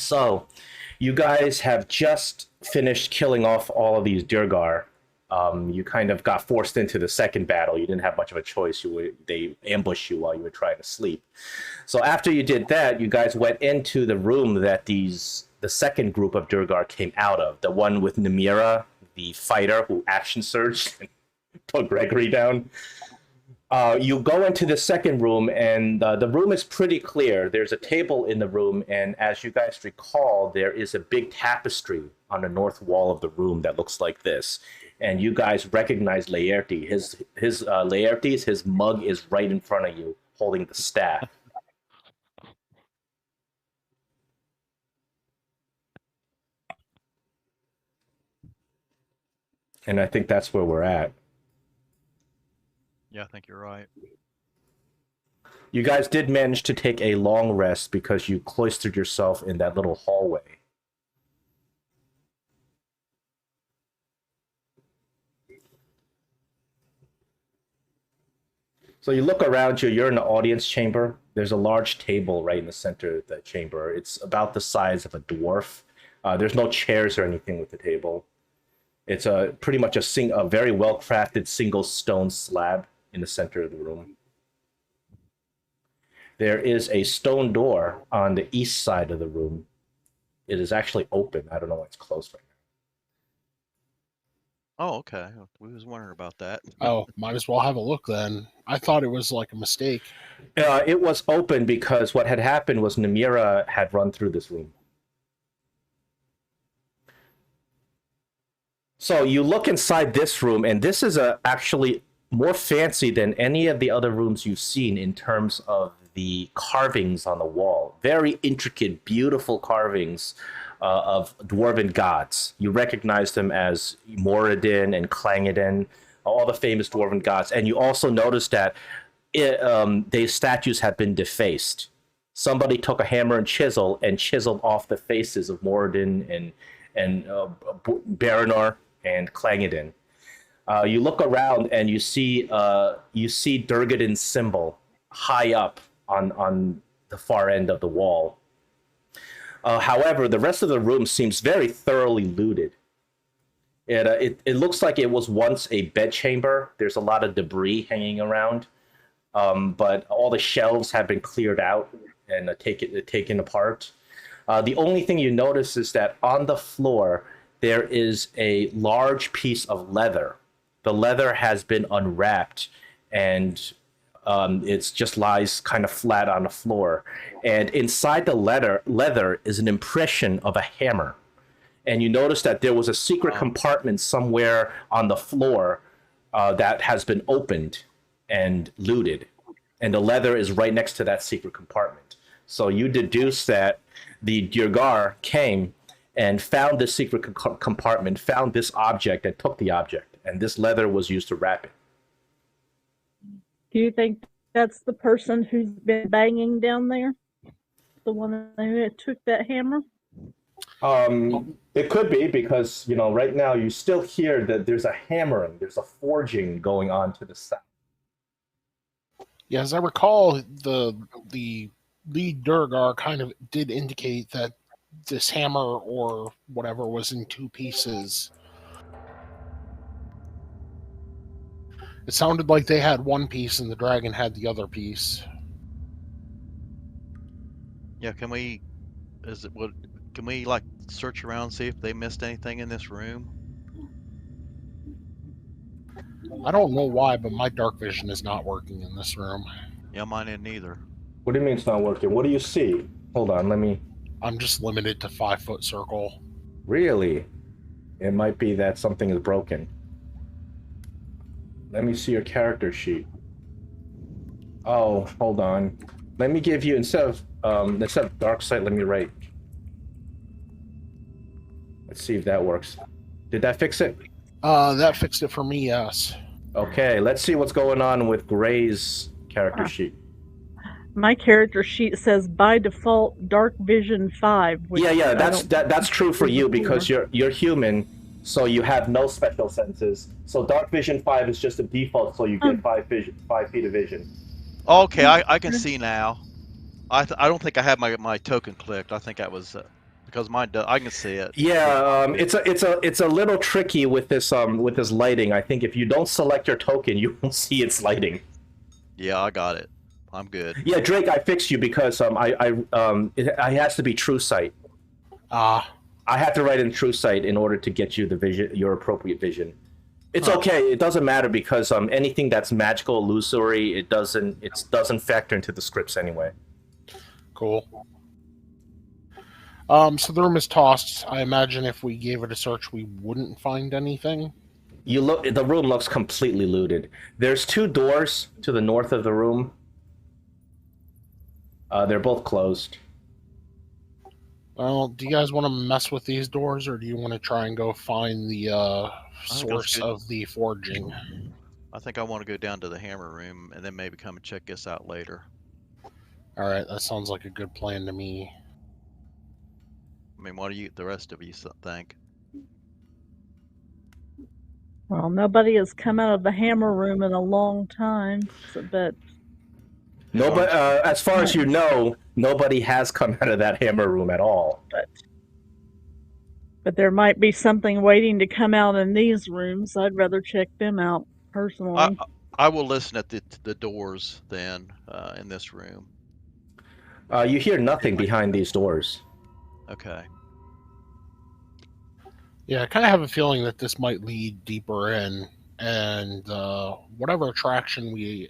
So, you guys have just finished killing off all of these Duergar. You kind of got forced into the second battle. You didn't have much of a choice. They ambushed you while you were trying to sleep. So after you did that, you guys went into the room that the second group of Duergar came out of. The one with Namira, the fighter who action surged and put Gregory down. You go into the second room, and the room is pretty clear. There's a table in the room, and as you guys recall, there is a big tapestry on the north wall of the room that looks like this. And you guys recognize Laertes. His Laertes, his mug is right in front of you, holding the staff. And I think that's where we're at. Yeah, I think you're right. You guys did manage to take a long rest because you cloistered yourself in that little hallway. So you look around you, you're in the audience chamber. There's a large table right in the center of the chamber. It's about the size of a dwarf. There's no chairs or anything with the table. It's pretty much a very well-crafted single stone slab in the center of the room. There is a stone door on the east side of the room. It is actually open. I don't know why it's closed right Oh, okay. We was wondering about that. Oh, might as well have a look then. I thought it was like a mistake. now. It was open because what had happened was Namira had run through this room. So you look inside this room, and this is actually more fancy than any of the other rooms you've seen in terms of the carvings on the wall. Very intricate, beautiful carvings of dwarven gods. You recognize them as Moradin and Clangedin, all the famous dwarven gods. And you also notice that these statues have been defaced. Somebody took a hammer and chiseled off the faces of Moradin and Baranor and Clangedin. You look around and you see Durgadin's symbol high up on the far end of the wall. However, the rest of the room seems very thoroughly looted. It looks like it was once a bedchamber. There's a lot of debris hanging around, but all the shelves have been cleared out and taken apart. The only thing you notice is that on the floor there is a large piece of leather. The leather has been unwrapped, and it just lies kind of flat on the floor. And inside the leather is an impression of a hammer. And you notice that there was a secret compartment somewhere on the floor that has been opened and looted. And the leather is right next to that secret compartment. So you deduce that the Duergar came and found this secret compartment, found this object, and took the object. And this leather was used to wrap it. Do you think that's the person who's been banging down there? The one who took that hammer? It could be because, right now you still hear that there's a hammering, there's a forging going on to the south. Yeah, as I recall, the lead Duergar kind of did indicate that this hammer or whatever was in two pieces. It sounded like they had one piece and the dragon had the other piece. Yeah, can we search around, see if they missed anything in this room? I don't know why, but my dark vision is not working in this room. Yeah, mine isn't either. What do you mean it's not working? What do you see? Hold on, I'm just limited to 5-foot circle. Really? It might be that something is broken. Let me see your character sheet. Oh, hold on. Let me give you, instead of dark sight, let me write. Let's see if that works. Did that fix it? That fixed it for me, yes. Okay, let's see what's going on with Gray's character sheet. My character sheet says by default Dark Vision 5. Yeah, that's true for you because you're human, so you have no special senses. So Dark Vision 5 is just a default, so you get 5 feet of vision. Okay, I can see now. I don't think I had my token clicked. I think that was Because I can see it. Yeah, it's a little tricky with this lighting. I think if you don't select your token, you won't see its lighting. Yeah, I got it. I'm good. Yeah, Drake, I fixed you because it has to be true sight. Ah, I have to write in true sight in order to get you the vision, your appropriate vision. It's Huh. okay. It doesn't matter because anything that's magical, illusory, it doesn't factor into the scripts anyway. cool. So the room is tossed. I imagine if we gave it a search, we wouldn't find anything. You look. The room looks completely looted. There's 2 doors to the north of the room. They're both closed. Well, do you guys want to mess with these doors, or do you want to try and go find the think that's source good. of the forging? I think I want to go down to the hammer room and then maybe come and check this out later. All right, that sounds like a good plan to me. I mean, what do the rest of you think? Well, nobody has come out of the hammer room in a long time, but Nobody, as far as you know, nobody has come out of that hammer room at all. but there might be something waiting to come out in these rooms. I'd rather check them out personally. I will listen at the doors then in this room. You hear nothing behind these doors. Okay. Yeah, I kind of have a feeling that this might lead deeper in, and whatever attention we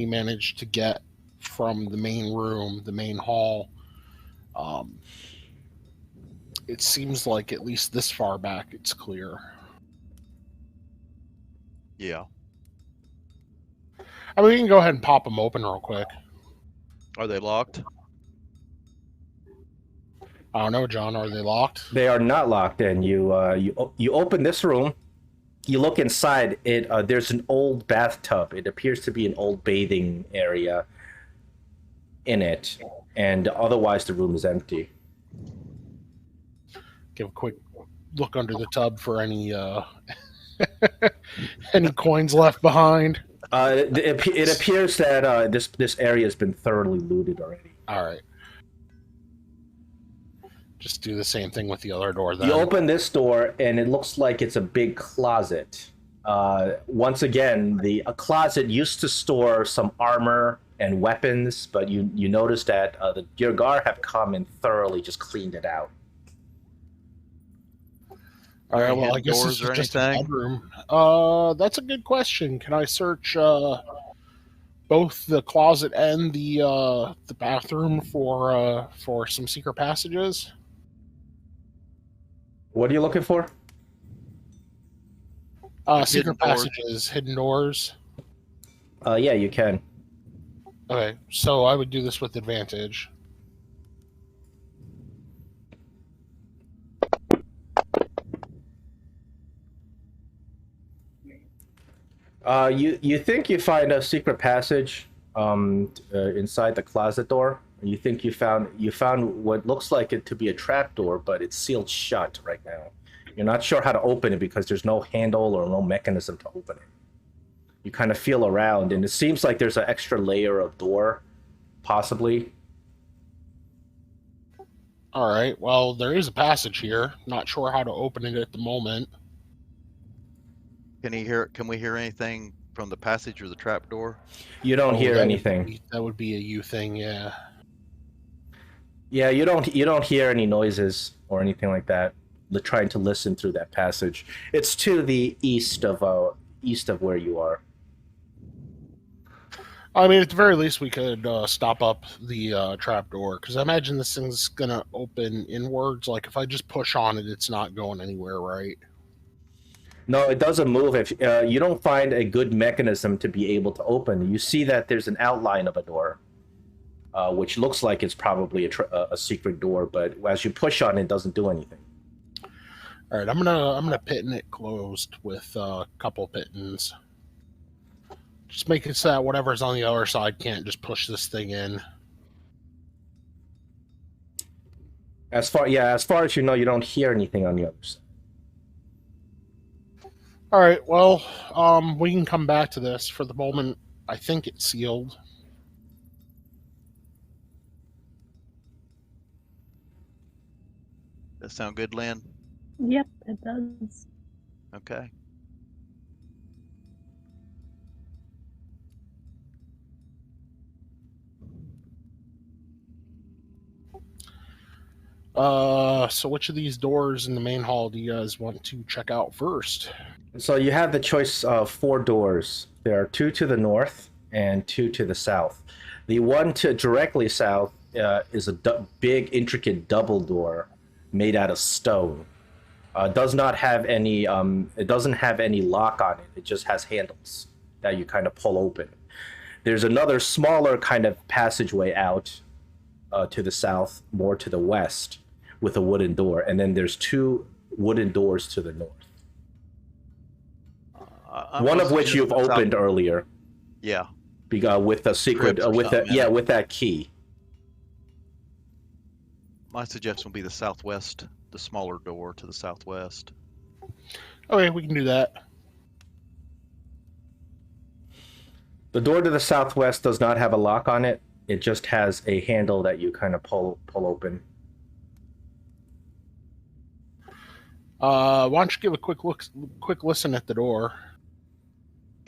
manage to get from the main room, the main hall, it seems like at least this far back, it's clear. Yeah. I mean, we can go ahead and pop them open real quick. Are they locked? I don't know, John. Are they locked? They are not locked in. You open this room. You look inside. There's an old bathtub. It appears to be an old bathing area in it, and otherwise the room is empty. Give a quick look under the tub for any any coins left behind. It appears that this area has been thoroughly looted already. All right. Just do the same thing with the other door then. You open this door, and it looks like it's a big closet. Once again, a closet used to store some armor and weapons, but you notice that the Duergar have come and thoroughly just cleaned it out. All right, Any well, I hidden guess doors this is or just a anything? bedroom. That's a good question. Can I search both the closet and the bathroom for some secret passages? What are you looking for? Secret Hidden doors. passages, hidden doors. Yeah, you can. Okay, so I would do this with advantage. You think you find a secret passage inside the closet door? You think you found what looks like it to be a trap door, but it's sealed shut right now. You're not sure how to open it because there's no handle or no mechanism to open it. You kind of feel around, and it seems like there's an extra layer of door, possibly. All right, well, there is a passage here. Not sure how to open it at the moment. Can we hear anything from the passage or the trap door? You don't hear that anything. that would be a you thing, yeah. Yeah, you don't hear any noises or anything like that. Trying to listen through that passage. It's to the east of where you are. I mean, at the very least, we could stop up the trap door, because I imagine this thing's gonna open inwards. Like, if I just push on it, it's not going anywhere, right? No, it doesn't move. If you don't find a good mechanism to be able to open, you see that there's an outline of a door, which looks like it's probably a secret door. But as you push on it, it doesn't do anything. All right, I'm gonna pin it closed with a couple pittons. Just make it so that whatever's on the other side can't just push this thing in. As far as you know, you don't hear anything on the other side. All right, well, we can come back to this. For the moment, I think it's sealed. That sound good, Lynn? Yep, it does. Okay. So which of these doors in the main hall do you guys want to check out first? So you have the choice of 4 doors. There are 2 to the north and 2 to the south. The one to directly south is a big, intricate double door made out of stone. Does not have any. It doesn't have any lock on it. It just has handles that you kind of pull open. There's another smaller kind of passageway out to the south, more to the west, with a wooden door, and then there's 2 wooden doors to the north. One of which you've opened earlier. Yeah. With a secret, with that key. My suggestion would be the southwest, the smaller door to the southwest. Okay, we can do that. The door to the southwest does not have a lock on it. It just has a handle that you kind of pull open. Why don't you give a quick listen at the door?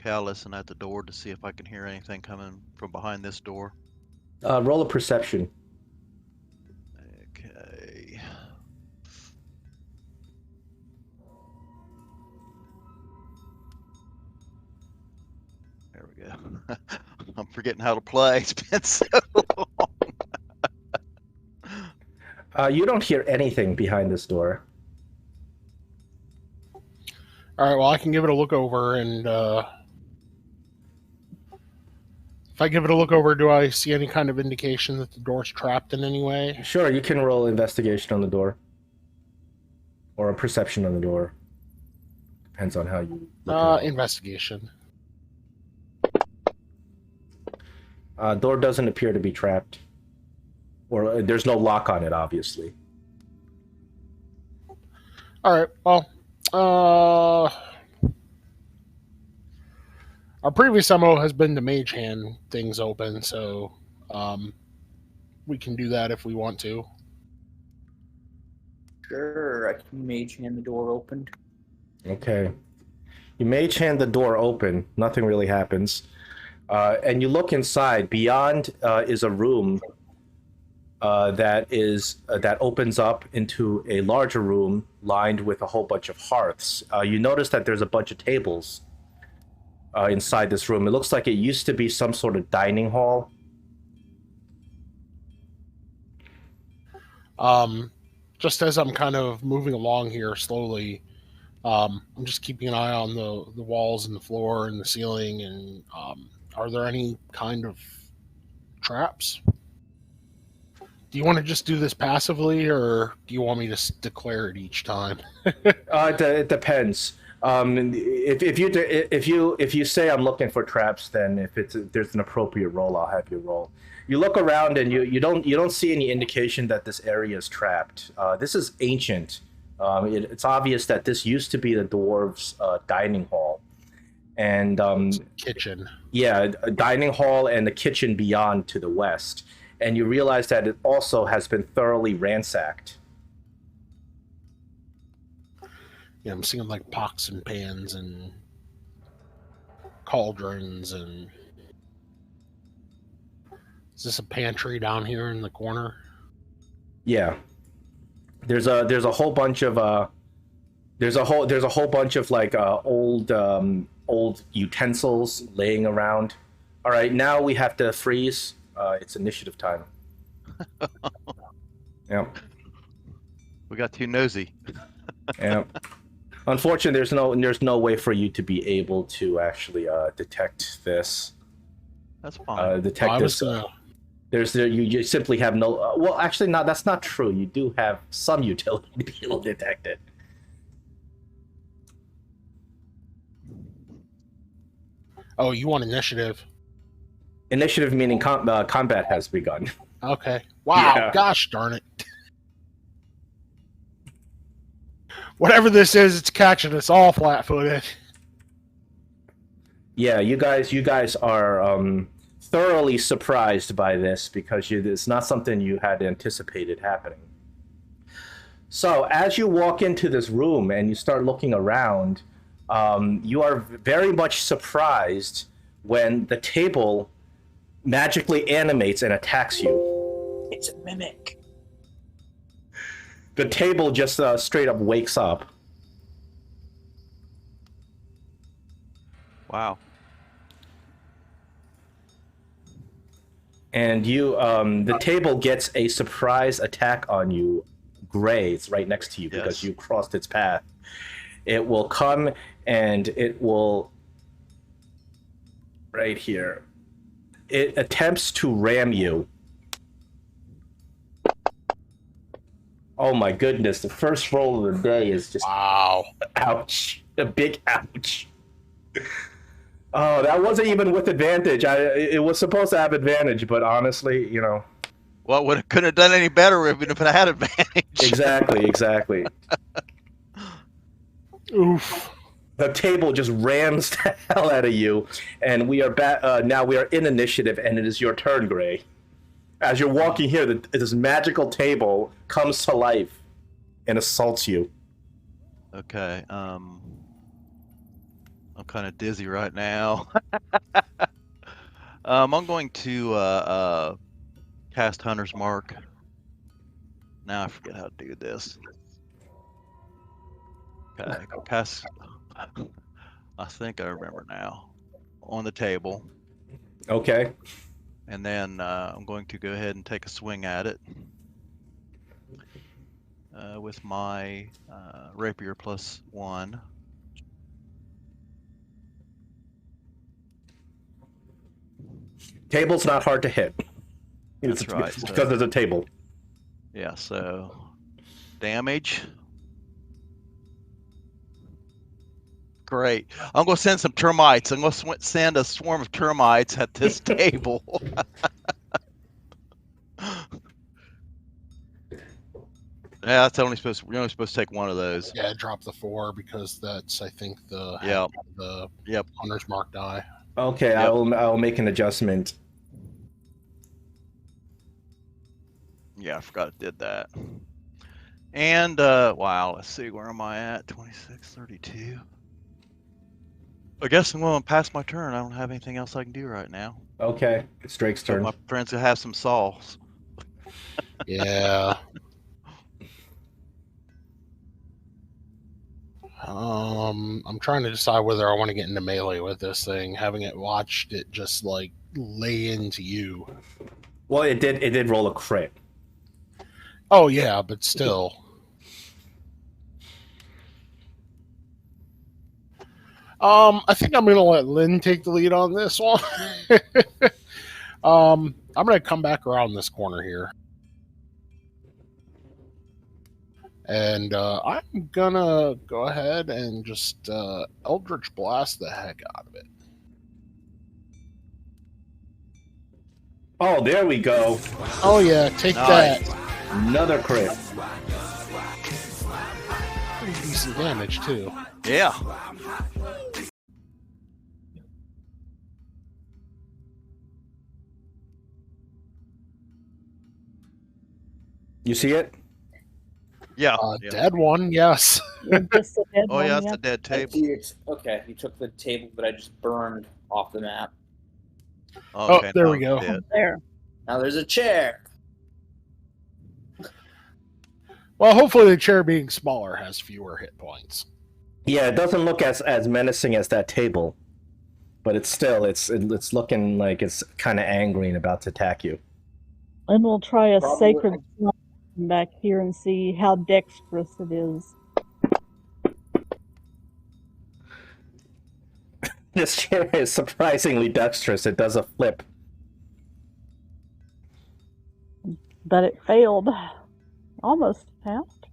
Okay, I'll listen at the door to see if I can hear anything coming from behind this door. Roll a perception. Okay. There we go. I'm forgetting how to play. It's been so long. You don't hear anything behind this door. All right, well, I can give it a look over, and if I give it a look over, do I see any kind of indication that the door's trapped in any way? Sure, you can roll investigation on the door. Or a perception on the door. Depends on how you look at it. Investigation. Door doesn't appear to be trapped. Or there's no lock on it, obviously. All right, well, our previous MO has been to mage hand things open, so we can do that if we want to. Sure, I can mage hand the door open. Okay. You mage hand the door open. Nothing really happens. And you look inside. Beyond is a room that opens up into a larger room lined with a whole bunch of hearths. You notice that there's a bunch of tables inside this room. It looks like it used to be some sort of dining hall. Just as I'm kind of moving along here slowly, I'm just keeping an eye on the walls and the floor and the ceiling. And are there any kind of traps? Do you want to just do this passively, or do you want me to declare it each time? It depends. If you say I'm looking for traps, then if there's an appropriate roll, I'll have you roll. You look around and you don't see any indication that this area is trapped. This is ancient. It's obvious that this used to be the dwarves' dining hall, and Kitchen. Yeah, a dining hall and the kitchen beyond to the west. And you realize that it also has been thoroughly ransacked. Yeah, I'm seeing like pots and pans and cauldrons. And is this a pantry down here in the corner? Yeah, there's a whole bunch of like old utensils laying around. All right, now we have to freeze. It's initiative time. Yeah. We got too nosy. Yeah. Unfortunately, there's no way for you to be able to actually detect this. That's fine. Detect this. You simply have no. Well, actually, no. That's not true. You do have some utility to be able to detect it. Oh, you want initiative? Initiative meaning combat has begun. Okay. Wow. Yeah. Gosh darn it. Whatever this is, it's catching us all flat-footed. Yeah, you guys are thoroughly surprised by this because it's not something you had anticipated happening. So as you walk into this room and you start looking around, you are very much surprised when the table magically animates and attacks you. It's a mimic. The table just straight up wakes up. Wow. And the table gets a surprise attack on you. Gray, it's right next to you because Yes. you crossed its path. It will come and it will right here. It attempts to ram you. Oh my goodness, the first roll of the day is just Wow. ouch. A big ouch. Oh, that wasn't even with advantage. It was supposed to have advantage, but honestly, you know. Well, couldn't have done any better even if it had advantage. Exactly. Oof. The table just rams the hell out of you, and we are back. Now we are in initiative, and it is your turn, Gray. As you're walking here, this magical table comes to life and assaults you. Okay. I'm kind of dizzy right now. I'm going to cast Hunter's Mark. Now I forget how to do this. Okay, cast. I think I remember now. On the table, Okay. and then I'm going to go ahead and take a swing at it with my rapier +1. Table's not hard to hit. That's right. It's because there's a table. Yeah, so damage. Great. I'm going to send some termites. I'm going to send a swarm of termites at this table. Yeah, that's only supposed. We're only supposed to take one of those. Yeah, drop the 4 because that's, I think, the Yep. the Yep. Hunter's Mark die. Okay, Yep. I will make an adjustment. Yeah, I forgot it did that. And wow, let's see, where am I at? 26, 32. I guess I'm going to pass my turn. I don't have anything else I can do right now. Okay, it's Drake's So turn. my friends will have some sauce. Yeah. I'm trying to decide whether I want to get into melee with this thing, having it watched it just like lay into you. Well, it did roll a crit. Oh yeah, but still. I think I'm gonna let Lynn take the lead on this one. I'm gonna come back around this corner here. And I'm gonna go ahead and just Eldritch Blast the heck out of it. Oh, there we go. Oh yeah, take Nice. that. Another crit. Pretty decent damage too. Yeah. You see it? Yeah. Yeah. Dead one, yes. Just a dead Oh one, yeah, that's a dead table. Okay, you took the table that I just burned off the map. Okay, there no, we go. dead. There. Now there's a chair. Well, hopefully the chair being smaller has fewer hit points. Yeah, it doesn't look as menacing as that table, but it's still it's looking like it's kind of angry and about to attack you. And we'll try a Probably- sacred flame back here and see how dexterous it is. This chair is surprisingly dexterous. It does a flip. But it failed. Almost passed.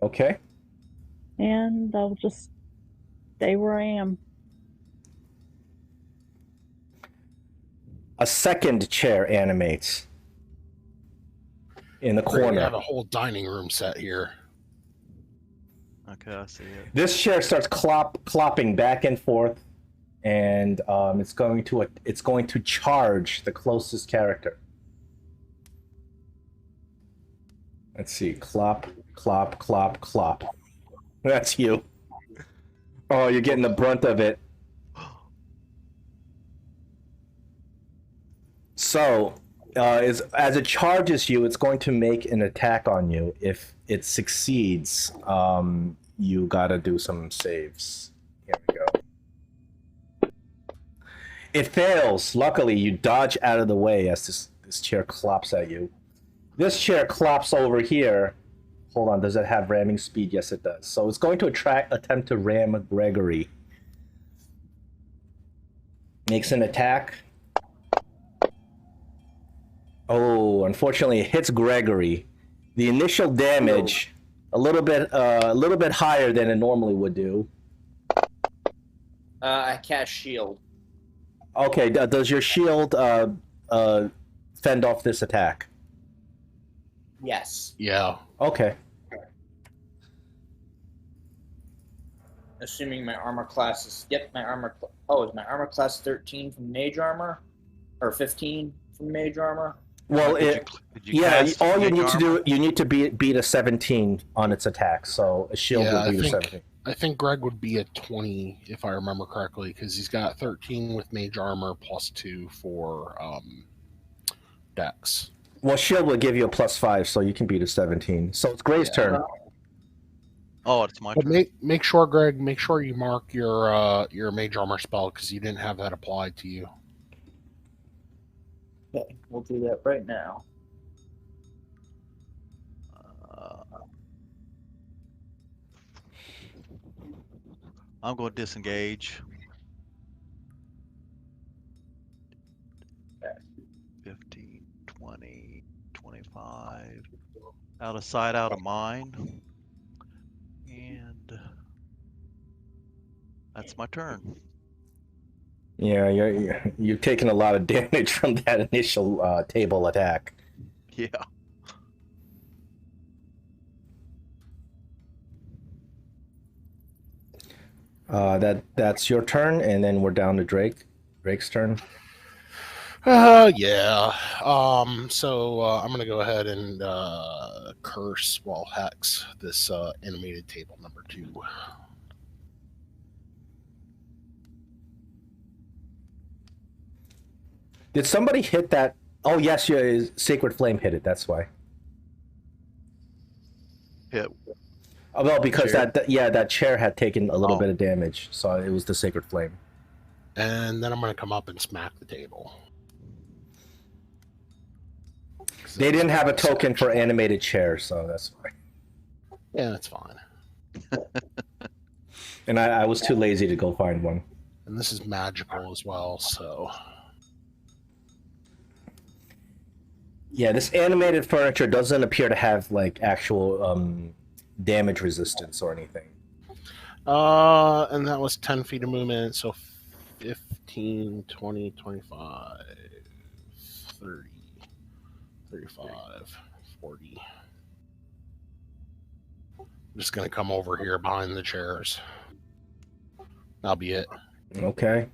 Okay. And I'll just stay where I am. A second chair animates in the Great, we corner. have a whole dining room set here. Okay, I see it. This chair starts clopping back and forth, and it's going to charge the closest character. Let's see, clop, clop, clop, clop. That's you. Oh, you're getting the brunt of it. So, as it charges you, it's going to make an attack on you. If it succeeds, you gotta do some saves. Here we go. It fails. Luckily, you dodge out of the way as this chair clops at you. This chair clops over here. Hold on, does it have ramming speed? Yes, it does. So it's going to attempt to ram Gregory. Makes an attack. Oh, unfortunately, it hits Gregory. The initial damage, a little bit higher than it normally would do. I cast shield. Okay, does your shield fend off this attack? Yes. Yeah. Okay. Assuming my armor class is... Yep, my armor... Oh, is my armor class 13 from mage armor? Or 15 from mage armor? Well, Did you cast all you mage need to armor? do, you need to beat a 17 on its attack, so a shield Yeah, will beat I a think- 17. I think Greg would be at 20 if I remember correctly, because he's got 13 with mage armor plus 2 for dex. Well, shield will give you a +5, so you can beat a 17. So it's Gray's Yeah. turn. Oh, it's my But turn. make sure, Greg, make sure you mark your mage armor spell because you didn't have that applied to you. Okay, we'll do that right now. I'm going to disengage. 15, 20, 25. Out of sight, out of mind. And that's my turn. Yeah, you're taking a lot of damage from that initial table attack. Yeah. That's your turn, and then we're down to Drake. Drake's turn. Yeah. So I'm gonna go ahead and curse while hex this animated table number 2. Did somebody hit that? Oh yes, yeah, Sacred Flame hit it. That's why. Hit. Oh, well, because Chair? that chair had taken a little Oh. bit of damage, so it was the Sacred Flame. And then I'm gonna come up and smack the table. They didn't have a token for animated chair, so that's why. Yeah, that's fine. And I was too lazy to go find one. And this is magical as well, so Yeah, this animated furniture doesn't appear to have like actual damage resistance or anything. and that was 10 feet of movement, so 15, 20, 25, 30, 35, 40. I'm just gonna come over here behind the chairs. That'll be it. Okay.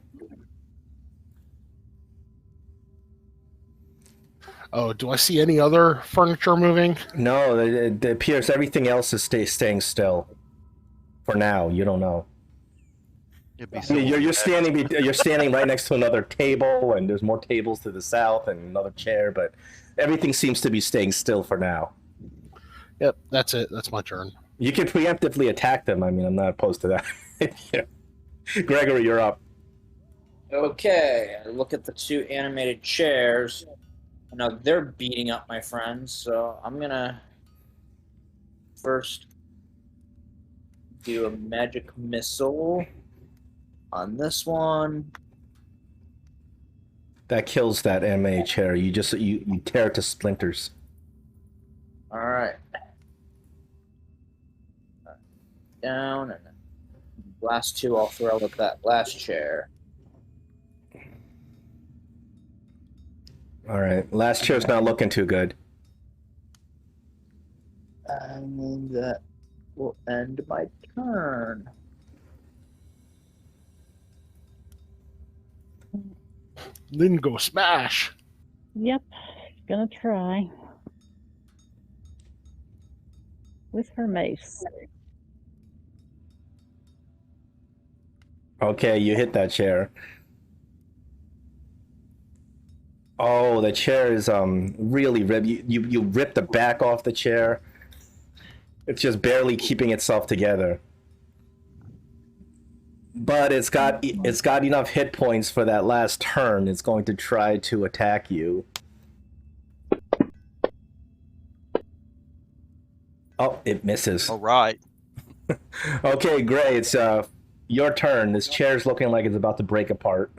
Oh, do I see any other furniture moving? No, it appears everything else is staying still. For now, you don't know. It'd be I mean, you're standing right next to another table, and there's more tables to the south, and another chair, but everything seems to be staying still for now. Yep, that's it. That's my turn. You can preemptively attack them. I mean, I'm not opposed to that. Yeah. Gregory, you're up. Okay, I look at the 2 animated chairs. Now they're beating up my friends, so I'm gonna first do a magic missile on this one. That kills that MA chair. You tear it to splinters. All right. Down, and then last 2 I'll throw at that last chair. All right, last chair's not looking too good. And that will end my turn. Lynn, go smash. Yep, gonna try. With her mace. Okay, you hit that chair. Oh, the chair is really ripped. You ripped the back off the chair. It's just barely keeping itself together. But it's got enough hit points for that last turn. It's going to try to attack you. Oh, it misses. All right. Okay, Gray, it's your turn. This chair's looking like it's about to break apart.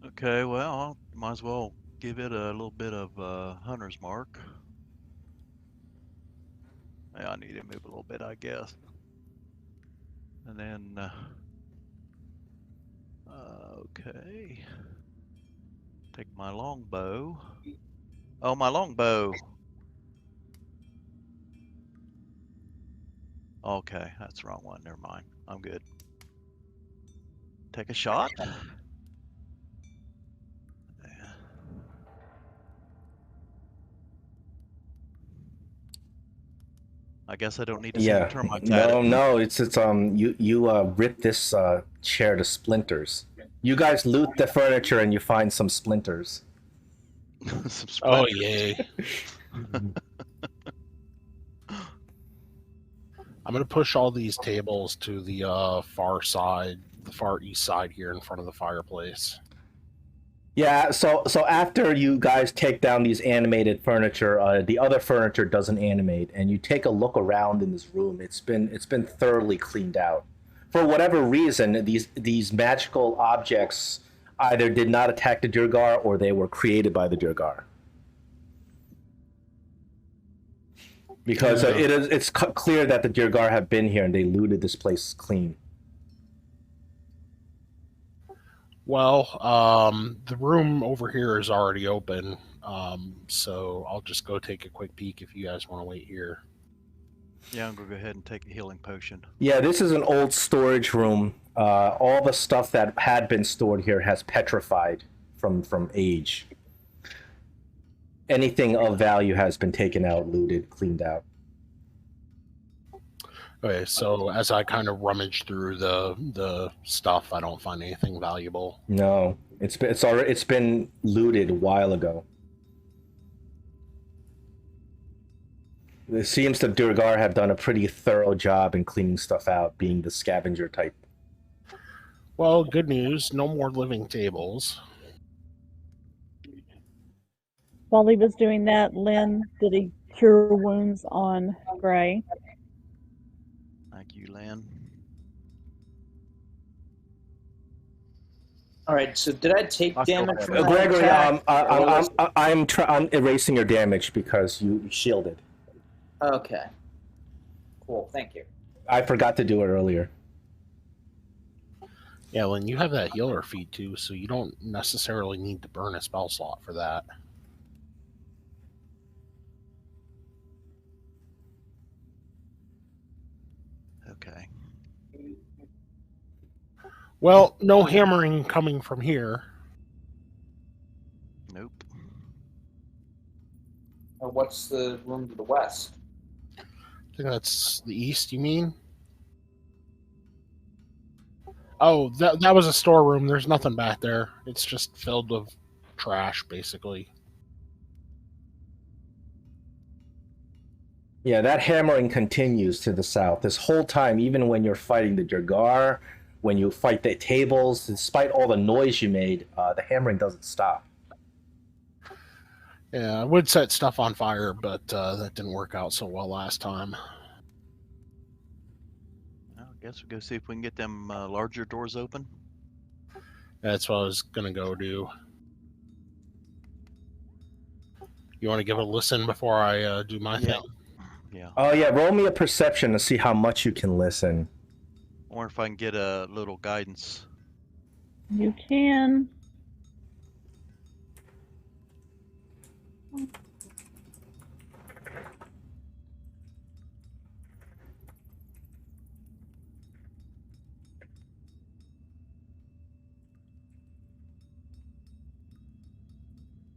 Okay, well, I might as well give it a little bit of hunter's mark. Yeah, I need to move a little bit, I guess. And then, okay. Take my longbow. Oh, my longbow. Okay, that's the wrong one. Never mind. I'm good. Take a shot. Yeah. I guess I don't need to see the termites at it. No, it's you rip this chair to splinters. You guys loot the furniture and you find some splinters. Some Oh, splinters. yay. I'm going to push all these tables to the far side, the far east side here in front of the fireplace. Yeah, so after you guys take down these animated furniture, the other furniture doesn't animate, and you take a look around in this room. It's been thoroughly cleaned out. For whatever reason, these magical objects either did not attack the Duergar or they were created by the Duergar. Because it's clear that the Duergar have been here and they looted this place clean. Well, the room over here is already open, so I'll just go take a quick peek if you guys want to wait here. Yeah, I'm going to go ahead and take a healing potion. Yeah, this is an old storage room. All the stuff that had been stored here has petrified from age. Anything of value has been taken out, looted, cleaned out. Okay, so as I kind of rummage through the stuff, I don't find anything valuable. No, it's been looted a while ago. It seems the Duergar have done a pretty thorough job in cleaning stuff out, being the scavenger type. Well, good news, no more living tables. While he was doing that, Lynn, did he cure wounds on Gray? Thank you, Lynn. All right. So did I take damage from that Gregory, attack? I'm erasing your damage because you shielded. Okay. Cool. Thank you. I forgot to do it earlier. Yeah, Lynn, you have that healer feat too, so you don't necessarily need to burn a spell slot for that. Okay. Well, no hammering coming from here. Nope. What's the room to the west? I think that's the east, you mean? Oh, that was a storeroom. There's nothing back there. It's just filled with trash, basically. Yeah, that hammering continues to the south. This whole time, even when you're fighting the Duergar, when you fight the tables, despite all the noise you made, the hammering doesn't stop. Yeah, I would set stuff on fire, but that didn't work out so well last time. Well, I guess we'll go see if we can get them larger doors open. That's what I was going to go do. You want to give it a listen before I do my thing? Yeah. Oh yeah, roll me a perception to see how much you can listen. Or if I can get a little guidance. You can.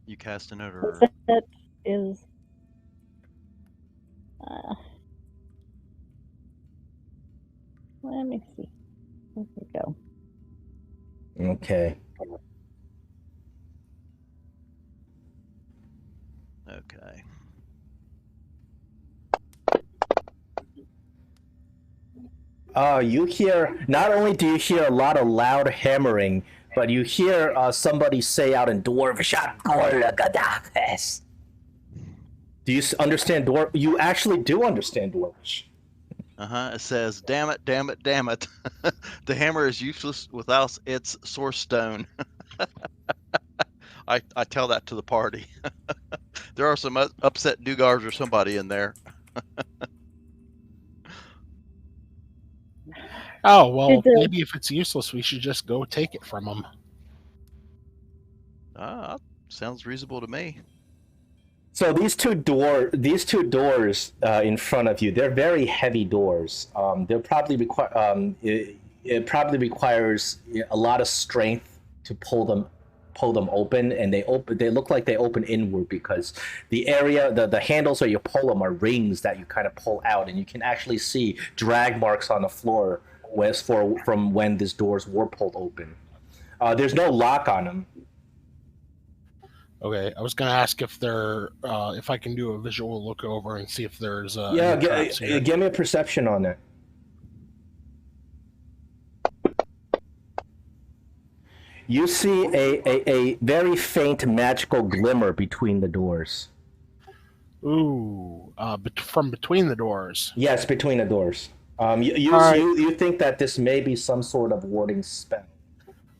You casting it or? That is. Let me see. There we go. Okay. Okay. You hear, not only do you hear a lot of loud hammering, but you hear somebody say out in Dwarvish, do you understand Dwarf? You actually do understand Dwarvish. It says, "Damn it, damn it, damn it! The hammer is useless without its source stone." I tell that to the party. There are some upset Duergars or somebody in there. Oh, well, Did the- maybe if it's useless, we should just go take it from them. Sounds reasonable to me. So these two doors in front of you, they're very heavy doors. They'll probably require it probably requires a lot of strength to pull them open, and they look like they open inward because the area, the handles where you pull them are rings that you kind of pull out, and you can actually see drag marks on the floor from when these doors were pulled open. There's no lock on them. Okay, I was going to ask if if I can do a visual look over and see if there's Yeah, any traps here. give me a perception on it. You see a very faint magical glimmer between the doors. Ooh, from between the doors. Yes, between the doors. You think that this may be some sort of warding spell.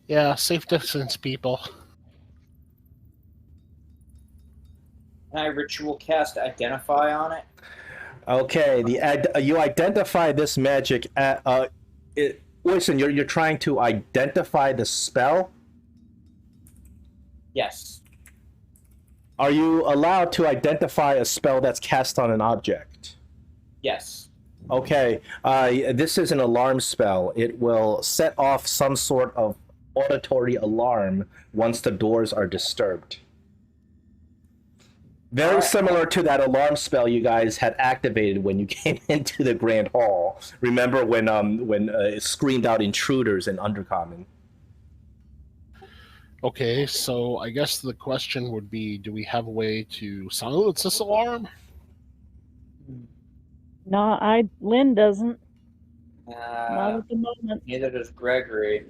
Yeah, safe distance, people. Can I ritual cast Identify on it? Okay, you identify this magic. Listen, you're trying to identify the spell. Yes. Are you allowed to identify a spell that's cast on an object? Yes. Okay, this is an alarm spell. It will set off some sort of auditory alarm once the doors are disturbed. Very similar to that alarm spell you guys had activated when you came into the Grand Hall. Remember when it screamed out intruders in Undercommon? Okay, so I guess the question would be, do we have a way to silence this alarm? No, Lynn doesn't. Not Uh, at the moment. neither does Gregory.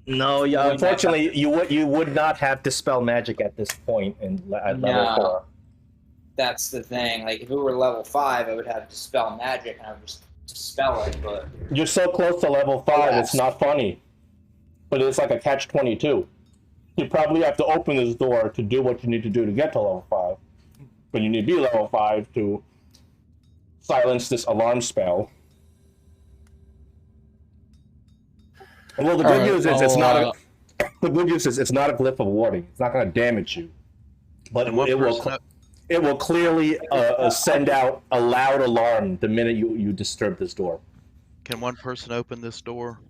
No, yeah, unfortunately, you would not have dispel magic at this point at level 4. That's the thing. Like, if it were level 5, I would have Dispel Magic, and I would just dispel it, but... You're so close to level 5, it's not funny. But it's like a catch-22. You probably have to open this door to do what you need to do to get to level 5. But you need to be level 5 to silence this alarm spell. Well, the good news is it's not a glyph of warding. It's not going to damage you. But it will clearly send out a loud alarm the minute you disturb this door. Can one person open this door?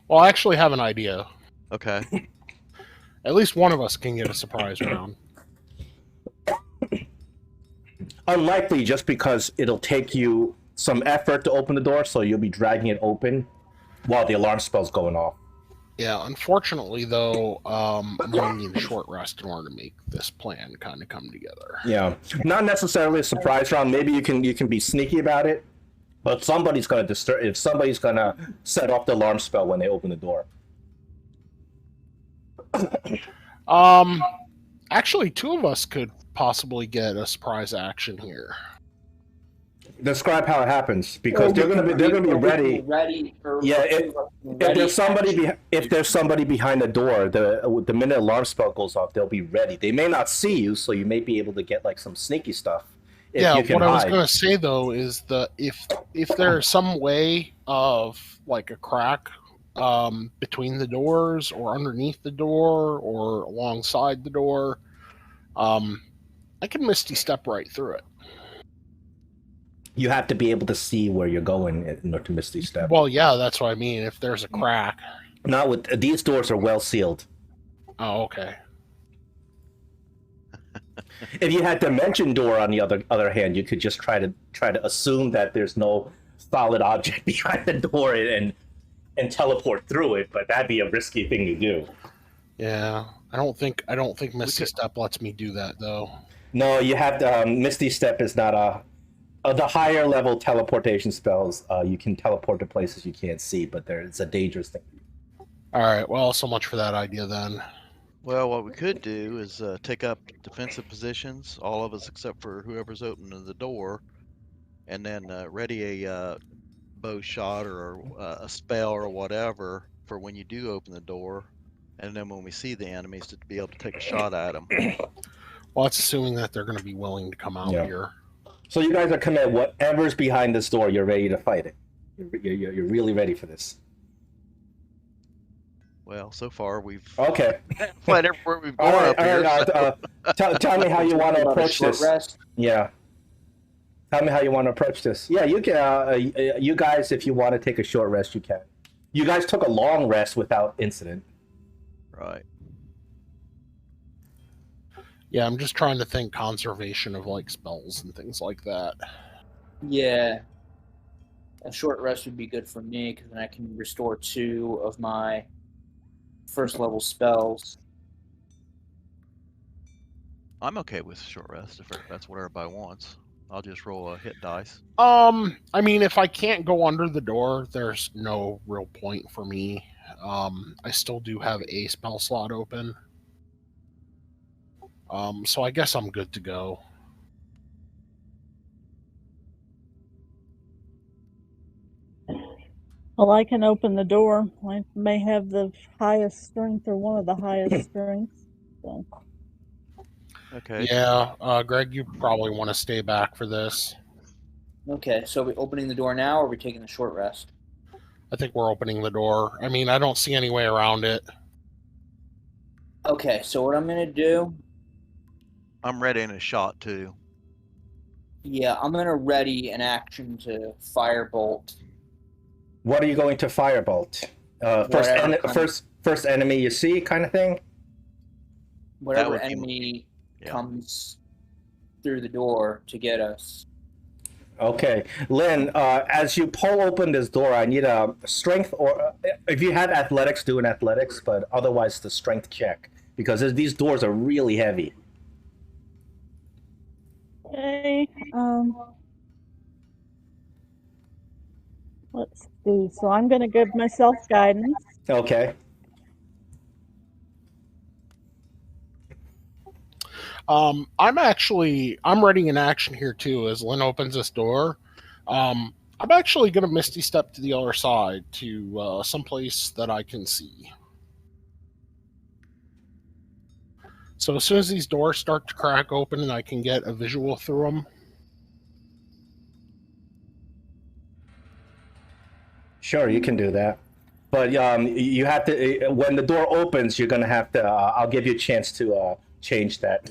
Well, I actually have an idea. Okay. At least one of us can get a surprise round. Unlikely, just because it'll take you some effort to open the door, so you'll be dragging it open while the alarm spell's going off. Yeah, unfortunately, though, I'm going to need a short rest in order to make this plan kind of come together. Yeah, not necessarily a surprise round. Maybe you can be sneaky about it, but somebody's going to disturb. If somebody's going to set off the alarm spell when they open the door. Actually, two of us could possibly get a surprise action here. Describe how it happens, because they're going to be ready. Yeah, if there's somebody behind the door, the minute alarm spell goes off, they'll be ready. They may not see you, so you may be able to get like some sneaky stuff. Yeah, what I was going to say though is that if there's some way of like a crack between the doors or underneath the door or alongside the door, I can Misty Step right through it. You have to be able to see where you're going in order to Misty Step. Well, yeah, that's what I mean. If there's a crack. Not with these doors are well sealed. Oh, okay. If you had dimension door on the other hand, you could just try to assume that there's no solid object behind the door and teleport through it, but that'd be a risky thing to do. Yeah, I don't think Misty Step lets me do that though. No, you have to. Misty Step is not the higher level teleportation spells. You can teleport to places you can't see, but it's a dangerous thing. All right, well, so much for that idea then. Well, what we could do is take up defensive positions, all of us except for whoever's opening the door, and then ready a bow shot or a spell or whatever for when you do open the door, and then when we see the enemies to be able to take a shot at them. Well, that's assuming that they're going to be willing to come out here. So you guys are committed. Whatever's behind this door, you're ready to fight it. You're really ready for this. Well, so far we've Okay. played everywhere we've gone up here. Tell me how you want to About a approach short this. rest? Yeah. Tell me how you want to approach this. Yeah, you can. You guys, if you want to take a short rest, you can. You guys took a long rest without incident. Right. Yeah, I'm just trying to think conservation of like spells and things like that. Yeah. A short rest would be good for me because then I can restore 2 of my first level spells. I'm okay with short rest if that's what everybody wants. I'll just roll a hit dice. I mean, if I can't go under the door, there's no real point for me. I still do have a spell slot open. So I guess I'm good to go. Well, I can open the door. I may have the highest strength or one of the highest strengths. So. Okay. Yeah, Greg, you probably want to stay back for this. Okay, so are we opening the door now, or are we taking the short rest? I think we're opening the door. I mean, I don't see any way around it. Okay, so what I'm gonna do? I'm ready in a shot too. Yeah, I'm gonna ready an action to firebolt. What are you going to firebolt? First enemy you see, kind of thing. Whatever would be- enemy yeah. comes through the door to get us. Okay, Lynn. As you pull open this door, I need a strength, or if you have athletics, do an athletics, but otherwise the strength check because these doors are really heavy. Okay. Let's see. So I'm going to give myself guidance. Okay. I'm ready in action here too as Lynn opens this door. I'm actually going to Misty Step to the other side to someplace that I can see. So as soon as these doors start to crack open and I can get a visual through them. Sure, you can do that. But you have to, when the door opens, you're going to have to, I'll give you a chance to change that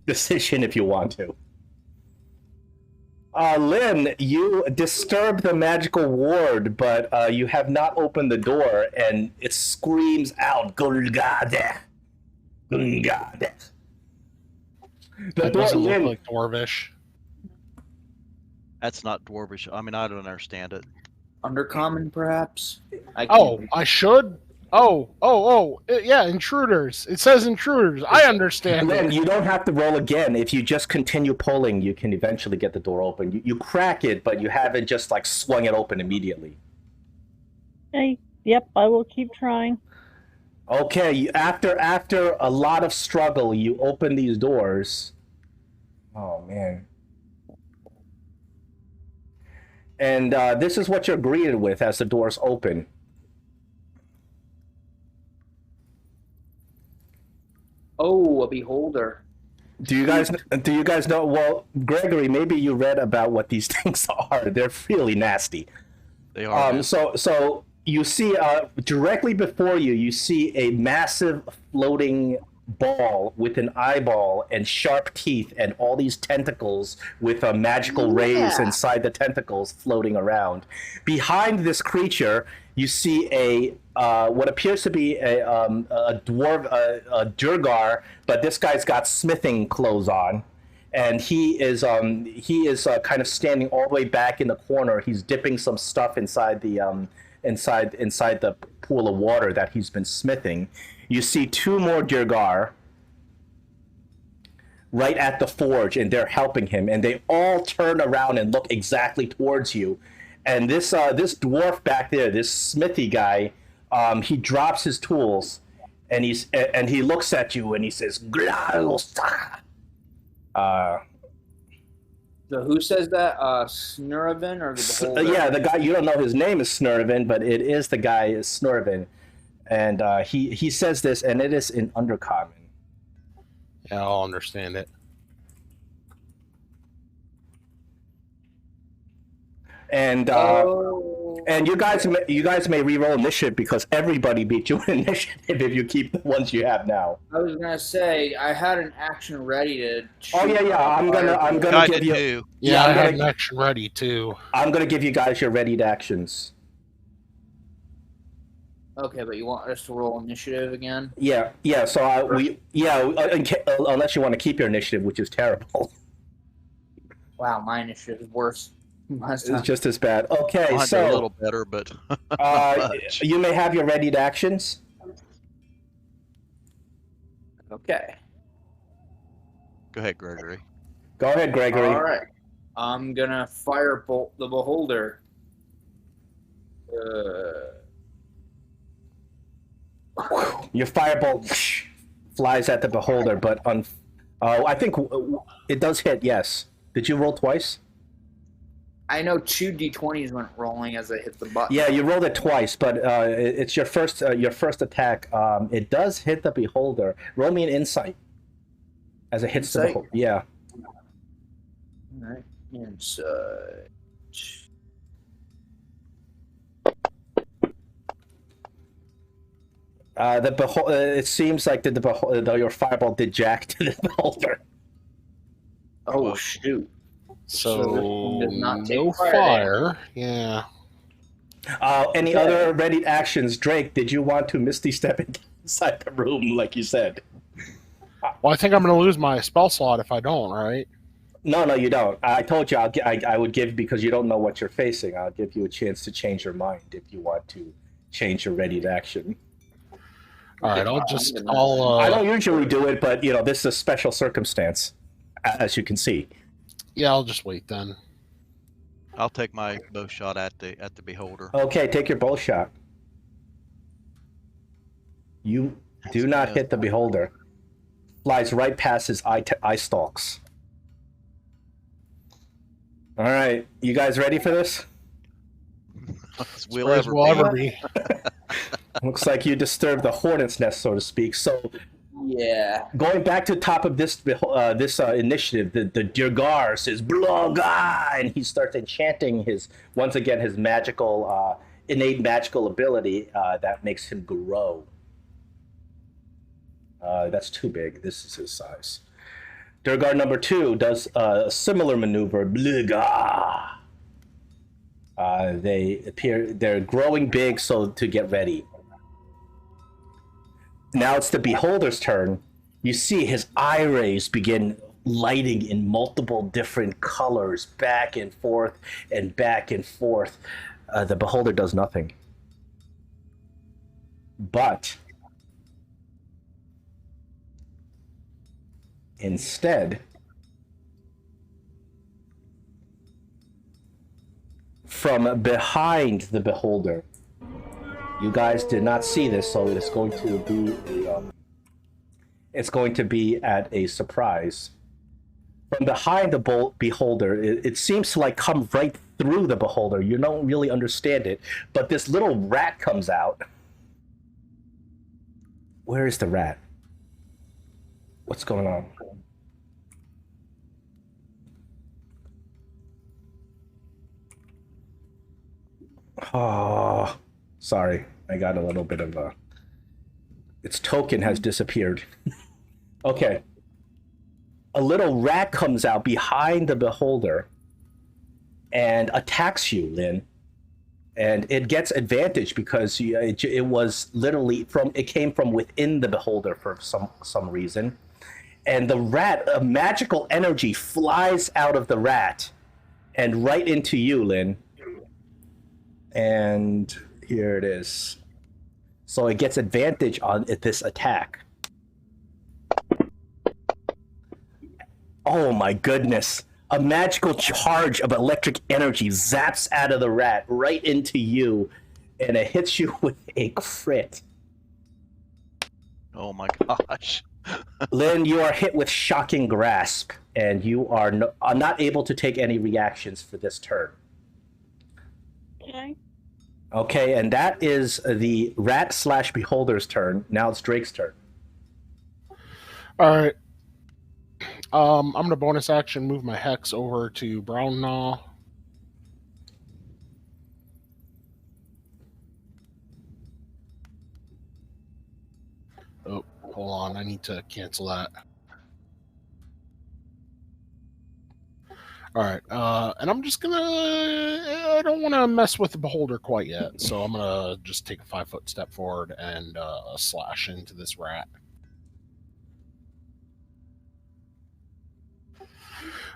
decision if you want to. Lynn, you disturb the magical ward, but you have not opened the door, and it screams out, Duergar. Duergar. That doesn't look like Dwarvish. That's not Dwarvish. I mean, I don't understand it. Undercommon, perhaps? I should? Yeah, intruders. It says intruders. I understand Lynn, it. you don't have to roll again. If you just continue pulling, you can eventually get the door open. You crack it, but you haven't just like swung it open immediately. Okay. Yep, I will keep trying. Okay, after a lot of struggle, you open these doors. Oh man. And this is what you're greeted with as the doors open. Oh, a beholder. Do you guys know? Well, Gregory, maybe you read about what these things are. They're really nasty. They are. So you see directly before you, you see a massive floating ball with an eyeball and sharp teeth and all these tentacles with magical rays inside the tentacles floating around. Behind this creature, you see a what appears to be a dwarf, a Duergar, but this guy's got smithing clothes on, and he is kind of standing all the way back in the corner. He's dipping some stuff inside the inside the pool of water that he's been smithing. You see two more Duergar right at the forge, and they're helping him, and they all turn around and look exactly towards you. And this dwarf back there, this smithy guy, he drops his tools, and he looks at you and he says, "Glaosa." So who says that? Snurvin or the beholder? Yeah, the guy, you don't know his name is Snurvin, but it is the guy is Snurvin. And he says this, and it is in Undercommon. Yeah, I'll understand it. And and you guys may re-roll initiative because everybody beat you in initiative if you keep the ones you have now. I was gonna say I had an action ready to. Oh yeah. I'm gonna I give did you. too. Yeah, I'm I had gonna- an action ready too. I'm gonna give you guys your readied actions. Okay, but you want us to roll initiative again? Yeah. So unless you want to keep your initiative, which is terrible. Wow, my initiative is worse. Last It's time. just as bad. Okay, Mine's a so little better, but much. you may have your readied actions. Okay. Go ahead, Gregory. Go ahead, Gregory. All right. I'm gonna firebolt the beholder. Your firebolt flies at the beholder, but I think it does hit. Yes. Did you roll twice? I know 2 d20s went rolling as I hit the button. Yeah, you rolled it twice, but it's your first attack. It does hit the beholder. Roll me an insight as it hits the Insight? beholder. Yeah. All right. Inside. It seems like your fireball did jack to the beholder. Oh shoot! So this one does not take no fire fire. Yeah. Any other ready actions, Drake? Did you want to misty step inside the room like you said? Well, I think I'm going to lose my spell slot if I don't, right? No, you don't. I told you I would give, because you don't know what you're facing. I'll give you a chance to change your mind if you want to change your ready action. All right, I don't usually do it, but this is a special circumstance, as you can see. Yeah, I'll just wait then. I'll take my bow shot at the beholder. Okay, take your bow shot. You do not hit the beholder. Flies right past his eye stalks. All right, you guys ready for this? We'll As ever we'll be. ever be. Looks like you disturbed the hornet's nest, so to speak. So, Yeah. going back to the top of this initiative, the Duergar says "Bloga," and he starts enchanting his magical, innate magical ability that makes him grow. That's too big. This is his size. Duergar number 2 does a similar maneuver. Bloga. They're growing big, so to get ready. Now it's the beholder's turn. You see his eye rays begin lighting in multiple different colors, back and forth and back and forth. The beholder does nothing. But instead, from behind the beholder, you guys did not see this, so it's going to be at a surprise. From behind the beholder, it seems to come right through the beholder. You don't really understand it, but this little rat comes out. Where is the rat? What's going on? Oh, sorry. I got a little bit of its token has disappeared. Okay. A little rat comes out behind the beholder and attacks you, Lynn. And it gets advantage because it was literally it came from within the beholder for some reason. And the rat, a magical energy flies out of the rat and right into you, Lynn. And here it is. So it gets advantage on this attack. Oh my goodness. A magical charge of electric energy zaps out of the rat right into you, and it hits you with a crit. Oh my gosh. Lynn, you are hit with shocking grasp, and you are not able to take any reactions for this turn. Okay. Okay, and that is the rat/beholder's turn. Now it's Drake's turn. All right. I'm gonna bonus action move my hex over to Brown Gnaw. Oh, hold on. I need to cancel that. All right. And I'm just gonna. I don't want to mess with the beholder quite yet, so I'm gonna just take a 5-foot step forward and slash into this rat.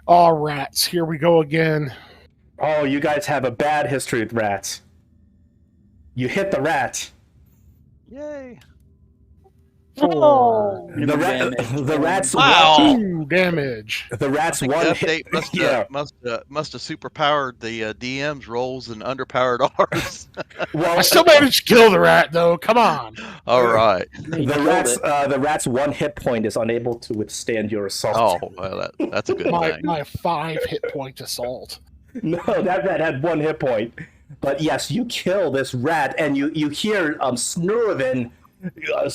Oh, rats! Here we go again. Oh, you guys have a bad history with rats. You hit the rat. Yay. For The rat's Wow. 2 damage. The rat's I think one the hit. update Yeah. must have superpowered the DM's rolls and underpowered ours. Well, I still managed to kill the rat, though. Come on. All right. the rat's one hit point is unable to withstand your assault. Oh, well, that's a good thing. My 5 hit point assault. No, that rat had one hit point. But yes, you kill this rat, and you hear Snurvin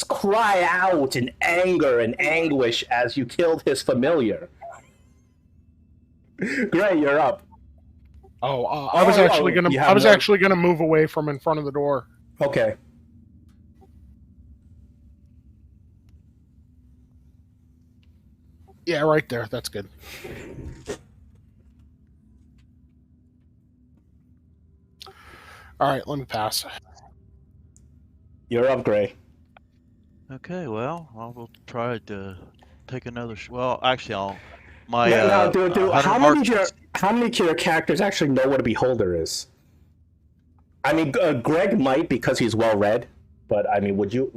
cry out in anger and anguish as you killed his familiar. Gray, you're up. Oh, I was actually gonna. I was actually gonna move away from in front of the door. Okay. Yeah, right there. That's good. All right, let me pass. You're up, Gray. Okay, well, I will try to take another. Well, actually, I'll. My Now, how many of your characters actually know what a beholder is? I mean, Greg might because he's well read, but I mean, would your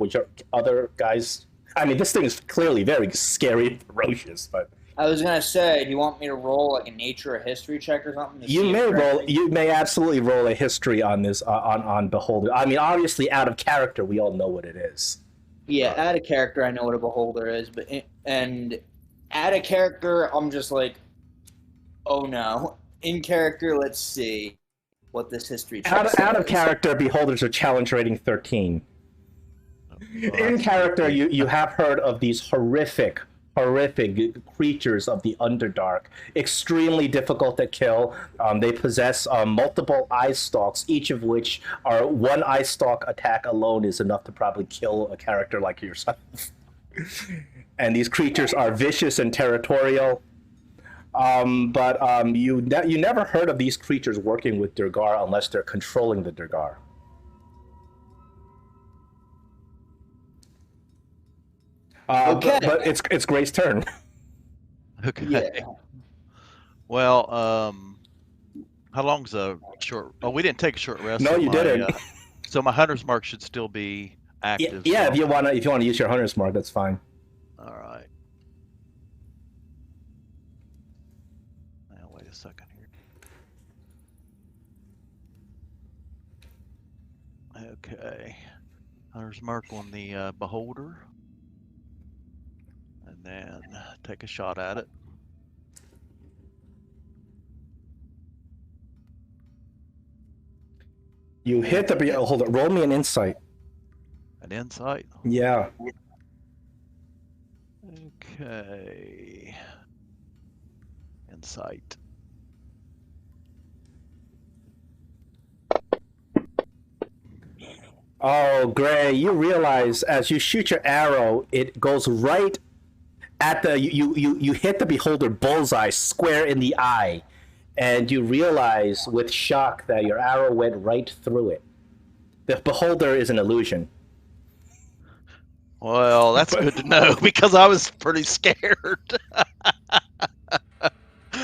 other guys? I mean, this thing is clearly very scary and ferocious, but I was gonna say, do you want me to roll like a nature or history check or something? You may absolutely roll a history on this on beholder. I mean, obviously, out of character, we all know what it is. Yeah, out of character, I know what a beholder is, but out of character, I'm just like, oh no. In character, let's see what this history check says. Out of character, beholders are challenge rating 13. In character, you have heard of these horrific creatures of the Underdark. Extremely difficult to kill. They possess multiple eye stalks, each of which are one eye stalk attack alone is enough to probably kill a character like yourself. And these creatures are vicious and territorial. But you never heard of these creatures working with Duergar unless they're controlling the Duergar. Okay. But it's Gray's turn. Okay. Yeah. Well, how long's a short? Oh, we didn't take a short rest. No, so you didn't. So my hunter's mark should still be active. Yeah, so. if you wanna use your hunter's mark, that's fine. All right. Now wait a second here. Okay. Hunter's mark on the beholder. And then take a shot at it. You hit the beholder. Roll me an insight. An insight. Yeah. Okay. Insight. Oh, Gray, you realize as you shoot your arrow, it goes right at the you hit the beholder bullseye square in the eye, and you realize with shock that your arrow went right through it. The beholder is an illusion. Well, that's good to know because I was pretty scared.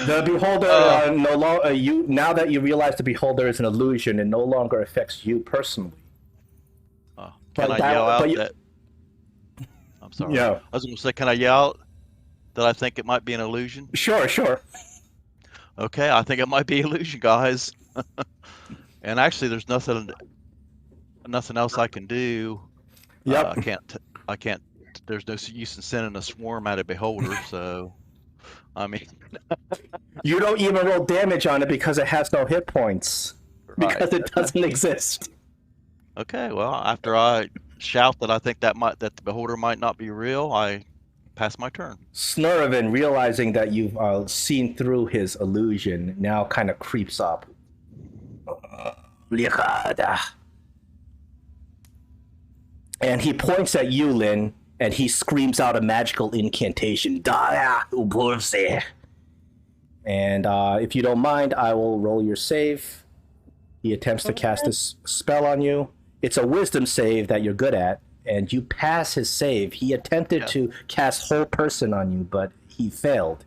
The beholder no longer you now that you realize the beholder is an illusion, it no longer affects you personally. Can I yell out that? I'm sorry. Yeah. I was going to say, can I yell that I think it might be an illusion? Sure. Okay, I think it might be illusion, guys. And actually, there's nothing else I can do. Yep. I can't. There's no use in sending a swarm at a beholder. So, I mean, you don't even roll damage on it because it has no hit points because it doesn't exist. Okay, well, after I shout that I think that the beholder might not be real, I pass my turn. Snurvin, realizing that you've seen through his illusion, now kind of creeps up. And he points at you, Lin, and he screams out a magical incantation. And if you don't mind, I will roll your save. He attempts to cast this spell on you. It's a wisdom save that you're good at, and you pass his save. He attempted to cast whole person on you, but he failed.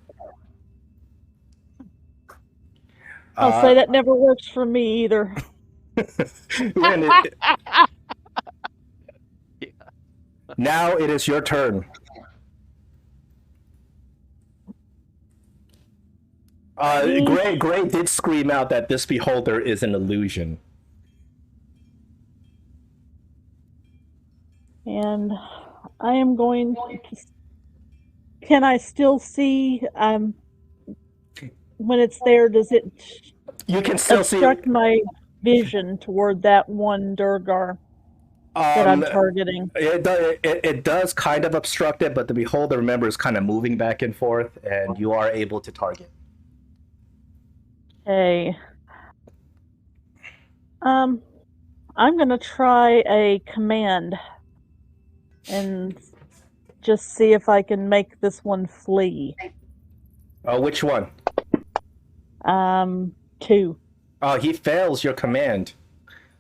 I'll say that never works for me either. Now it is your turn. Gray did scream out that this beholder is an illusion. And I am going to... Can I still see when it's there? Does it you can still obstruct my vision toward that one Duergar that I'm targeting? It does kind of obstruct it, but the beholder, remember, is kind of moving back and forth, and you are able to target. Okay. I'm going to try a command and just see if I can make this one flee. Which one? 2. He fails your command.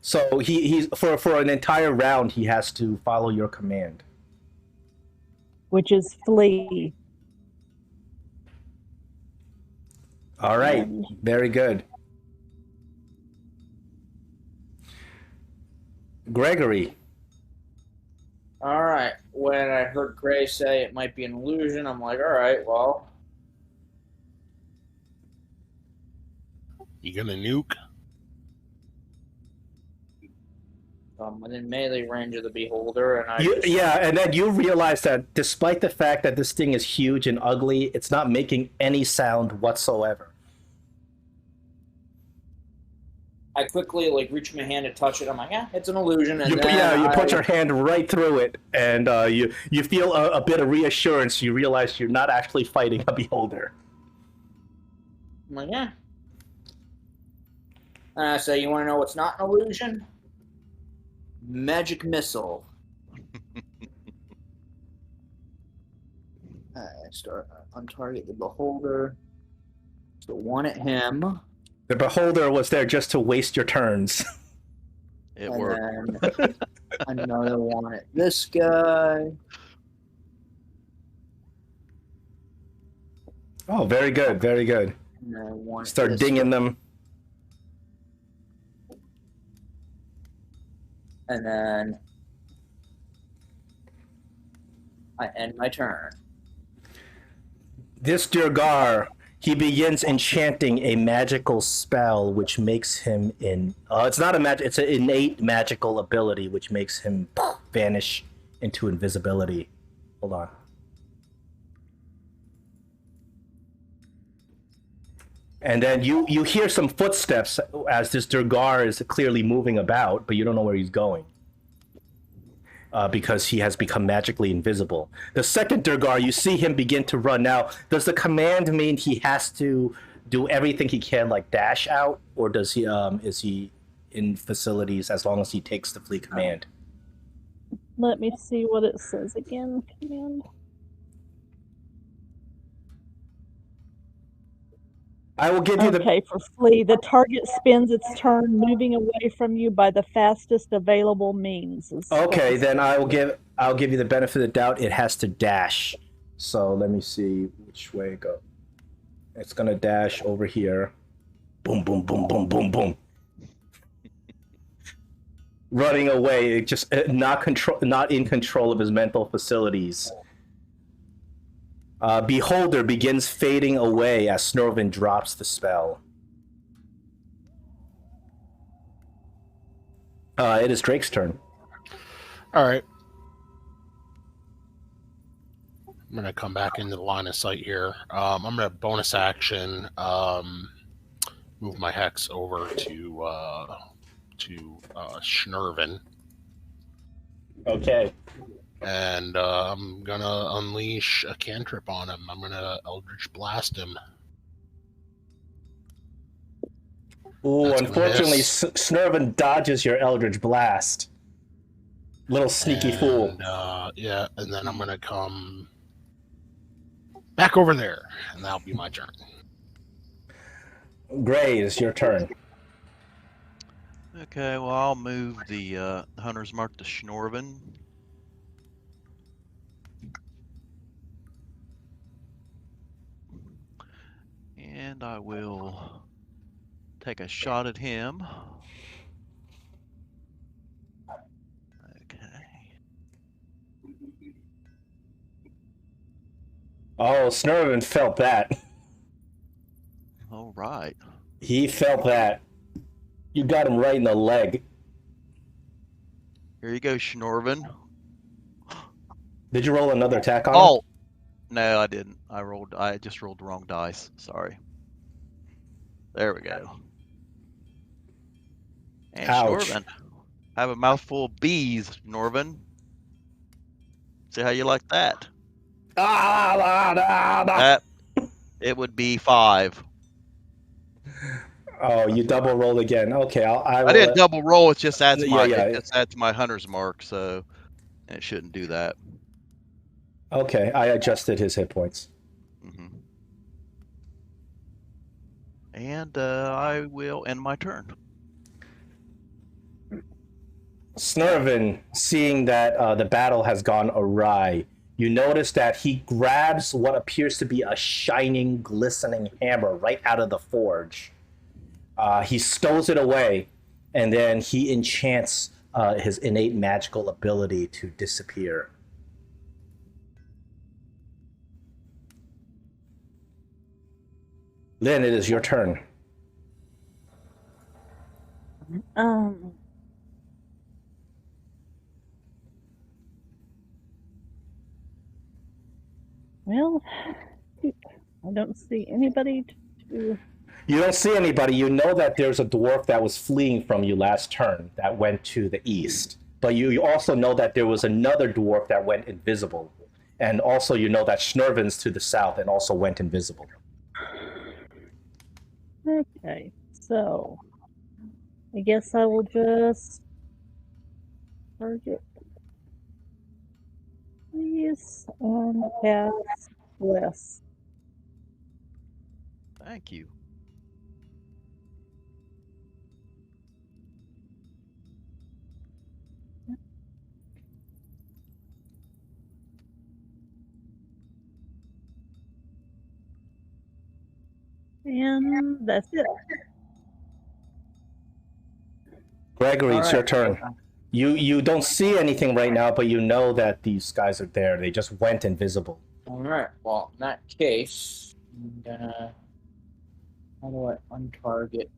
So he's for an entire round he has to follow your command. Which is flee. All right. Very good. Gregory. All right. When I heard Gray say it might be an illusion, I'm like, all right, well. You gonna nuke? I'm within melee range of the beholder, and and then you realize that despite the fact that this thing is huge and ugly, it's not making any sound whatsoever. I quickly reach my hand to touch it. I'm like, yeah, it's an illusion. And you put your hand right through it, and you feel a bit of reassurance. You realize you're not actually fighting a beholder. I'm like, yeah. And I say, you want to know what's not an illusion? Magic missile. I start untarget the beholder. So one at him. The beholder was there just to waste your turns. It worked. Then another one at this guy. Oh, very good, very good. And then one Start dinging them. And then I end my turn. This Duergar, he begins enchanting a magical spell which makes him it's not a magic, it's an innate magical ability which makes him vanish into invisibility. Hold on. And then you hear some footsteps as this Duergar is clearly moving about, but you don't know where he's going. Because he has become magically invisible. The second Duergar, you see him begin to run. Now, does the command mean he has to do everything he can, like dash out, or does he is he in facilities as long as he takes the flee command? Let me see what it says again. Command. I will give you the. Okay, for flee, the target spends its turn moving away from you by the fastest available means. Is what Okay, this then says. I'll give you the benefit of the doubt. It has to dash. So let me see which way it go. It's gonna dash over here. Boom, boom, boom, boom, boom, boom. Running away, just not in control of his mental facilities. Beholder begins fading away as Snorvin drops the spell. It is Drake's turn. All right. I'm gonna come back into the line of sight here. I'm gonna bonus action move my hex over to Schnurvin, Okay. and I'm gonna unleash a cantrip on him. I'm gonna Eldritch Blast him. Ooh, That's gonna unfortunately, miss. Snorvin dodges your Eldritch Blast. Little sneaky fool. Yeah, and then I'm gonna come back over there, and that'll be my turn. Gray, it's your turn. Okay, well, I'll move the Hunter's Mark to Schnorvin. And I will take a shot at him. Okay. Oh, Snorvin felt that. All right. He felt that. You got him right in the leg. Here you go, Schnorvin. Did you roll another attack on him? Oh, no, I didn't. I just rolled the wrong dice. Sorry. There we go. And Ouch. Schnorvin. I have a mouthful of bees, Schnorvin. See how you like that? That it would be 5. Oh, you double rolled again. Okay, I will, I didn't double roll. It just adds Yeah, yeah. it just adds my Hunter's Mark, so it shouldn't do that. Okay, I adjusted his hit points. Hmm. And I will end my turn. Snorvin, seeing that the battle has gone awry, you notice that he grabs what appears to be a shining, glistening hammer right out of the forge. He stows it away, and then he enchants his innate magical ability to disappear. Lynn, it is your turn. Well, I don't see anybody to. You don't see anybody. You know that there's a dwarf that was fleeing from you last turn that went to the east. But you also know that there was another dwarf that went invisible. And also you know that Schnurvin's to the south and also went invisible. Okay, so I guess I will just target these and cast Bless. Thank you. And that's it. Gregory, it's your Alright. turn. You don't see anything right now, but you know that these guys are there. They just went invisible. Alright, well, in that case, I'm gonna. How do I untarget?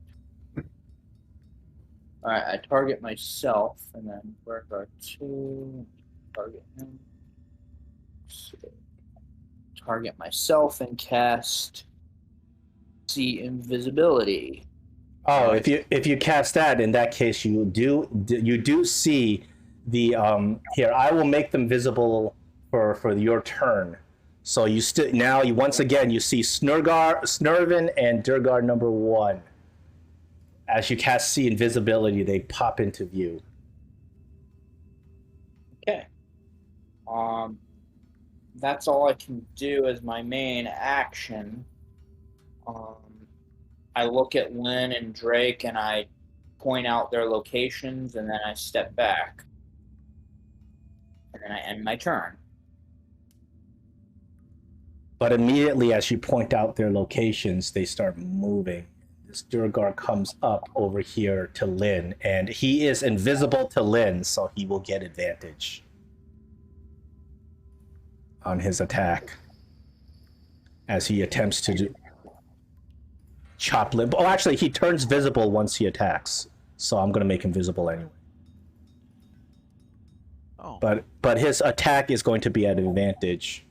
Alright, I target myself, and then Duergar 2, target him. So, target myself and cast See Invisibility. Oh, Nice. if you cast that, in that case you do see the here. I will make them visible for your turn. So you once again you see Snurvin and Duergar number 1. As you cast See Invisibility, they pop into view. Okay. That's all I can do as my main action. I look at Lynn and Drake and I point out their locations and then I step back. And then I end my turn. But immediately as you point out their locations, they start moving. This Duergar comes up over here to Lynn, and he is invisible to Lynn, so he will get advantage on his attack as he attempts to chop Lynn. Oh, actually, he turns visible once he attacks, so I'm going to make him visible anyway. Oh. But his attack is going to be at advantage.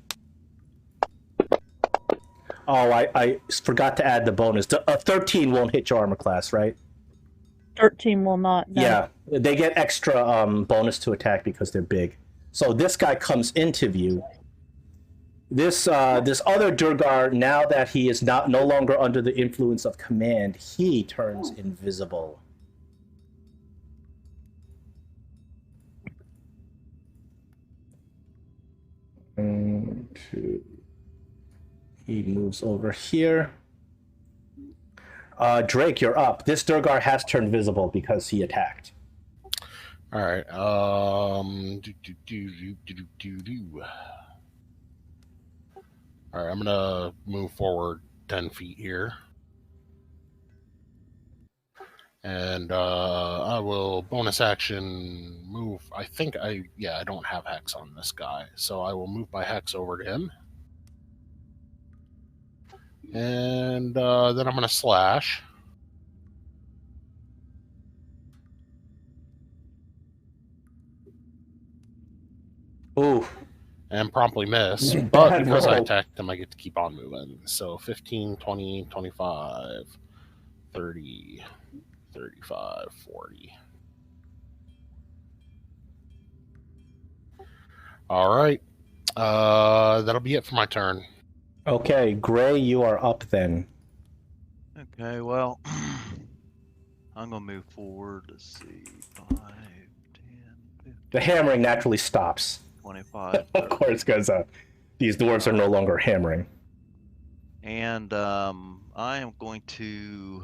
Oh, I forgot to add the bonus. A 13 won't hit your armor class, right? 13 will not. No. Yeah, they get extra bonus to attack because they're big. So this guy comes into view. This other Duergar, now that he is no longer under the influence of command, he turns invisible. He moves over here. Drake, you're up. This Duergar has turned visible because he attacked. All right. All right. I'm gonna move forward 10 feet here, and I will bonus action move. I don't have hex on this guy, so I will move my hex over to him. And then I'm going to slash. Ooh. And promptly miss. Bad But because I roll. attacked him, I get to keep on moving. So 15, 20, 25, 30, 35, 40. All right. That'll be it for my turn. Okay, Gray, you are up then. Okay, well, I'm gonna move forward. Let's see, 5, 10, 15, The hammering naturally stops. 25, Of course, because these dwarves are no longer hammering. and I am going to.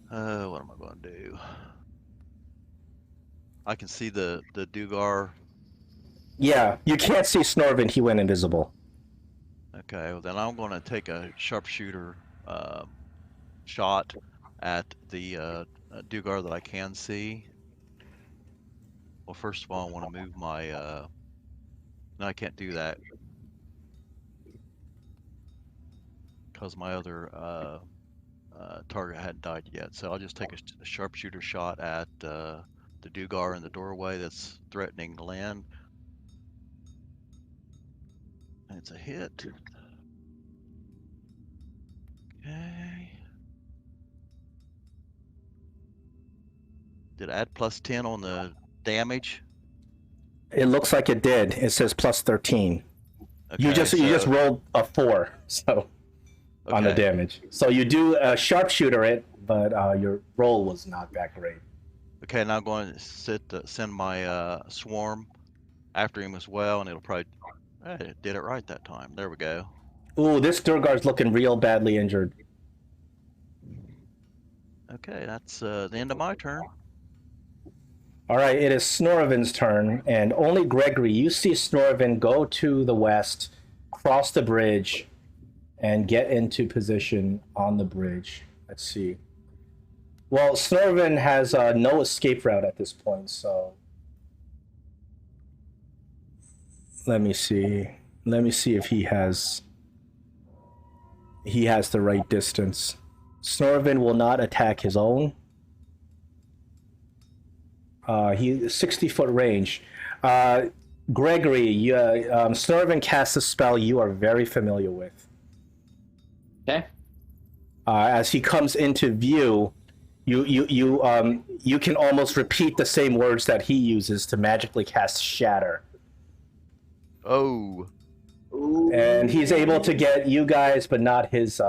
What am I going to do? I can see the Duergar. Yeah, you can't see Snorvin. He went invisible. Okay, well then I'm going to take a sharpshooter shot at the Duergar that I can see. Well, first of all, I want to move my. No, I can't do that because my other target hadn't died yet. So I'll just take a sharpshooter shot at the Duergar in the doorway that's threatening Lynn. It's a hit. Okay. Did I add +10 on the damage? It looks like it did. It says plus 13. Okay, You just rolled a 4, so on the okay. damage. So you do sharpshooter it, but your roll was not that great. Okay, now I'm going to send my swarm after him as well, and it'll probably. It did it right that time. There we go. Ooh, this Duergar's looking real badly injured. Okay, that's the end of my turn. All right, it is Snorvin's turn, and only Gregory, you see Snorvin go to the west, cross the bridge, and get into position on the bridge. Let's see. Well, Snorvin has no escape route at this point, so let me see. Let me see if he has the right distance. Snorvin will not attack his own. He 60-foot range. Gregory, Snorvin casts a spell you are very familiar with. Okay. As he comes into view, you can almost repeat the same words that he uses to magically cast Shatter. Oh. And he's able to get you guys, but not his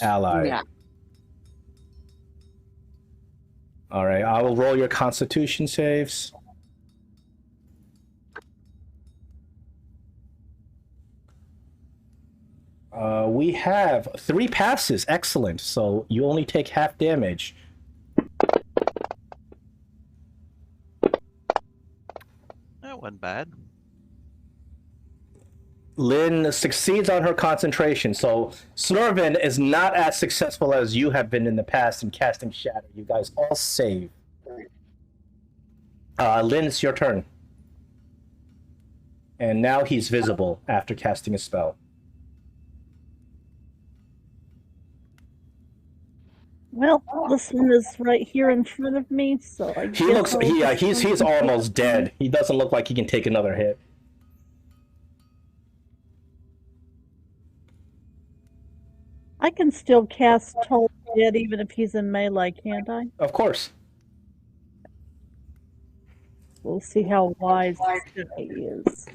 ally. Yeah. All right, I will roll your Constitution saves. We have 3 passes. Excellent. So you only take half damage. That wasn't bad. Lynn succeeds on her concentration, so Snorvin is not as successful as you have been in the past in casting Shatter. You guys all save. Lynn, it's your turn. And now he's visible after casting a spell. Well, this one is right here in front of me, so I He guess looks I'll just he's almost dead. He doesn't look like he can take another hit. I can still cast Toll Dead even if he's in melee, can't I? Of course. We'll see how wise this guy is.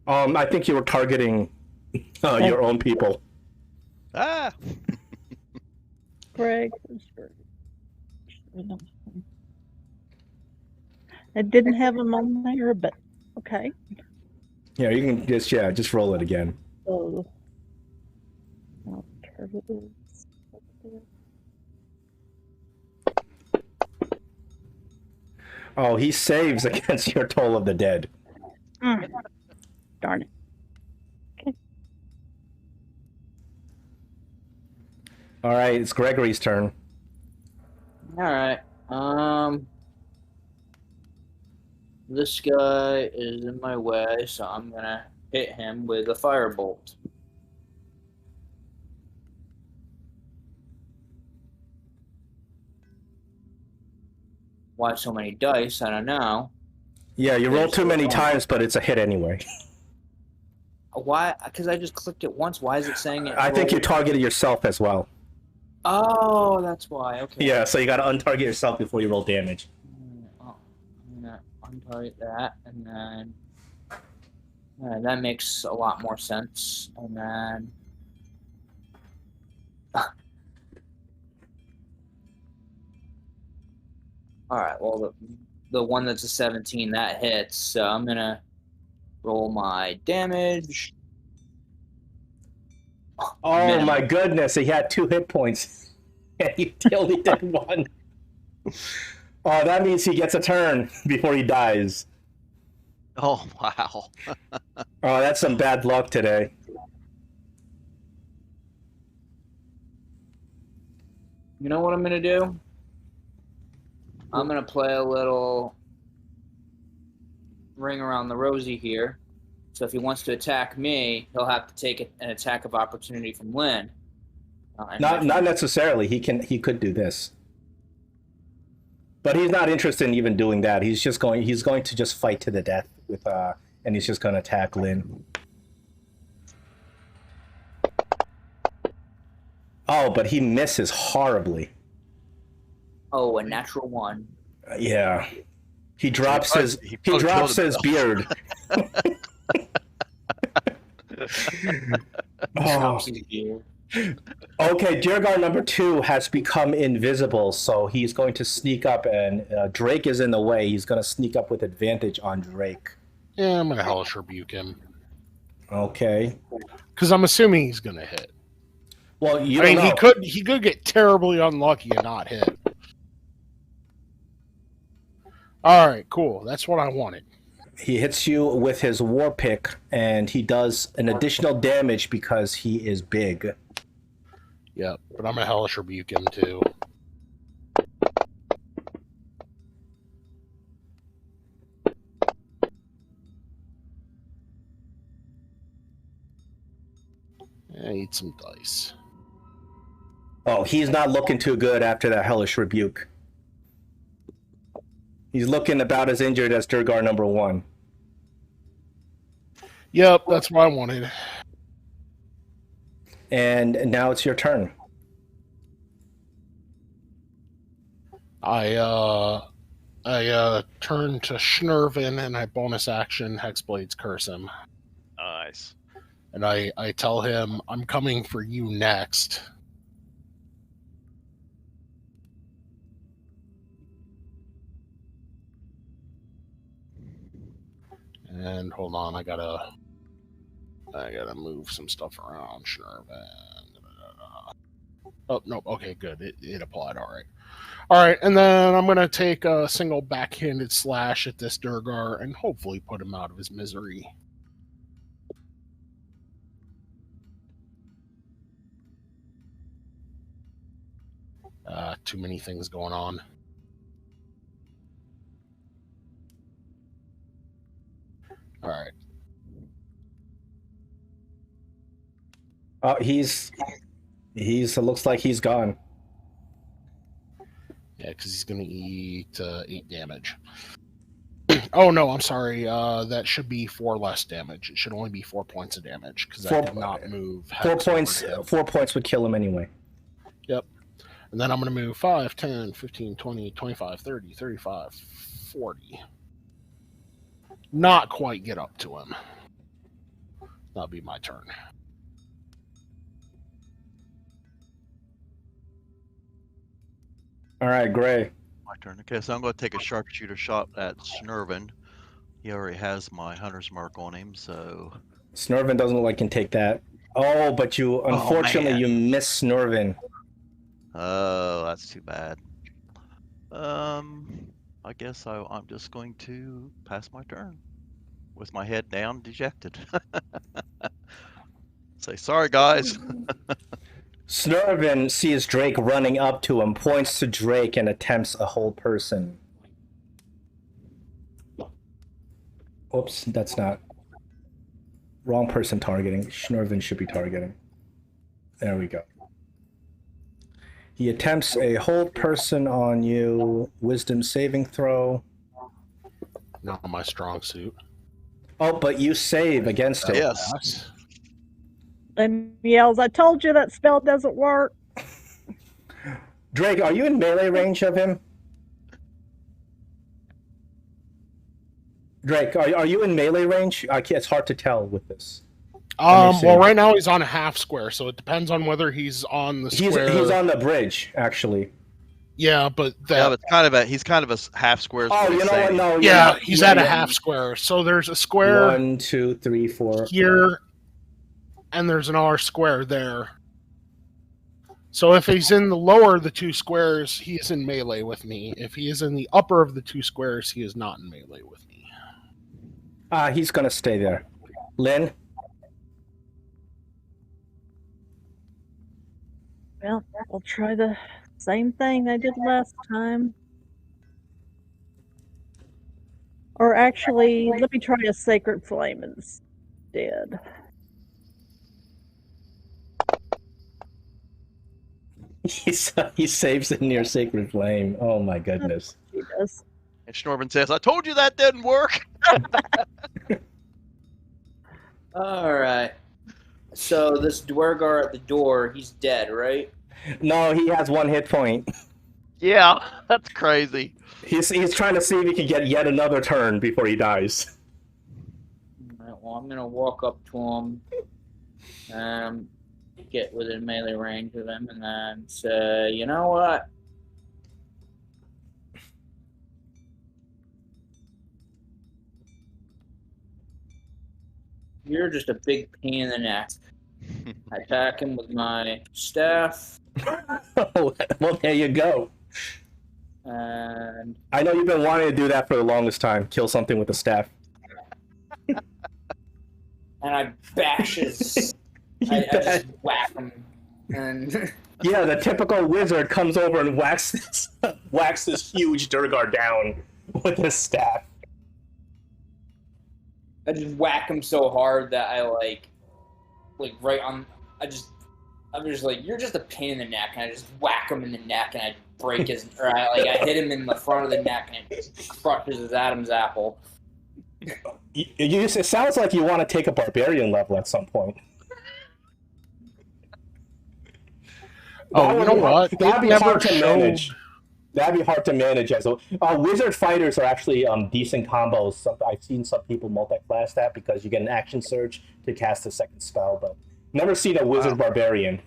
I think you were targeting your own people. Ah! Greg. I didn't have him on there, but okay. Yeah, you can just roll it again. So, I'll target this. Oh, he saves against your Toll of the Dead. Darn it. All right, it's Gregory's turn. All right. This guy is in my way, so I'm gonna hit him with a firebolt. Why so many dice? I don't know. Yeah, you rolled too many times, but it's a hit anyway. Why? Because I just clicked it once. Why is it saying it? I think you targeted yourself as well. Oh, that's why. Okay. Yeah, so you got to untarget yourself before you roll damage. I'm gonna untarget that, and then that makes a lot more sense. And then all right. Well, the one that's a 17 that hits. So I'm gonna roll my damage. Oh Minimum. my goodness, he had 2 hit points. And he only did 1. Oh, that means he gets a turn before he dies. Oh, wow. Oh, that's some bad luck today. You know what I'm gonna do? I'm gonna play a little ring around the rosy here. So if he wants to attack me, he'll have to take an attack of opportunity from Lynn. Not necessarily. He could do this. But he's not interested in even doing that. He's going to just fight to the death with and he's just going to attack Lynn. Oh, but he misses horribly. Oh, a natural 1. Yeah. He drops his he probably drops killed his himself. beard. Oh. Okay, Duergar number 2 has become invisible, so he's going to sneak up, and Drake is in the way. He's going to sneak up with advantage on Drake. Yeah, I'm gonna hellish rebuke him Okay. because I'm assuming he's gonna hit. Well, you I mean, don't know. he could get terribly unlucky and not hit. All right, cool. That's what I wanted. He hits you with his war pick, and he does an additional damage because he is big. Yep, but I'm gonna hellish rebuke him too. Eat some dice. Oh, he's not looking too good after that hellish rebuke. He's looking about as injured as Duergar number 1. Yep, that's what I wanted. And now it's your turn. I turn to Schnurvin and I bonus action Hexblades curse him. Nice. And I tell him, I'm coming for you next. And hold on, I gotta move some stuff around. Sure. Oh no. Okay, good. It applied. All right. All right, and then I'm gonna take a single backhanded slash at this Duergar and hopefully put him out of his misery. Too many things going on. All right. He's looks like he's gone. Yeah, because he's going to eat 8 damage. Oh, no, I'm sorry. That should be 4 less damage. It should only be 4 points of damage because I did not move. 4 points. 4 points would kill him anyway. Yep. And then I'm going to move 5, 10, 15, 20, 25, 30, 35, 40. Not quite get up to him. That'll be my turn. All right, Gray. My turn. Okay, so I'm going to take a sharpshooter shot at Snurvin. He already has my hunter's mark on him, so... Snurvin doesn't look like he can take that. Oh, but you, unfortunately, you miss Snurvin. Oh, that's too bad. I guess I'm just going to pass my turn with my head down, dejected. Say, sorry, guys. Snurvin sees Drake running up to him, points to Drake, and attempts a whole person. Oops, that's not... Wrong person targeting. Snurvin should be targeting. There we go. He attempts a hold person on you. Wisdom saving throw. Not my strong suit. Oh, but you save against it. Yes. And yells, I told you that spell doesn't work. Drake, are you in melee range of him? Drake, are you in melee range? It's hard to tell with this. Well, right now he's on a half square, so it depends on whether he's on the square. He's on the bridge, actually. Yeah, but he's kind of a half square. Oh, you know what? No. Yeah, he's at a half square. So there's a square. 1, 2, 3, 4 here, and there's another square there. So if he's in the lower of the 2 squares, he is in melee with me. If he is in the upper of the 2 squares, he is not in melee with me. He's gonna stay there. Lynn? Well, I'll try the same thing I did last time. Or actually, let me try a Sacred Flame instead. He saves it near Sacred Flame. Oh my goodness. He does. And Schnorvin says, I told you that didn't work. All right. So this Duergar at the door, he's dead, right? No, he has 1 hit point. Yeah, that's crazy. He's trying to see if he can get yet another turn before he dies. All right, well, I'm gonna walk up to him, get within melee range of him, and then say, you know what? You're just a big pain in the neck. I attack him with my staff. Oh, well, there you go. And I know you've been wanting to do that for the longest time. Kill something with a staff. I bash his... I just whack him. And... Yeah, the typical wizard comes over and whacks this huge Duergar down with his staff. I just whack him so hard that I like right on. I'm just like, you're just a pain in the neck, and I just whack him in the neck, and I break his, I hit him in the front of the neck, and it crushes his Adam's apple. It sounds like you want to take a barbarian level at some point. Oh, you know what? That'd be hard to manage. That'd be hard to manage as a wizard fighters are actually decent combos. I've seen some people multi-class that because you get an action surge to cast a second spell, but never seen a wizard barbarian.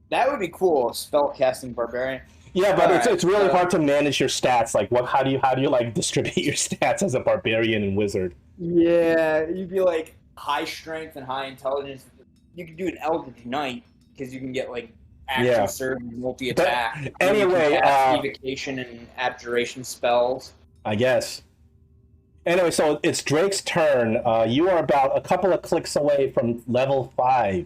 That would be cool, spell casting barbarian. Yeah, but it's Alright, it's really so- hard to manage your stats. Like, how do you like distribute your stats as a barbarian and wizard? Yeah, you'd be like high strength and high intelligence. You could do an Eldritch Knight because you can get like action Yeah. surge and multi attack. Anyway, evocation and abjuration spells. I guess. Anyway, so it's Drake's turn. You are about a couple of clicks away from level 5.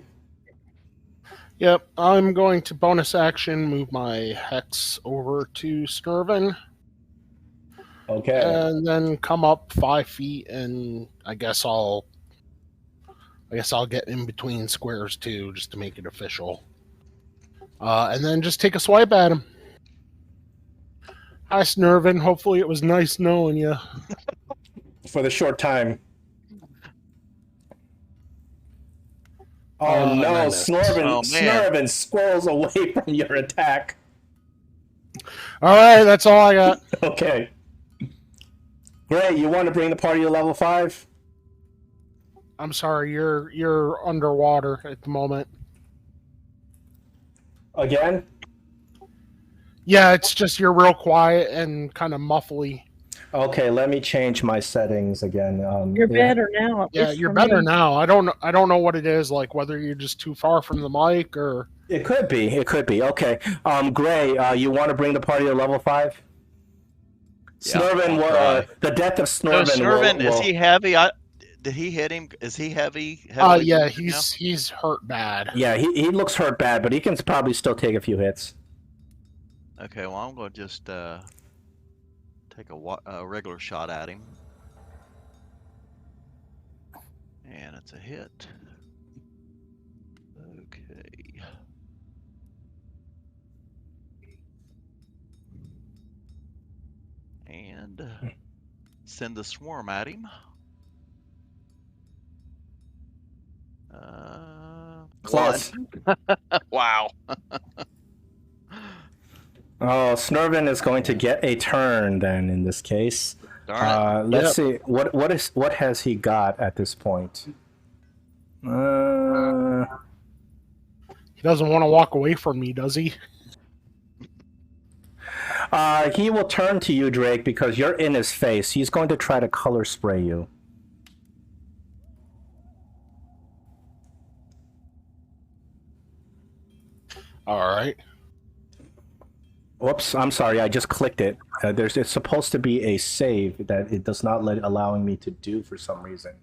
Yep, I'm going to bonus action move my hex over to Snurvin, Okay. and then come up 5 feet, and I guess I'll get in between squares too, just to make it official. And then just take a swipe at him. Hi, Snurvin. Hopefully, it was nice knowing you. For the short time. Oh and I no, missed. Snorvin, Oh, man. Snorvin squirrels away from your attack. All right, that's all I got. Okay. Great, you want to bring the party to level 5? I'm sorry, you're underwater at the moment. Again? Yeah, it's just you're real quiet and kind of muffly. Okay, let me change my settings again. You're yeah. better now. at Yeah, least you're for better me. now. I don't know what it is, like whether you're just too far from the mic or. It could be. It could be. Okay. Gray, you want to bring the party to level 5? Yeah, Snurvin, I'll try. The death of So Snurvin. Snurvin, will, is he heavy? Did he hit him? Is he heavy? Yeah, wounded now? he's hurt bad. Yeah, he looks hurt bad, but he can probably still take a few hits. Okay, well, I'm going to just take a regular shot at him. And it's a hit. Okay. And send the swarm at him. Close. One. Wow. Oh, Snurvin is going to get a turn then in this case. Darn it. Let's see what has he got at this point. He doesn't want to walk away from me, does he? He will turn to you, Drake, because you're in his face. He's going to try to color spray you. All right. Whoops, I'm sorry, I just clicked it. It's supposed to be a save that it does not allowing me to do for some reason.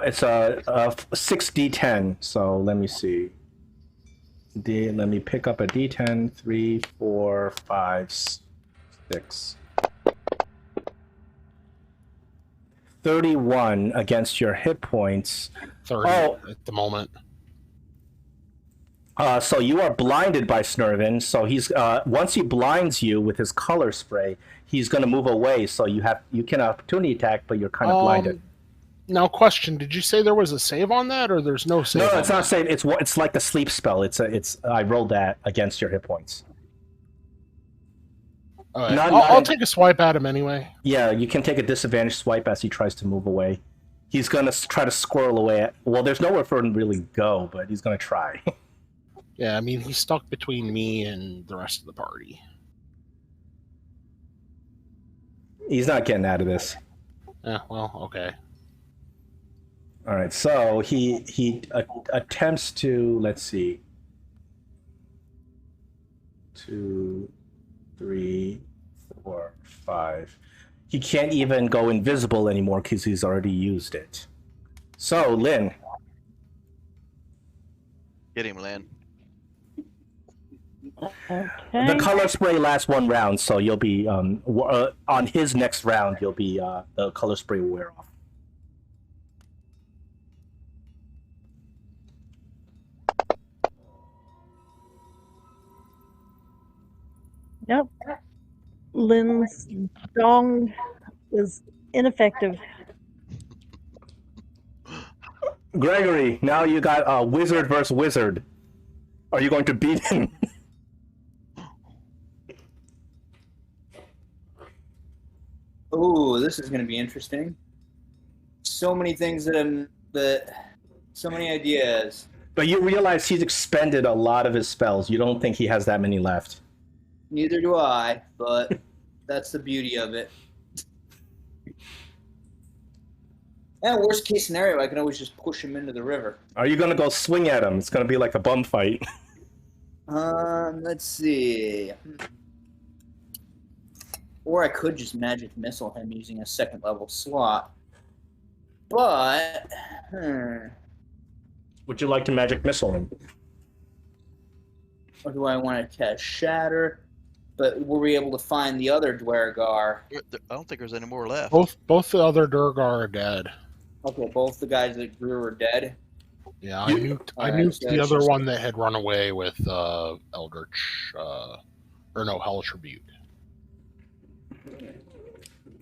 It's a 6d10, so let me see. Let me pick up a d10. 3, 4, 5, 6. 31 against your hit points. 30 Oh. at the moment. So you are blinded by Snurvin. So he's once he blinds you with his color spray, he's going to move away. So you can opportunity attack, but you're kind of blinded. Now, question: did you say there was a save on that, or there's no save? No, on it's not that? save. It's like the sleep spell. I rolled that against your hit points. All right. Not- I'll take a swipe at him anyway. Yeah, you can take a disadvantage swipe as he tries to move away. He's going to try to squirrel away. Well, there's nowhere for him to really go, but he's going to try. Yeah, I mean he's stuck between me and the rest of the party. He's not getting out of this. Yeah, well, okay. All right, so he attempts to, let's see, 2, 3, 4, 5. He can't even go invisible anymore because he's already used it. So, Lynn. Get him, Lynn. Okay. The color spray lasts 1 round, so you'll be, on his next round, you'll be, the color spray will wear off. Yep. Lynn's dong is ineffective. Gregory, now you got wizard versus wizard. Are you going to beat him? Ooh, this is going to be interesting. So many things so many ideas. But you realize he's expended a lot of his spells. You don't think he has that many left. Neither do I, but that's the beauty of it. And worst case scenario, I can always just push him into the river. Are you gonna go swing at him? It's gonna be like a bum fight. Let's see. Or I could just magic missile him using a second level slot. But, Would you like to magic missile him? or do I want to cast Shatter? But were we able to find the other Duergar? I don't think there's any more left. Both the other Duergar are dead. Okay, both the guys that grew are dead. Yeah, I nuked so the it's other just- one that had run away with Eldritch, Hellish Rebuke.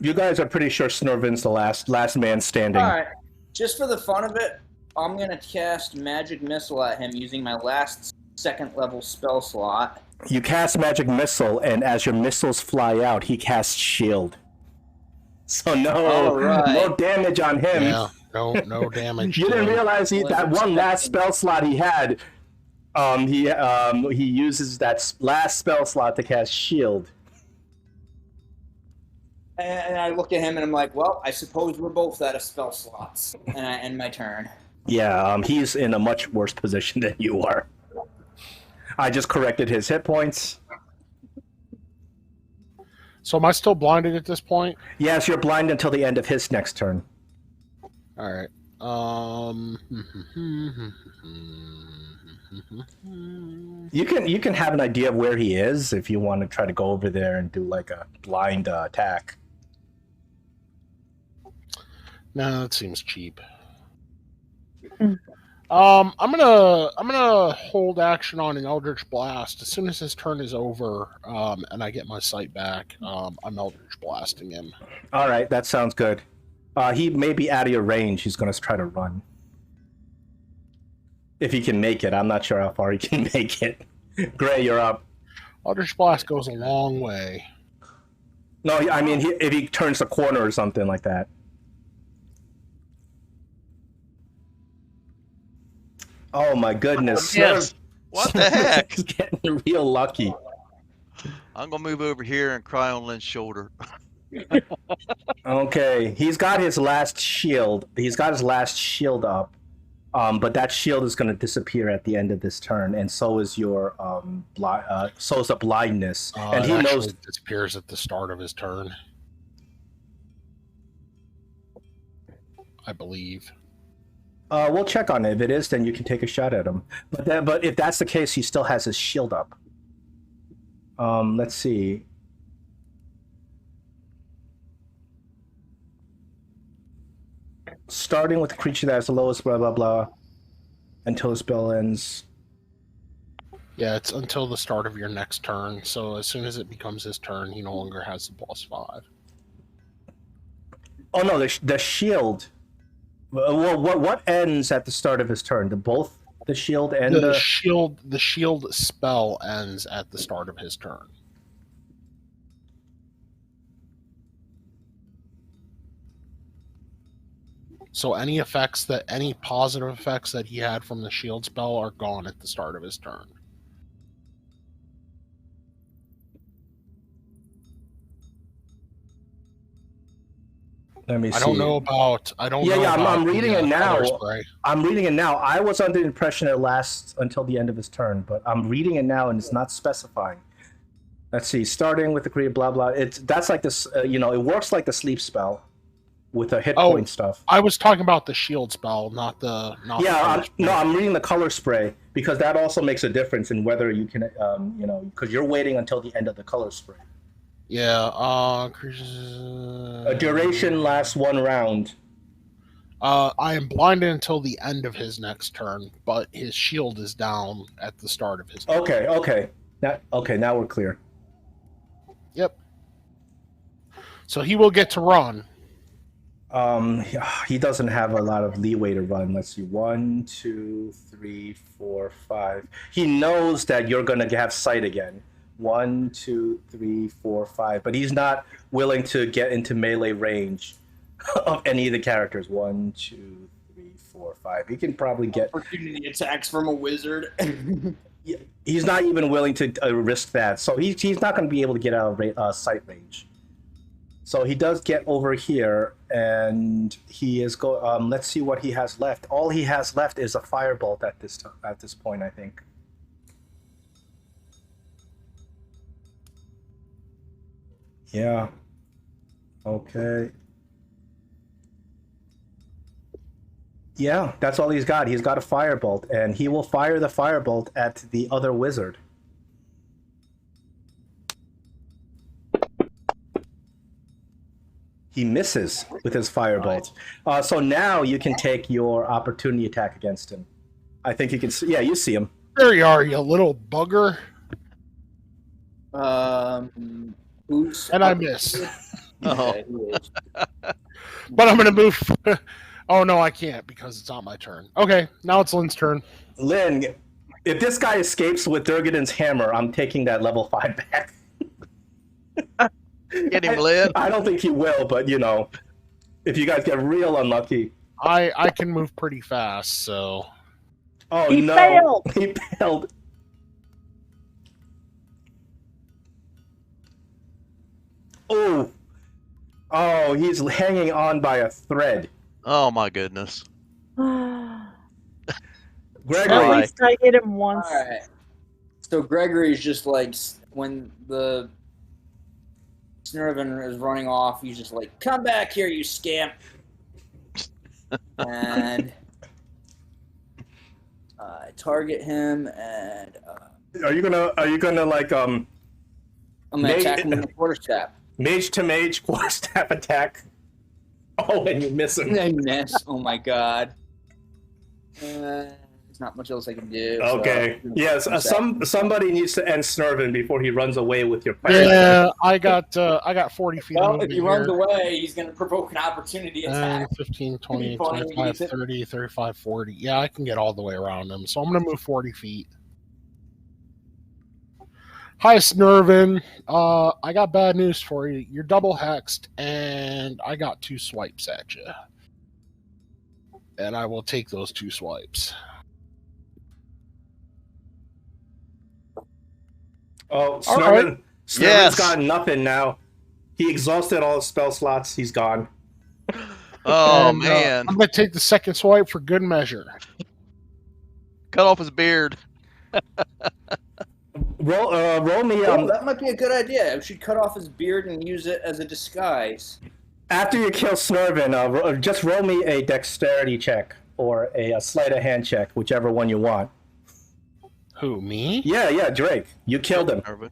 You guys are pretty sure Snorvin's the last man standing. Alright, just for the fun of it, I'm going to cast Magic Missile at him using my last second level spell slot. You cast magic missile, and as your missiles fly out, he casts shield. So no damage on him. Yeah, no damage. You to didn't him. realize Wasn't that one last expecting. spell slot he had. He uses that last spell slot to cast shield. And I look at him and I'm like, well, I suppose we're both out of spell slots. And I end my turn. Yeah, he's in a much worse position than you are. I just corrected his hit points. So am I still blinded at this point? Yes, you're blind until the end of his next turn. All right. You can have an idea of where he is if you want to try to go over there and do like a blind attack. No, that seems cheap. I'm gonna hold action on an Eldritch Blast as soon as his turn is over, and I get my sight back. I'm Eldritch Blasting him. All right, that sounds good. He may be out of your range. He's going to try to run. If he can make it. I'm not sure how far he can make it. Gray, you're up. Eldritch Blast goes a long way. No, I mean, if he turns the corner or something like that. Oh my goodness. Yes. What the heck? He's getting real lucky. I'm gonna move over here and cry on Lynn's shoulder. Okay, he's got his last shield. He's got his last shield up. But that shield is going to disappear at the end of this turn, and so is your so is the blindness. And It he actually knows. disappears at the start of his turn, I believe. We'll check on it. If it is, then you can take a shot at him. But if that's the case, he still has his shield up. Let's see. Starting with the creature that has the lowest blah blah blah until the spell ends. Yeah, it's until the start of your next turn. So as soon as it becomes his turn, he no longer has the +5. Oh no, the shield. Well, what ends at the start of his turn? Both the shield and The shield spell ends at the start of his turn. So any positive effects that he had from the shield spell are gone at the start of his turn. Let me see. I don't know about. I'm reading it now. color spray. I'm reading it now. I was under the impression it lasts until the end of his turn, but I'm reading it now and it's not specifying. Let's see. Starting with the creative blah blah. That's like this. It works like the sleep spell with the hit point stuff. I was talking about the shield spell, not the. I'm reading the color spray because that also makes a difference in whether you can, because you're waiting until the end of the color spray. Yeah. A duration lasts 1 round. I am blinded until the end of his next turn, but his shield is down at the start of his turn. Okay. Now we're clear. Yep. So he will get to run. He doesn't have a lot of leeway to run. Let's see. 1, 2, 3, 4, 5. He knows that you're going to have sight again. 1, 2, 3, 4, 5. But he's not willing to get into melee range of any of the characters. 1, 2, 3, 4, 5. He can probably get. Opportunity attacks from a wizard. He's not even willing to risk that, so he's not going to be able to get out of sight range. So he does get over here, and he is go. Let's see what he has left. All he has left is a firebolt at this point, I think. Yeah. Okay. Yeah, that's all he's got. He's got a firebolt, and he will fire the firebolt at the other wizard. He misses with his firebolt. So now you can take your opportunity attack against him. I think you can see. Yeah, you see him. There you are, you little bugger. Who's And I miss. Oh. Yeah, he is. But I'm going to move. Oh, no, I can't because it's not my turn. Okay, now it's Lynn's turn. Lynn, if this guy escapes with Durgadin's hammer, I'm taking that level 5 back. Get him, Lynn. I don't think he will, but you know, if you guys get real unlucky. I can move pretty fast, so. Oh He no. failed. He failed. Oh. Oh, he's hanging on by a thread. Oh my goodness. At Gregory, least I hit him once. All right. So Gregory's just like when the Snurvin is running off, he's just like, "Come back here, you scamp!" And I target him, and are you gonna like I'm gonna attack him with a quarterstaff. mage to mage quarterstaff attack? Oh, and you miss him. I miss. Oh my god. There's not much else I can do. Okay. So, Yes. Somebody needs to end Snurvin before he runs away with your pirate. Yeah, I got 40 feet Well, of if movement he runs here. away, he's gonna provoke an opportunity attack. 15, 20, 20, 25, 30, 35, 40. Yeah, I can get all the way around him. So I'm going to move 40 feet. Hi, Snurvin. I got bad news for you. You're double hexed, and I got 2 swipes at you. And I will take those 2 swipes. Oh, All Snurvin. right. Snurvin's Yes. got nothing now. He exhausted all his spell slots. He's gone. Oh And, man. I'm going to take the second swipe for good measure. Cut off his beard. Roll me. Oh, that might be a good idea. I should cut off his beard and use it as a disguise. After you kill Snurvin, just roll me a dexterity check or a sleight of hand check, whichever one you want. Who, me? Yeah, Drake. You killed him. Nervous.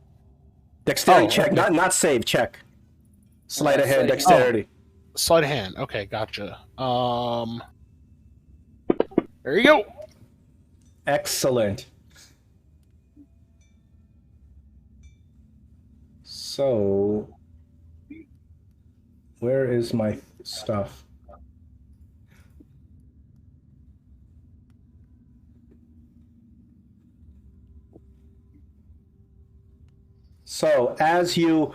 Dexterity Oh, check, okay. not save check. Sleight of sleight hand of hand. dexterity. Sleight of hand. Okay, gotcha. There you go. Excellent. So, where is my stuff? So, as you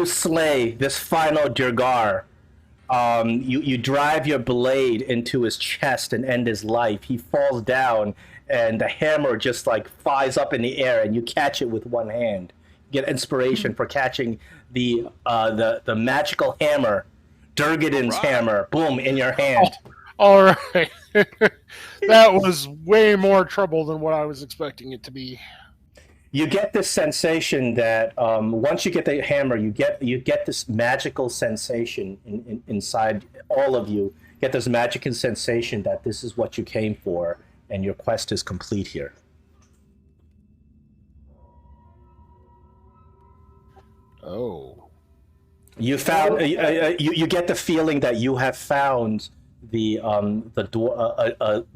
slay this final Duergar, you drive your blade into his chest and end his life. He falls down, and the hammer just like flies up in the air, and you catch it with one hand. You get inspiration for catching the magical hammer, Durgadin's hammer. Boom, in your hand. All right. That was way more trouble than what I was expecting it to be. You get this sensation that once you get the hammer, you get this magical sensation inside all of you. Get this magical sensation that this is what you came for, and your quest is complete here. Oh. You found you get the feeling that you have found the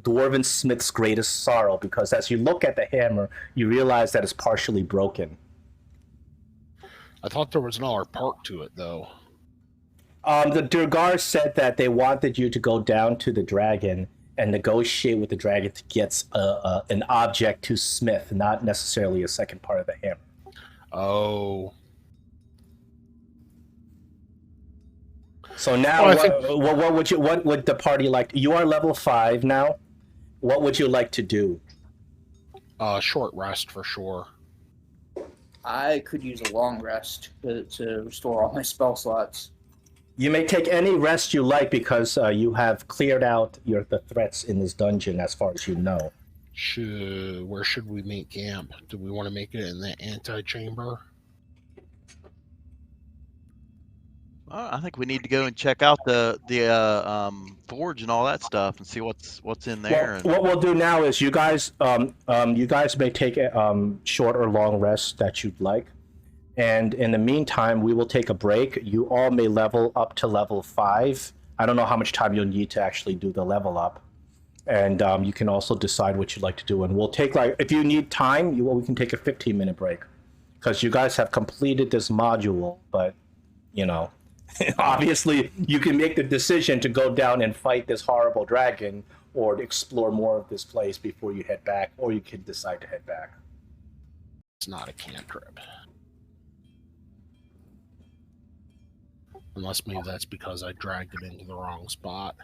dwarven smith's greatest sorrow, because as you look at the hammer, you realize that it's partially broken. I thought there was another part to it, though. The Duergar said that they wanted you to go down to the dragon and negotiate with the dragon to get an object to smith, not necessarily a second part of the hammer. Oh. So now, Well, I think- what would the party like? You are level 5 now. What would you like to do? Short rest for sure. I could use a long rest to restore all my spell slots. You may take any rest you like because you have cleared out the threats in this dungeon, as far as you know. Where should we make camp? Do we want to make it in the antechamber? I think we need to go and check out the forge and all that stuff and see what's in there. Well, what we'll do now is you guys may take a short or long rest that you'd like, and in the meantime, we will take a break. You all may level up to level 5. I don't know how much time you'll need to actually do the level up, and you can also decide what you'd like to do. And we'll take if you need time, we can take a 15-minute break, because you guys have completed this module, but obviously, you can make the decision to go down and fight this horrible dragon or to explore more of this place before you head back, or you can decide to head back. It's not a cantrip. Unless maybe that's because I dragged it into the wrong spot.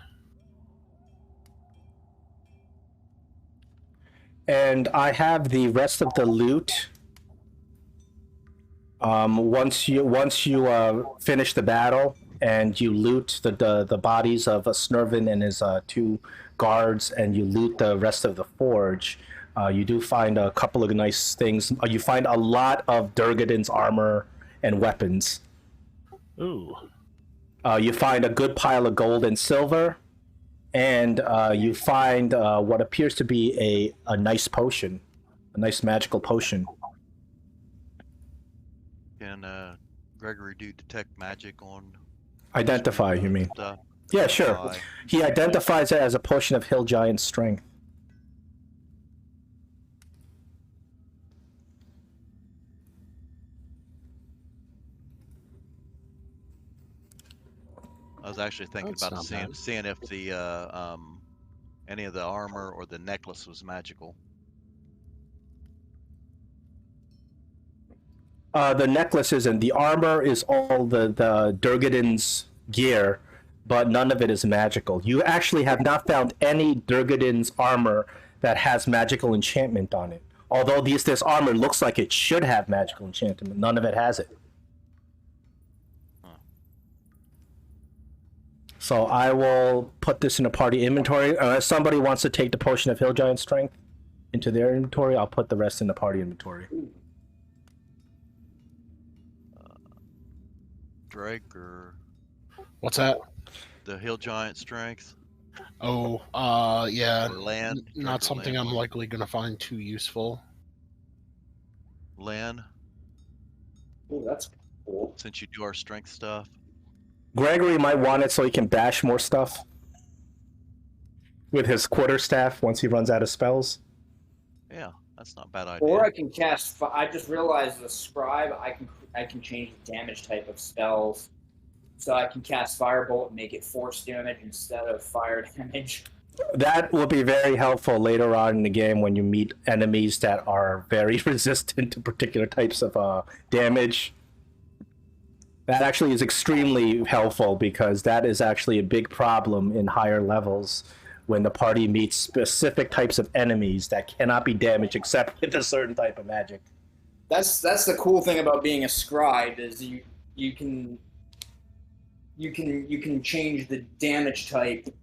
And I have the rest of the loot. Once you finish the battle and you loot the bodies of Snurvin and his 2 guards, and you loot the rest of the forge, you do find a couple of nice things. You find a lot of Duergar's armor and weapons. Ooh. You find a good pile of gold and silver, and you find what appears to be a nice potion, a nice magical potion. Can Gregory do detect magic on? Identify, you mean? Stuff? Yeah, sure. He identifies it as a potion of Hill Giant Strength. I was actually thinking That's about not bad. seeing if the any of the armor or the necklace was magical. The necklaces and the armor is all the Duergar's gear, but none of it is magical. You actually have not found any Duergar's armor that has magical enchantment on it. Although this armor looks like it should have magical enchantment, none of it has it. So I will put this in a party inventory. Unless somebody wants to take the potion of Hill Giant Strength into their inventory, I'll put the rest in the party inventory. Drake or What's that? the Hill Giant Strength Oh, yeah. or land? Not Drake or something land I'm one? likely going to find too useful. Land, Oh, that's cool. since you do our strength stuff. Gregory might want it so he can bash more stuff with his quarterstaff once he runs out of spells. Yeah, that's not a bad idea. Or I can cast. I just realized the scribe. I can change the damage type of spells, so I can cast firebolt and make it force damage instead of fire damage. That will be very helpful later on in the game when you meet enemies that are very resistant to particular types of damage. That actually is extremely helpful because that is actually a big problem in higher levels when the party meets specific types of enemies that cannot be damaged except with a certain type of magic. That's the cool thing about being a scribe is you can change the damage type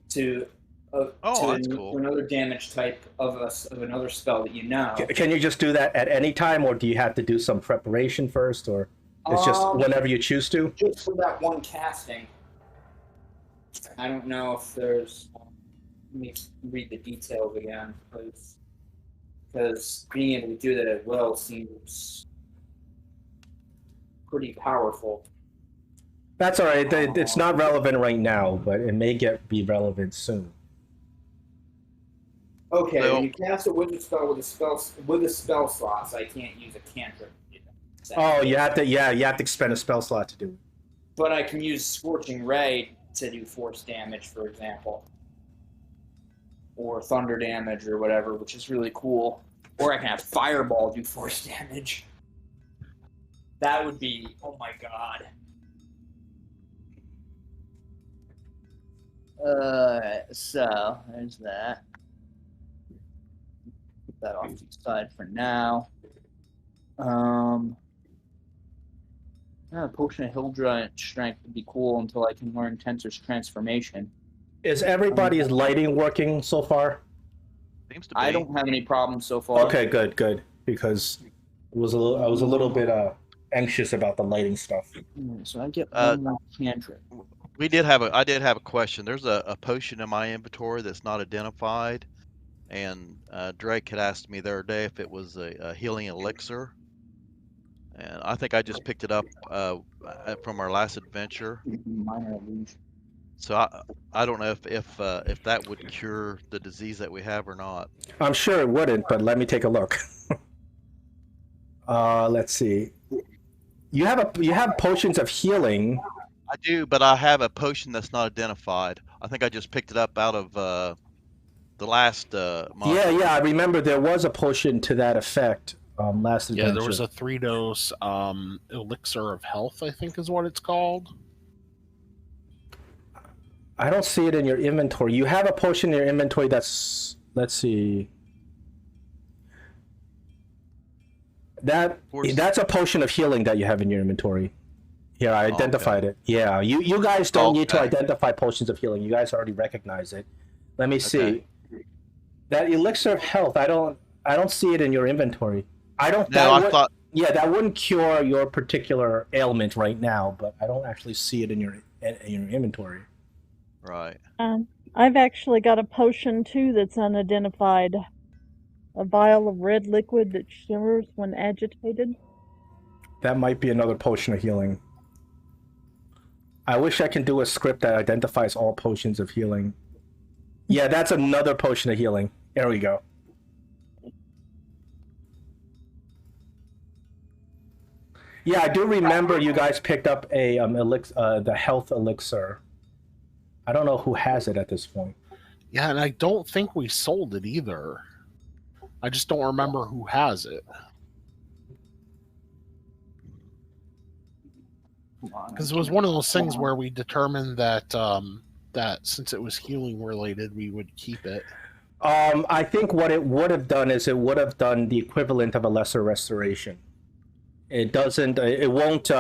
to that's cool. another damage type of another spell that you know. Can you just do that at any time, or do you have to do some preparation first, or it's just whenever you choose to? Just for that one casting. I don't know if there's. Let me read the details again, because being able to do that at will seems pretty powerful. That's all right. It's not relevant right now, but it may be relevant soon. Okay, So- when you cast a wizard spell with a spell slots, I can't use a cantrip. Oh, you have to expend a spell slot to do it. But I can use Scorching Ray to do force damage, for example. Or thunder damage or whatever, which is really cool. Or I can have Fireball do force damage. That would be, oh my god. So there's that. Put that off to the side for now. Potion of Hill Giant Strength would be cool until I can learn Tensor's transformation. Is everybody's lighting working so far? Seems to be. I don't have any problems so far. Okay, good. Because I was a little bit anxious about the lighting stuff. So I get one more cantrip. I did have a question. There's a potion in my inventory that's not identified, and Drake had asked me the other day if it was a healing elixir, and I think I just picked it up from our last adventure. Minor illusion. So I don't know if that would cure the disease that we have or not. I'm sure it wouldn't, but let me take a look. Let's see. You have potions of healing. I do, but I have a potion that's not identified. I think I just picked it up out of the last month. Yeah, I remember there was a potion to that effect last adventure. Yeah, there was a 3-dose elixir of health, I think is what it's called. I don't see it in your inventory. You have a potion in your inventory that's, let's see. That's a potion of healing that you have in your inventory. Yeah, I identified it. Yeah, you guys don't need to identify potions of healing. You guys already recognize it. Let me see. That elixir of health, I don't see it in your inventory. Yeah, that wouldn't cure your particular ailment right now, but I don't actually see it in your inventory. Right. I've actually got a potion too that's unidentified. A vial of red liquid that shimmers when agitated. That might be another potion of healing. I wish I can do a script that identifies all potions of healing. Yeah, that's another potion of healing. There we go. Yeah, I do remember you guys picked up a the health elixir. I don't know who has it at this point. Yeah, and I don't think we sold it either. I just don't remember who has it. Because it was one of those things where we determined that that since it was healing related, we would keep it. I think what it would have done is it would have done the equivalent of a lesser restoration. It doesn't. It won't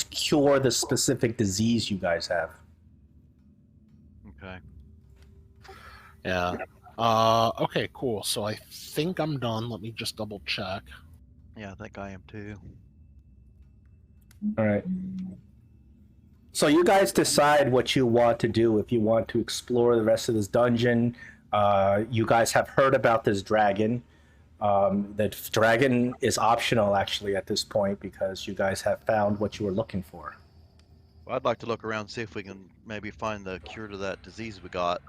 cure the specific disease you guys have. Okay. Yeah. Okay, cool. So I think I'm done. Let me just double check. Yeah, I think I am too. All right. So you guys decide what you want to do. If you want to explore the rest of this dungeon, you guys have heard about this dragon. The dragon is optional actually at this point because you guys have found what you were looking for. Well, I'd like to look around and see if we can maybe find the cure to that disease we got.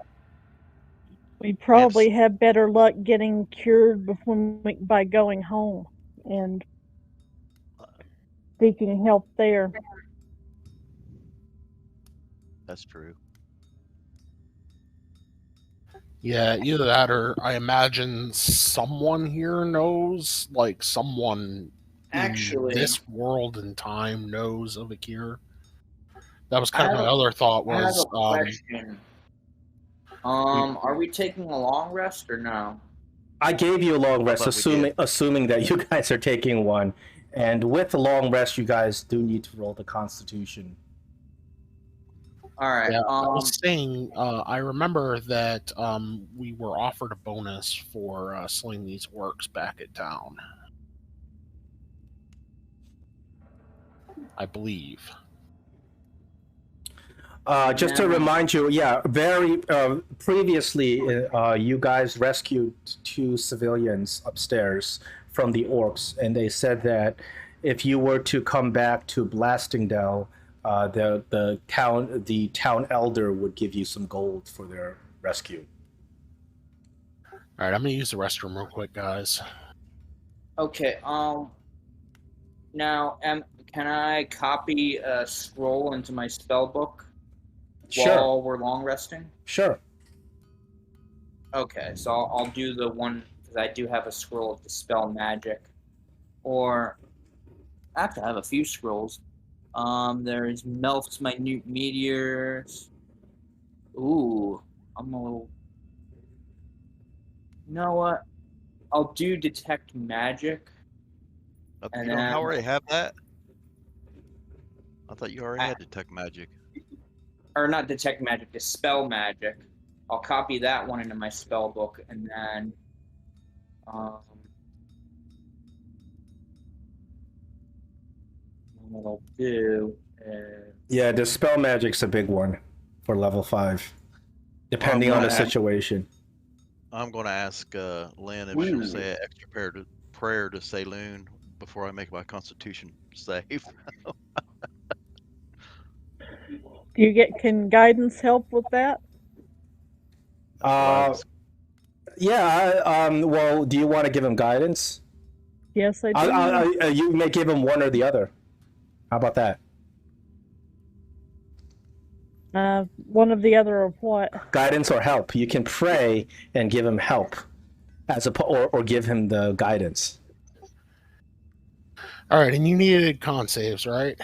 We'd probably have better luck getting cured by going home and seeking help there. That's true. Yeah, either that or I imagine someone here knows, like someone Actually, in this world and time knows of a cure. That was kind of my other thought was. I have a question. Are we taking a long rest or no? I gave you a long rest, assuming that you guys are taking one. And with the long rest, you guys do need to roll the Constitution. All right. Yeah, I was saying, I remember that we were offered a bonus for slaying these orcs back at town. I believe. Just to remind you, yeah, very previously, you guys rescued 2 civilians upstairs from the orcs, and they said that if you were to come back to Blastingdale, the town elder would give you some gold for their rescue. All right, I'm gonna use the restroom real quick, guys. Okay. Now, can I copy a scroll into my spell book while we're long resting? Sure. Okay, so I'll do the one because I do have a scroll of dispel magic, or I have to have a few scrolls. There's melts minute meteors. Ooh, I'm a little. You know what? I'll do detect magic. You And don't then- already have that? I thought you already I- had detect magic. Or not detect magic, dispel magic. I'll copy that one into my spell book, and then what I'll do is Yeah, dispel magic's a big one for level 5, depending on the Okay. situation. I'm going to ask Lynn if Ooh. she'll say an extra prayer to Saloon before I make my Constitution save. Can guidance help with that? That's what I Uh, was- yeah. Well, do you want to give him guidance? Yes, I do. You may give him one or the other. How about that? One of the other of what? Guidance or help. You can pray and give him help, or give him the guidance. All right, and you needed con saves, right?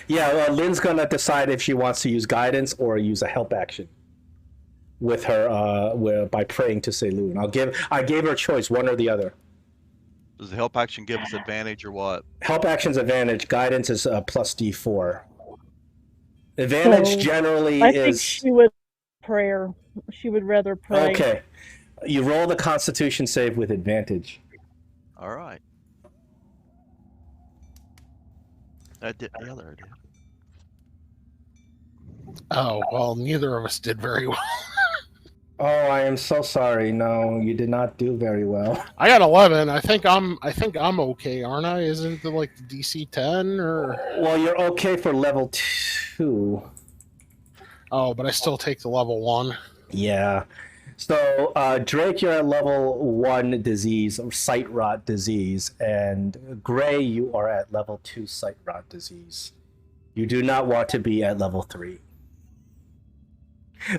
Yeah, Lynn's gonna decide if she wants to use guidance or use a help action with her by praying to Saloon. I gave her a choice, one or the other. Does the help action give us advantage or what? Help action's advantage. Guidance is plus D4. Advantage So, generally I think is she would prayer. She would rather pray. okay. You roll the Constitution save with advantage. All right. I did. The other I did. Oh, well, neither of us did very well. Oh, I am so sorry. No, you did not do very well. I got 11. I think I'm okay, aren't I? Isn't it like the DC 10 or? Well, you're okay for level 2. Oh, but I still take the level 1. Yeah. So, Drake, you're at level 1 disease, or sight rot disease, and Gray, you are at level 2 sight rot disease. You do not want to be at level 3.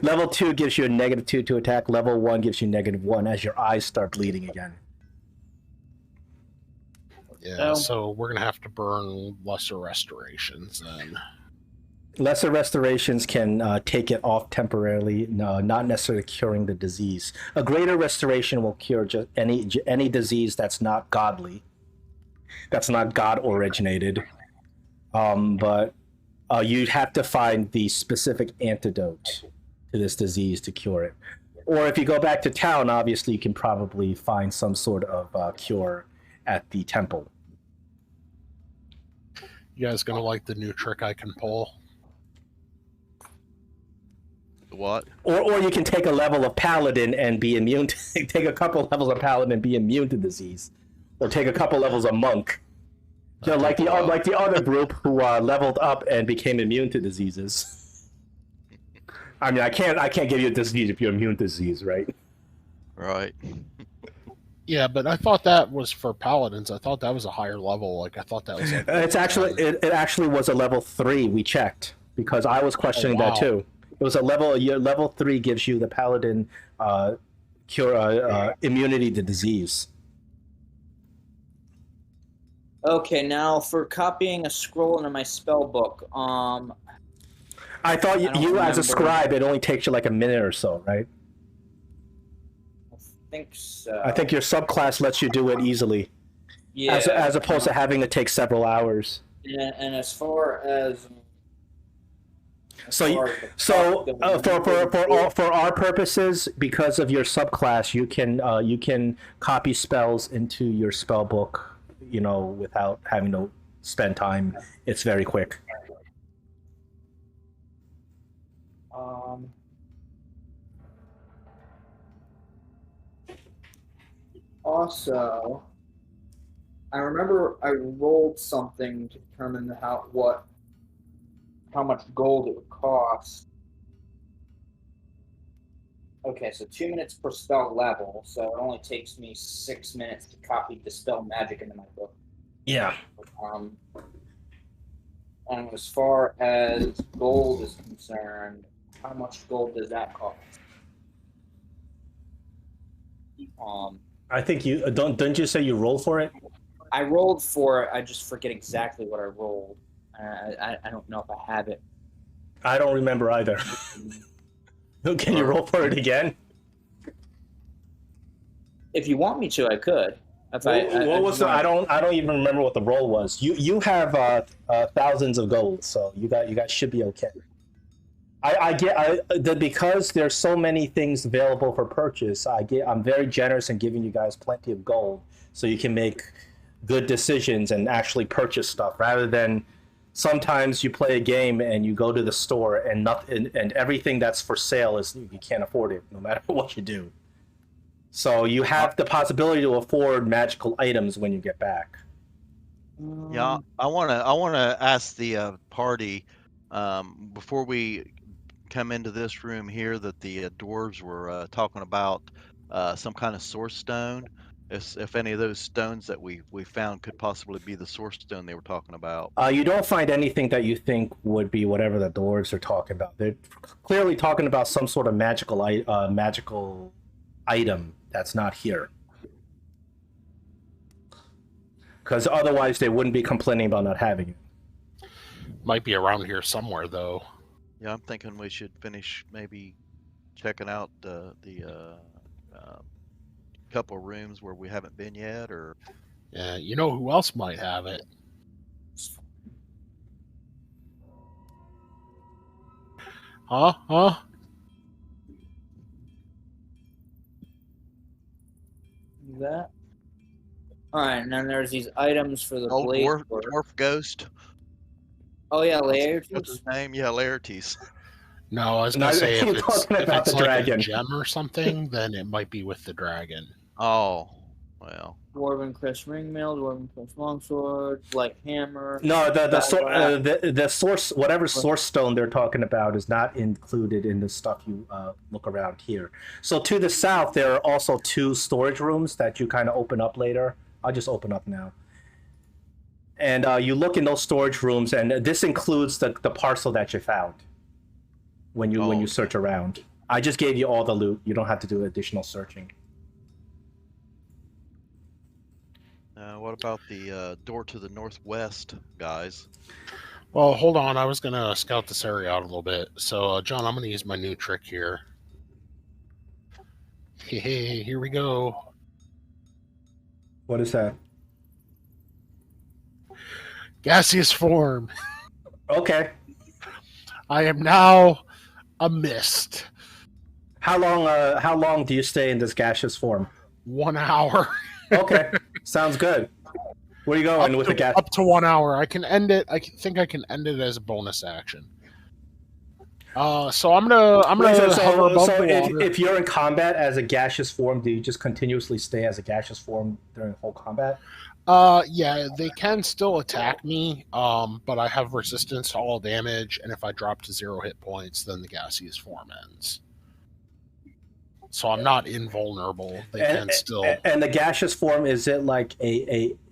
Level 2 gives you a -2 to attack. Level 1 gives you -1 as your eyes start bleeding again. Yeah, so we're gonna have to burn lesser restorations then. Lesser restorations can take it off temporarily, no, not necessarily curing the disease. A greater restoration will cure just any disease that's not godly, that's not God originated. But you'd have to find the specific antidote to this disease to cure it. Or if you go back to town, obviously you can probably find some sort of cure at the temple. You guys gonna like the new trick I can pull? What? Or you can take a level of paladin and be immune to, take a couple levels of paladin and be immune to disease. Or take a couple levels of monk. You know, like the other group who leveled up and became immune to diseases. I mean, I can't give you a disease if you're immune to disease, right? Right. Yeah, but I thought that was for paladins. I thought that was a higher level. Like I thought that was. Like It's actually it actually was a level 3. We checked because I was questioning that too. It was a level 3 gives you the paladin cure immunity to disease. okay. Now for copying a scroll into my spell book. I thought I don't you as a remember. scribe, it only takes you like a minute or so, right? I think so. I think your subclass lets you do it easily, yeah. as opposed to having to take several hours. And as far as So for for our purposes, because of your subclass, you can copy spells into your spell book, you know, without having to spend time. It's very quick. Also, I remember I rolled something to determine how much gold it would cost. Okay, so 2 minutes per spell level, so it only takes me 6 minutes to copy dispel magic into my book. Yeah. And as far as gold is concerned, how much gold does that cost? I think you don't you say you roll for it? I rolled for it. I just forget exactly what I rolled. I don't know if I have it. I don't remember either. Can you roll for it again? If you want me to, I could. If What was the? I don't even remember what the roll was. You have thousands of gold, so you guys should be okay. Because there's so many things available for purchase. I'm very generous in giving you guys plenty of gold, so you can make good decisions and actually purchase stuff rather than sometimes you play a game and you go to the store and nothing and everything that's for sale is you can't afford it no matter what you do. So you have the possibility to afford magical items when you get back. Yeah, I wanna ask the party before we come into this room here that the dwarves were talking about some kind of source stone. If any of those stones that we found could possibly be the source stone they were talking about. You don't find anything that you think would be whatever the dwarves are talking about. They're clearly talking about some sort of magical item that's not here. Because otherwise they wouldn't be complaining about not having it. Might be around here somewhere, though. Yeah, I'm thinking we should finish maybe checking out the couple of rooms where we haven't been yet, or Yeah, you know who else might have it? Huh? That. All right, and then there's these items for the old blade. dwarf ghost. Oh yeah, What's Laertes. his name? Yeah, Laertes. No, I was No, gonna say you're if it's, talking if about it's the like dragon. a gem or something, then it might be with the dragon. Oh, well. Dwarven Crest Ringmail, Dwarven Crest Longsword, Light Hammer. No, the source, whatever source stone they're talking about, is not included in the stuff you look around here. So to the south, there are also 2 storage rooms that you kind of open up later. I'll just open up now. And you look in those storage rooms, and this includes the parcel that you found when you search around. I just gave you all the loot. You don't have to do additional searching. What about the door to the northwest, guys? Well, hold on. I was gonna scout this area out a little bit. So, John, I'm gonna use my new trick here. Hey, here we go. What is that? Gaseous form. Okay. I am now a mist. How long do you stay in this gaseous form? 1 hour. Okay, sounds good. Where are you going with the gas? Up to 1 hour. I can end it. think I can end it as a bonus action. So I'm gonna hover above the water. If you're in combat as a gaseous form, do you just continuously stay as a gaseous form during whole combat? Yeah, they can still attack me, but I have resistance to all damage, and if I drop to 0 hit points, then the gaseous form ends. So I'm not invulnerable. They can still. And the gaseous form, is it like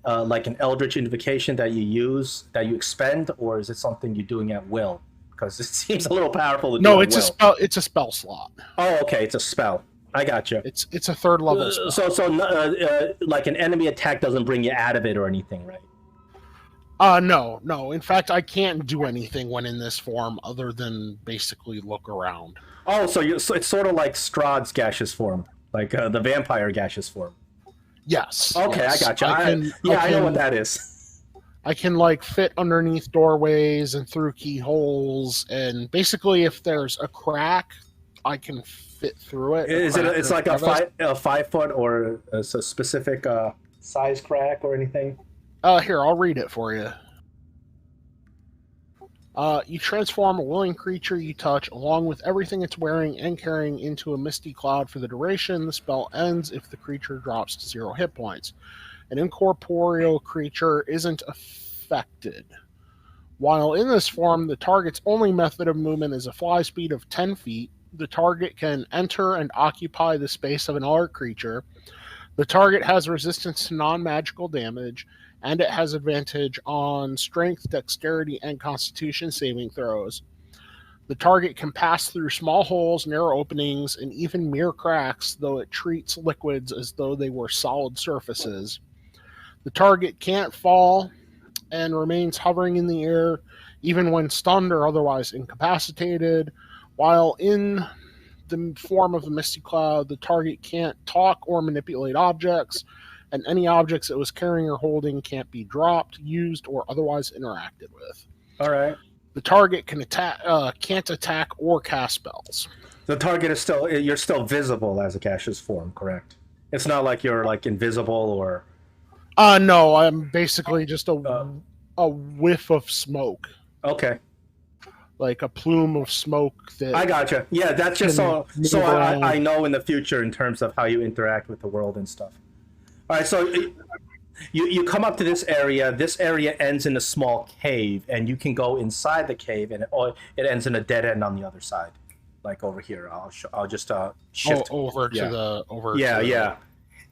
like an eldritch invocation that you use, that you expend, or is it something you're doing at will? Because it seems a little powerful to do No, at it's will. a spell. It's a spell slot. Oh, okay, it's a spell. I got you. It's a 3rd level spell. So like an enemy attack doesn't bring you out of it or anything, right? No. In fact, I can't do anything when in this form other than basically look around. Oh, so it's sort of like Strahd's gaseous form, like the vampire gaseous form. Yes. Okay, yes. I got you. I know what that is. I can like fit underneath doorways and through keyholes, and basically, if there's a crack, I can fit through it. It's like a 5 foot or a specific size crack or anything? Here, I'll read it for you. You transform a willing creature you touch, along with everything it's wearing and carrying, into a misty cloud for the duration. The spell ends if the creature drops to 0 hit points. An incorporeal creature isn't affected. While in this form, the target's only method of movement is a fly speed of 10 feet. The target can enter and occupy the space of another creature. The target has resistance to non-magical damage, and it has advantage on strength, dexterity, and constitution saving throws. The target can pass through small holes, narrow openings, and even mere cracks, though it treats liquids as though they were solid surfaces. The target can't fall and remains hovering in the air even when stunned or otherwise incapacitated. While in the form of a misty cloud, the target can't talk or manipulate objects, and any objects it was carrying or holding can't be dropped, used, or otherwise interacted with. All right. The target can't attack or cast spells. The target is you're still visible as a gaseous form, correct? It's not like you're like invisible or. No, I'm basically just a whiff of smoke, Okay. like a plume of smoke that. I gotcha. Yeah, that's just so move I around. know in the future in terms of how you interact with the world and stuff. All right, so you come up to this area. This area ends in a small cave, and you can go inside the cave, and it ends in a dead end on the other side, like over here. I'll just shift over to yeah. the over. Yeah, to the, yeah.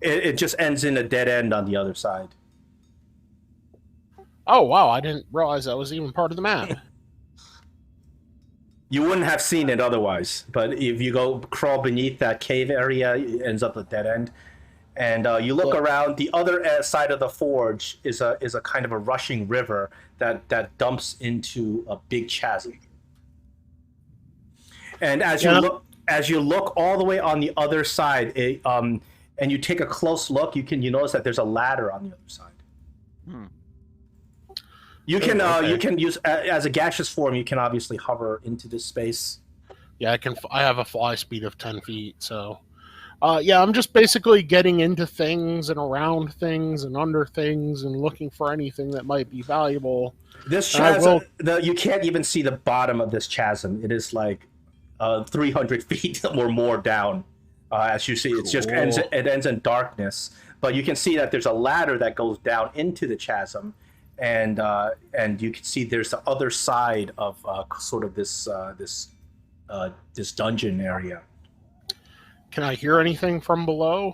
It just ends in a dead end on the other side. Oh wow! I didn't realize that was even part of the map. You wouldn't have seen it otherwise, but if you go crawl beneath that cave area, it ends up a dead end. And you look around. The other side of the forge is a kind of a rushing river that dumps into a big chasm. And as you look all the way on the other side, and you take a close look, you notice that there's a ladder on the other side. You can you can use as a gaseous form. You can obviously hover into this space. Yeah, I can. I have a fly speed of 10 feet, so. Yeah, I'm just basically getting into things and around things and under things and looking for anything that might be valuable. This chasm, you can't even see the bottom of this chasm. It is like 300 feet or more down. As you see, it just ends in darkness. But you can see that there's a ladder that goes down into the chasm, and you can see there's the other side of sort of this dungeon area. Can I hear anything from below?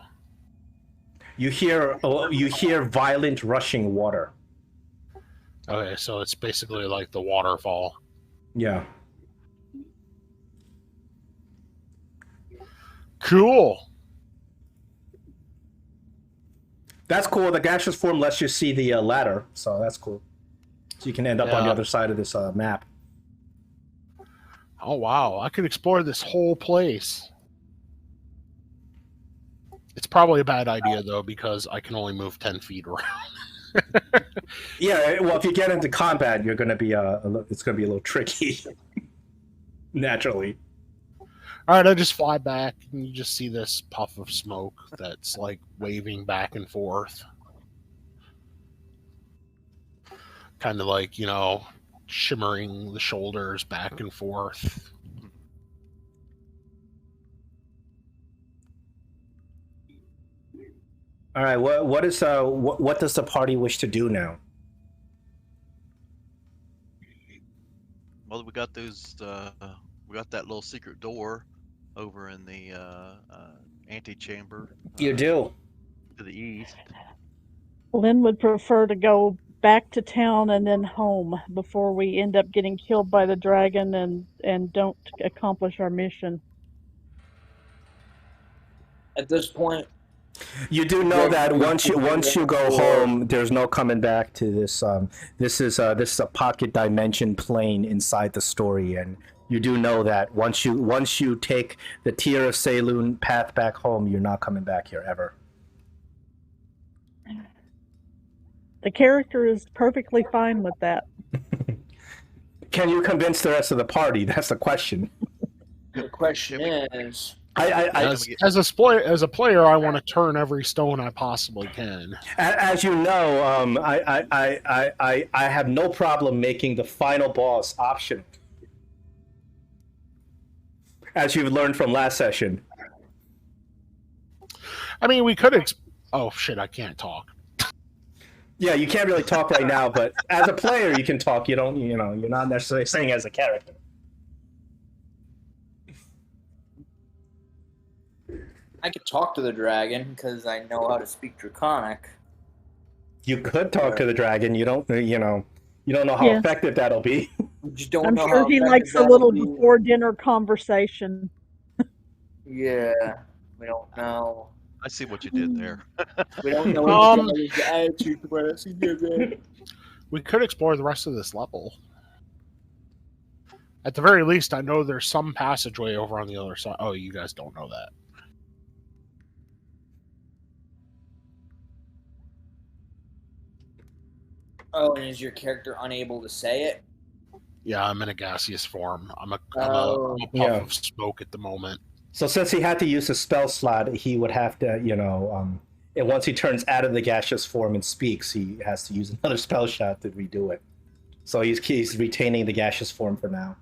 You hear violent rushing water. Okay, so it's basically like the waterfall. Yeah. Cool. That's cool. The gaseous form lets you see the ladder, so that's cool. So you can end up on the other side of this map. Oh wow, I could explore this whole place. It's probably a bad idea though, because I can only move 10 feet around. Yeah, well, if you get into combat, you're going to be it's going to be a little tricky. Naturally. All right, I just fly back, and you just see this puff of smoke that's like waving back and forth, kind of like shimmering the shoulders back and forth. All right. What does the party wish to do now? Well, we got those. We got that little secret door over in the antechamber. You do. To the east. Lynn would prefer to go back to town and then home before we end up getting killed by the dragon and don't accomplish our mission. At this point, you do know that once you go home, there's no coming back to this. This is a pocket dimension plane inside the story, and you do know that once you take the Tear of Saloon path back home, you're not coming back here ever. The character is perfectly fine with that. Can you convince the rest of the party? That's the question. the question is... As a player, I want to turn every stone I possibly can. As you know, I have no problem making the final boss optional, as you've learned from last session. I mean, we could. Oh shit! I can't talk. Yeah, you can't really talk right now, but as a player, you can talk. You're not necessarily saying as a character. I could talk to the dragon because I know how to speak Draconic. You could talk to the dragon. You don't know how effective that'll be. I'm sure he likes a little before dinner conversation. Yeah, we don't know. I see what you did there. We don't know his attitude. We could explore the rest of this level. At the very least, I know there's some passageway over on the other side. Oh, you guys don't know that. Oh, and is your character unable to say it? Yeah, I'm in a gaseous form. I'm a Oh, puff yeah. of smoke at the moment. So since he had to use a spell slot, he would have to, and once he turns out of the gaseous form and speaks, he has to use another spell shot to redo it. So he's retaining the gaseous form for now.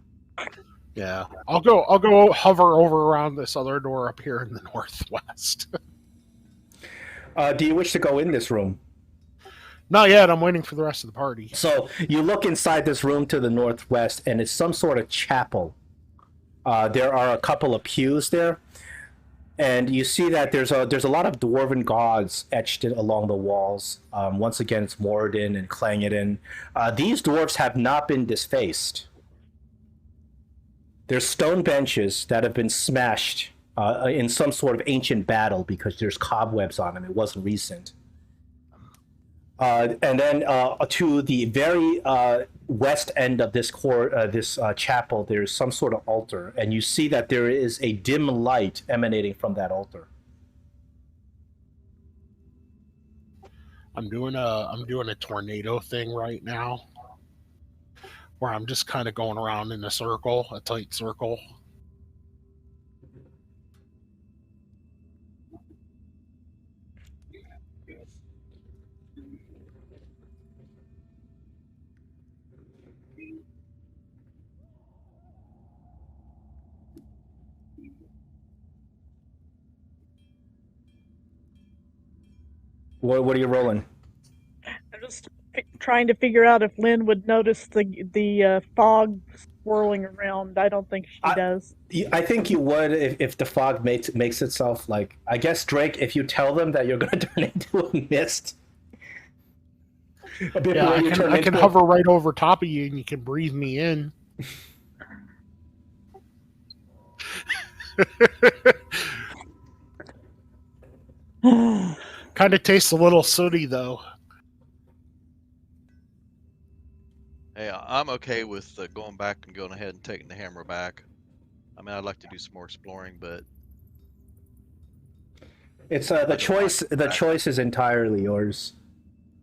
Yeah, I'll go hover over around this other door up here in the northwest. Do you wish to go in this room? Not yet. I'm waiting for the rest of the party. So you look inside this room to the northwest, and it's some sort of chapel. There are a couple of pews there, and you see that there's a lot of dwarven gods etched along the walls. Once again, it's Moradin and Clangeddin. These dwarves have not been defaced. There's stone benches that have been smashed in some sort of ancient battle because there's cobwebs on them. It wasn't recent. And then to the very west end of this chapel, there's some sort of altar, and you see that there is a dim light emanating from that altar. I'm doing a tornado thing right now, where I'm just kind of going around in a circle, a tight circle. What are you rolling? I'm just trying to figure out if Lynn would notice the fog swirling around. I don't think she does. I think you would if the fog makes itself like. I guess Drake, if you tell them that you're going to turn into a mist. Yeah, I can hover right over top of you, and you can breathe me in. Kind of tastes a little sooty, though. Hey, I'm okay with going back and going ahead and taking the hammer back. I mean, I'd like to do some more exploring, but it's the choice. The choice is entirely yours.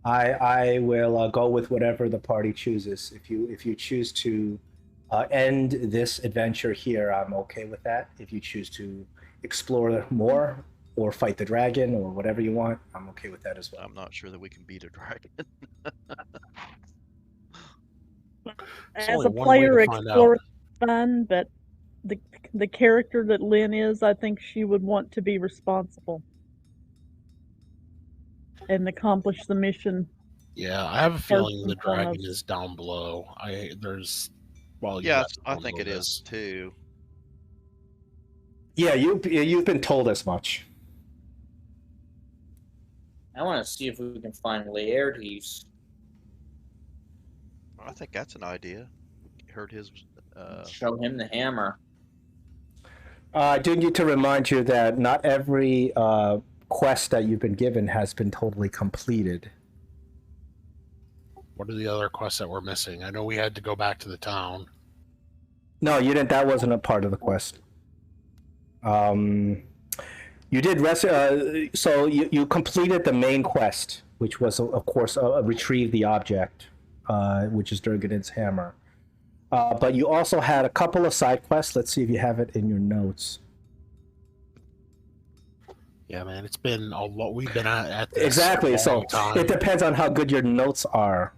I will go with whatever the party chooses. If you choose to end this adventure here, I'm okay with that. If you choose to explore more or fight the dragon or whatever you want, I'm okay with that as well. I'm not sure that we can beat a dragon. As a player, explore is fun, but the character that Lynn is, I think she would want to be responsible and accomplish the mission. Yeah, I have a feeling the dragon is down below. Yeah, I think it is too. Yeah, you've been told as much. I want to see if we can find Laertes. I think that's an idea. Heard his. Show him the hammer. I do need to remind you that not every quest that you've been given has been totally completed. What are the other quests that we're missing? I know we had to go back to the town. No, you didn't. That wasn't a part of the quest. You did so you completed the main quest, which was, of course, retrieve the object, which is Duergar's hammer. But you also had a couple of side quests. Let's see if you have it in your notes. Yeah, man, it's been a lot. We've been at this exactly. So time. It depends on how good your notes are.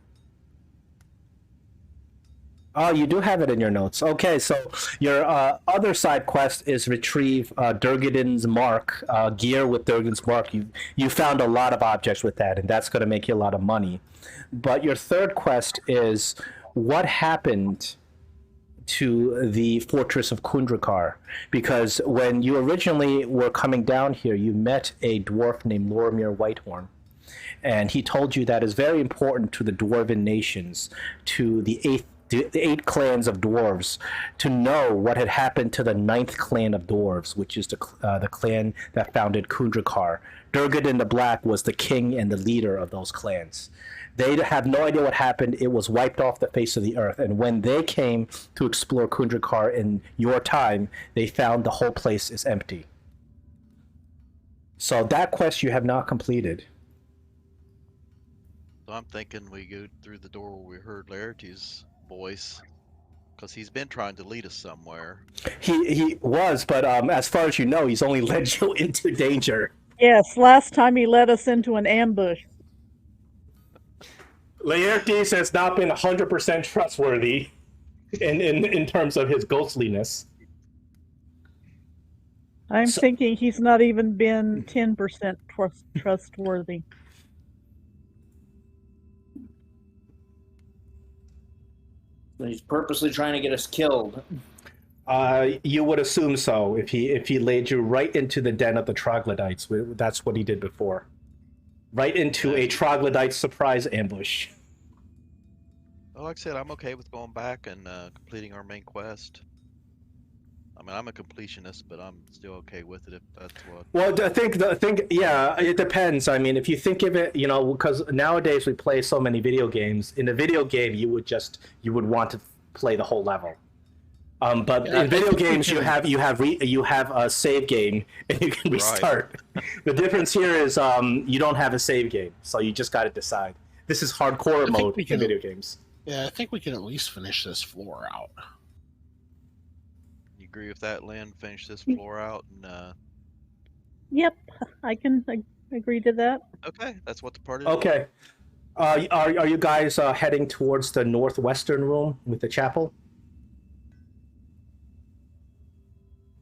Oh, you do have it in your notes. Okay, so your other side quest is retrieve Duergar's mark, gear with Duergar's mark. You found a lot of objects with that, and that's going to make you a lot of money. But your third quest is what happened to the fortress of Khundrukar, because when you originally were coming down here, you met a dwarf named Loromir Whitehorn. And he told you that it's very important to the dwarven nations, to the the 8 clans of dwarves to know what had happened to the 9th clan of dwarves, which is the clan that founded Khundrukar. Duergar the Black was the king and the leader of those clans. They have no idea what happened. It was wiped off the face of the earth. And when they came to explore Khundrukar in your time, they found the whole place is empty. So that quest you have not completed. So I'm thinking we go through the door where we heard Larity's voice, because he's been trying to lead us somewhere. He was, but as far as you know, he's only led you into danger. Yes, last time he led us into an ambush. Laertes has not been 100% trustworthy in terms of his ghostliness. I'm thinking he's not even been 10% trustworthy. He's purposely trying to get us killed. You would assume so if he laid you right into the den of the troglodytes. That's what he did before. Right into a troglodyte surprise ambush. Well, like I said, I'm okay with going back and completing our main quest. I mean, I'm a completionist, but I'm still okay with it if that's what. Well, I think, yeah, it depends. I mean, if you think of it, because nowadays we play so many video games. In a video game, you would want to play the whole level. But in video games, you have a save game and you can restart. Right. The difference here is you don't have a save game, so you just got to decide. This is hardcore mode in video games. Yeah, I think we can at least finish this floor out. You agree with that, Lynn? Finish this floor out and. Yep, I can agree to that. Okay, that's what the party. Okay, are you guys heading towards the northwestern room with the chapel?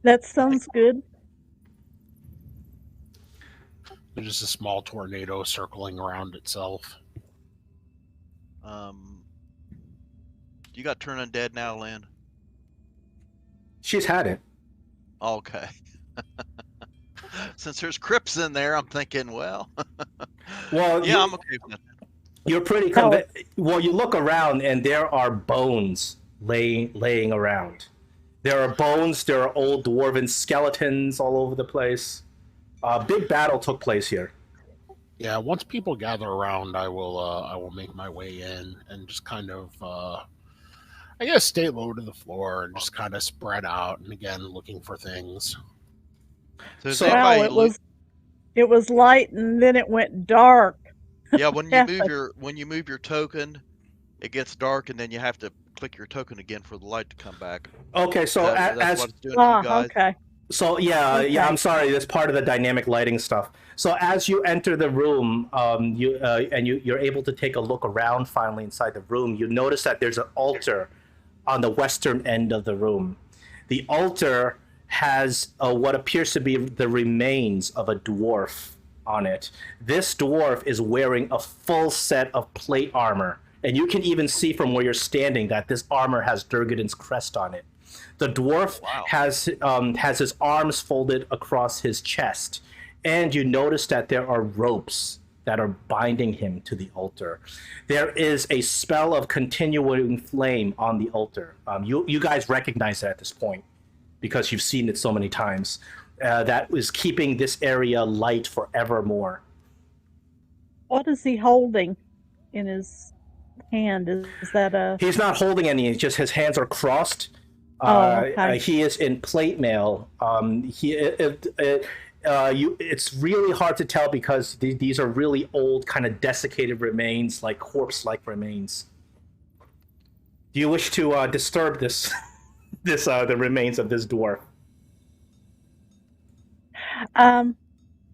That sounds good. There's just a small tornado circling around itself. You got turn undead now, Lynn? She's had it. Okay. Since there's crypts in there, I'm thinking, well. Well, yeah, I'm okay with that. You're pretty well, you look around and there are bones laying around. There are bones, there are old dwarven skeletons all over the place. A big battle took place here. Yeah, once people gather around, I will make my way in and just kind of I guess stay low to the floor and just kind of spread out and again looking for things. So wow, it was light and then it went dark. Yeah, when you move your token, it gets dark and then you have to click your token again for the light to come back. Okay, so that's what it's doing to you guys. Okay. So yeah, I'm sorry. That's part of the dynamic lighting stuff. So as you enter the room, you're able to take a look around finally inside the room. You notice that there's an altar on the western end of the room. The altar has what appears to be the remains of a dwarf on it. This dwarf is wearing a full set of plate armor, and you can even see from where you're standing that this armor has Duergar's crest on it. The dwarf has his arms folded across his chest, and you notice that there are ropes that are binding him to the altar. There is a spell of continuing flame on the altar. You guys recognize that at this point because you've seen it so many times. That is keeping this area light forevermore. What is he holding in his hand? Is that a... He's not holding any, it's just his hands are crossed. Okay. He is in plate mail. It's really hard to tell because these are really old, kind of desiccated remains, like corpse-like remains. Do you wish to disturb the remains of this dwarf?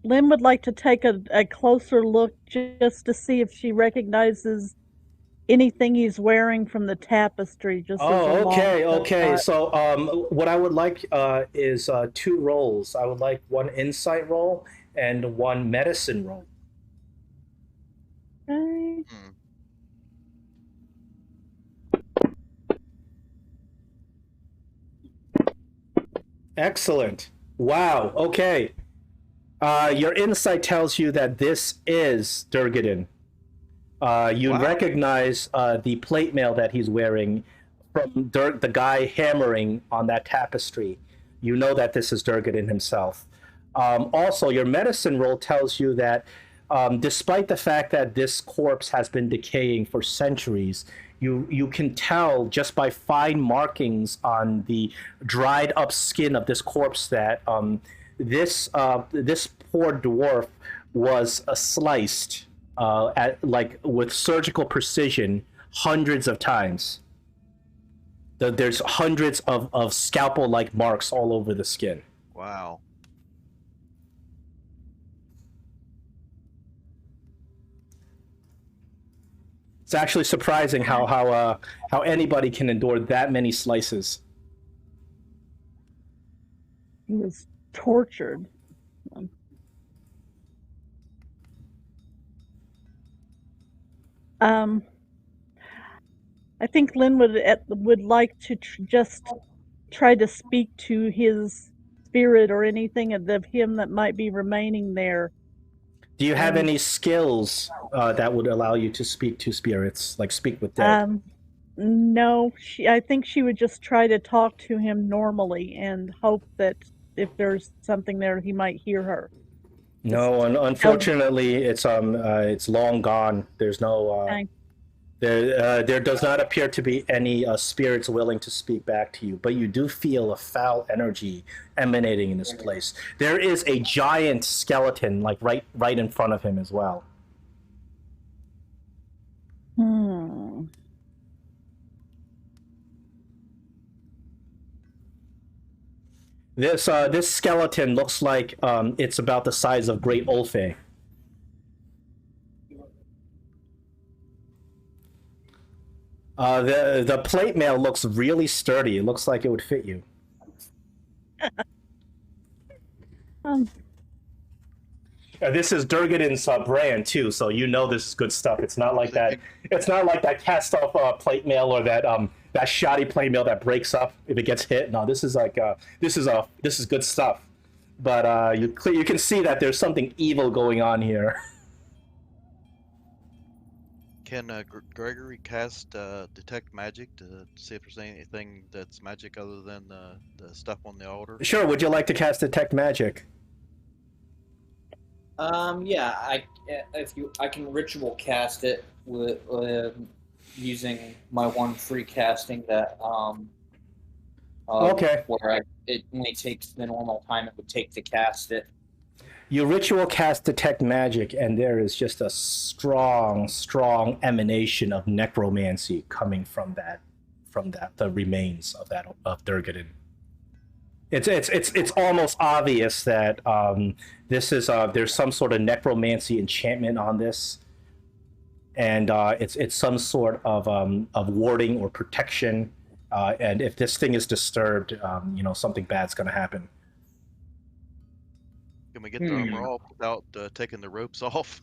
Lynn would like to take a closer look just to see if she recognizes anything he's wearing from the tapestry. Okay. So what I would like is 2 rolls. I would like 1 insight roll and 1 medicine roll. Okay. Excellent. Wow. Okay. Your insight tells you that this is Duergar. You recognize the plate mail that he's wearing. from the guy hammering on that tapestry, you know that this is Durgadin himself. Also, your medicine roll tells you that despite the fact that this corpse has been decaying for centuries, you can tell just by fine markings on the dried up skin of this corpse that this poor dwarf was sliced with surgical precision hundreds of times. There's hundreds of scalpel-like marks all over the skin. Wow. It's actually surprising how anybody can endure that many slices. He was tortured. I think Lynn would like to just try to speak to his spirit or anything of him that might be remaining there. Do you have any skills that would allow you to speak to spirits, like speak with dead? No, I think she would just try to talk to him normally and hope that if there's something there, he might hear her. No, unfortunately, it's long gone. There's no there does not appear to be any spirits willing to speak back to you, but you do feel a foul energy emanating in this place. There is a giant skeleton like right in front of him as well. This skeleton looks like it's about the size of Great Ulfe. The plate mail looks really sturdy. It looks like it would fit you. This is Durgadin's brand too, so you know this is good stuff. It's not like that. It's not like that cast off plate mail or that shoddy plate mail that breaks up if it gets hit. No, this is like this is good stuff. But you can see that there's something evil going on here. Can Gregory cast detect magic to see if there's anything that's magic other than the stuff on the altar? Sure. Would you like to cast detect magic? Yeah, I can ritual cast it with using my one free casting that okay. Where it only takes the normal time it would take to cast it. You ritual cast detect magic, and there is just a strong emanation of necromancy coming from the remains of Durgadin. It's almost obvious that this is there's some sort of necromancy enchantment on this, and it's some sort of warding or protection. And if this thing is disturbed, something bad's going to happen. Can we get the armor off without taking the ropes off?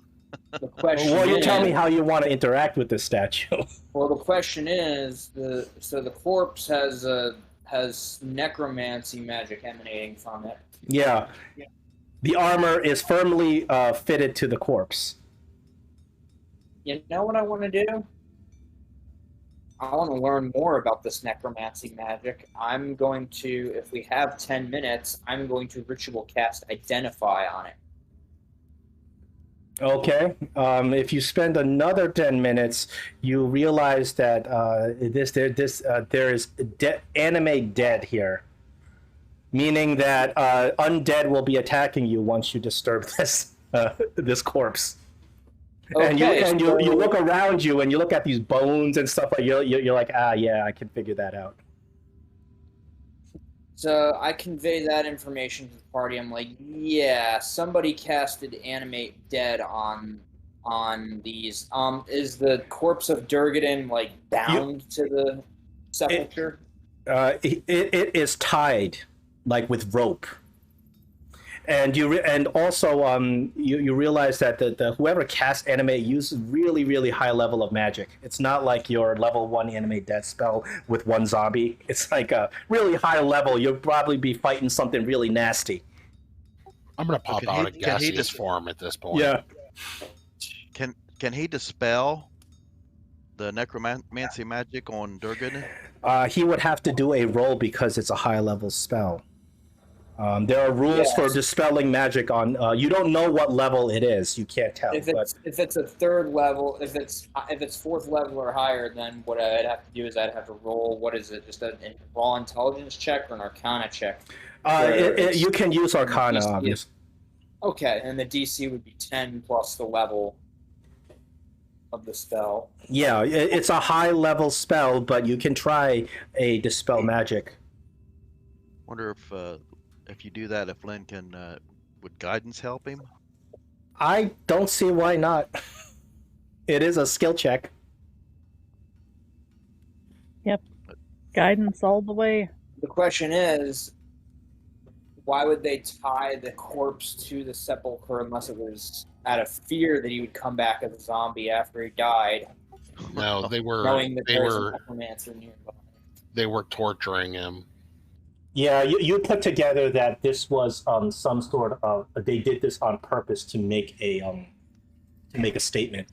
The question well, you is, tell me how you want to interact with this statue. Well, the question is, the corpse has necromancy magic emanating from it. Yeah. The armor is firmly fitted to the corpse. You know what I want to do? I want to learn more about this necromancy magic. I'm going to, if we have 10 minutes, I'm going to ritual cast Identify on it. Okay. If you spend another 10 minutes, you realize that there is anime dead here, meaning that undead will be attacking you once you disturb this corpse. Okay, and you look around you and you look at these bones and stuff like you're like, yeah, I can figure that out. So I convey that information to the party. I'm like, yeah, somebody casted Animate Dead on these. Is the corpse of Durgadin like bound to the sepulcher? It is tied like with rope. And you realize that the whoever casts Animate uses really high level of magic. It's not like your level 1 Animate Death spell with one zombie. It's like a really high level. You'll probably be fighting something really nasty. I'm gonna pop out a gaseous form at this point. Yeah. Can he dispel the necromancy magic on Durgadin? He would have to do a roll because it's a high level spell. There are rules for Yes. dispelling magic on. You don't know what level it is. You can't tell. If But it's a third level, if it's fourth level or higher, then what I'd have to do is I'd have to roll. What is it? Just a raw intelligence check or an Arcana check? you can use Arcana, DC. obviously. Okay, and the DC would be 10 plus the level of the spell. Yeah, it's a high level spell, but you can try a dispel magic. Wonder if you do that, if Lynn can, would guidance help him? I don't see why not. It is a skill check. Guidance all the way. The question is, why would they tie the corpse to the sepulcher unless it was out of fear that he would come back as a zombie after he died, No, they were knowing that they there's an were necromancer nearby? they were torturing him. Yeah, you put together that this was some sort of they did this on purpose to make a statement.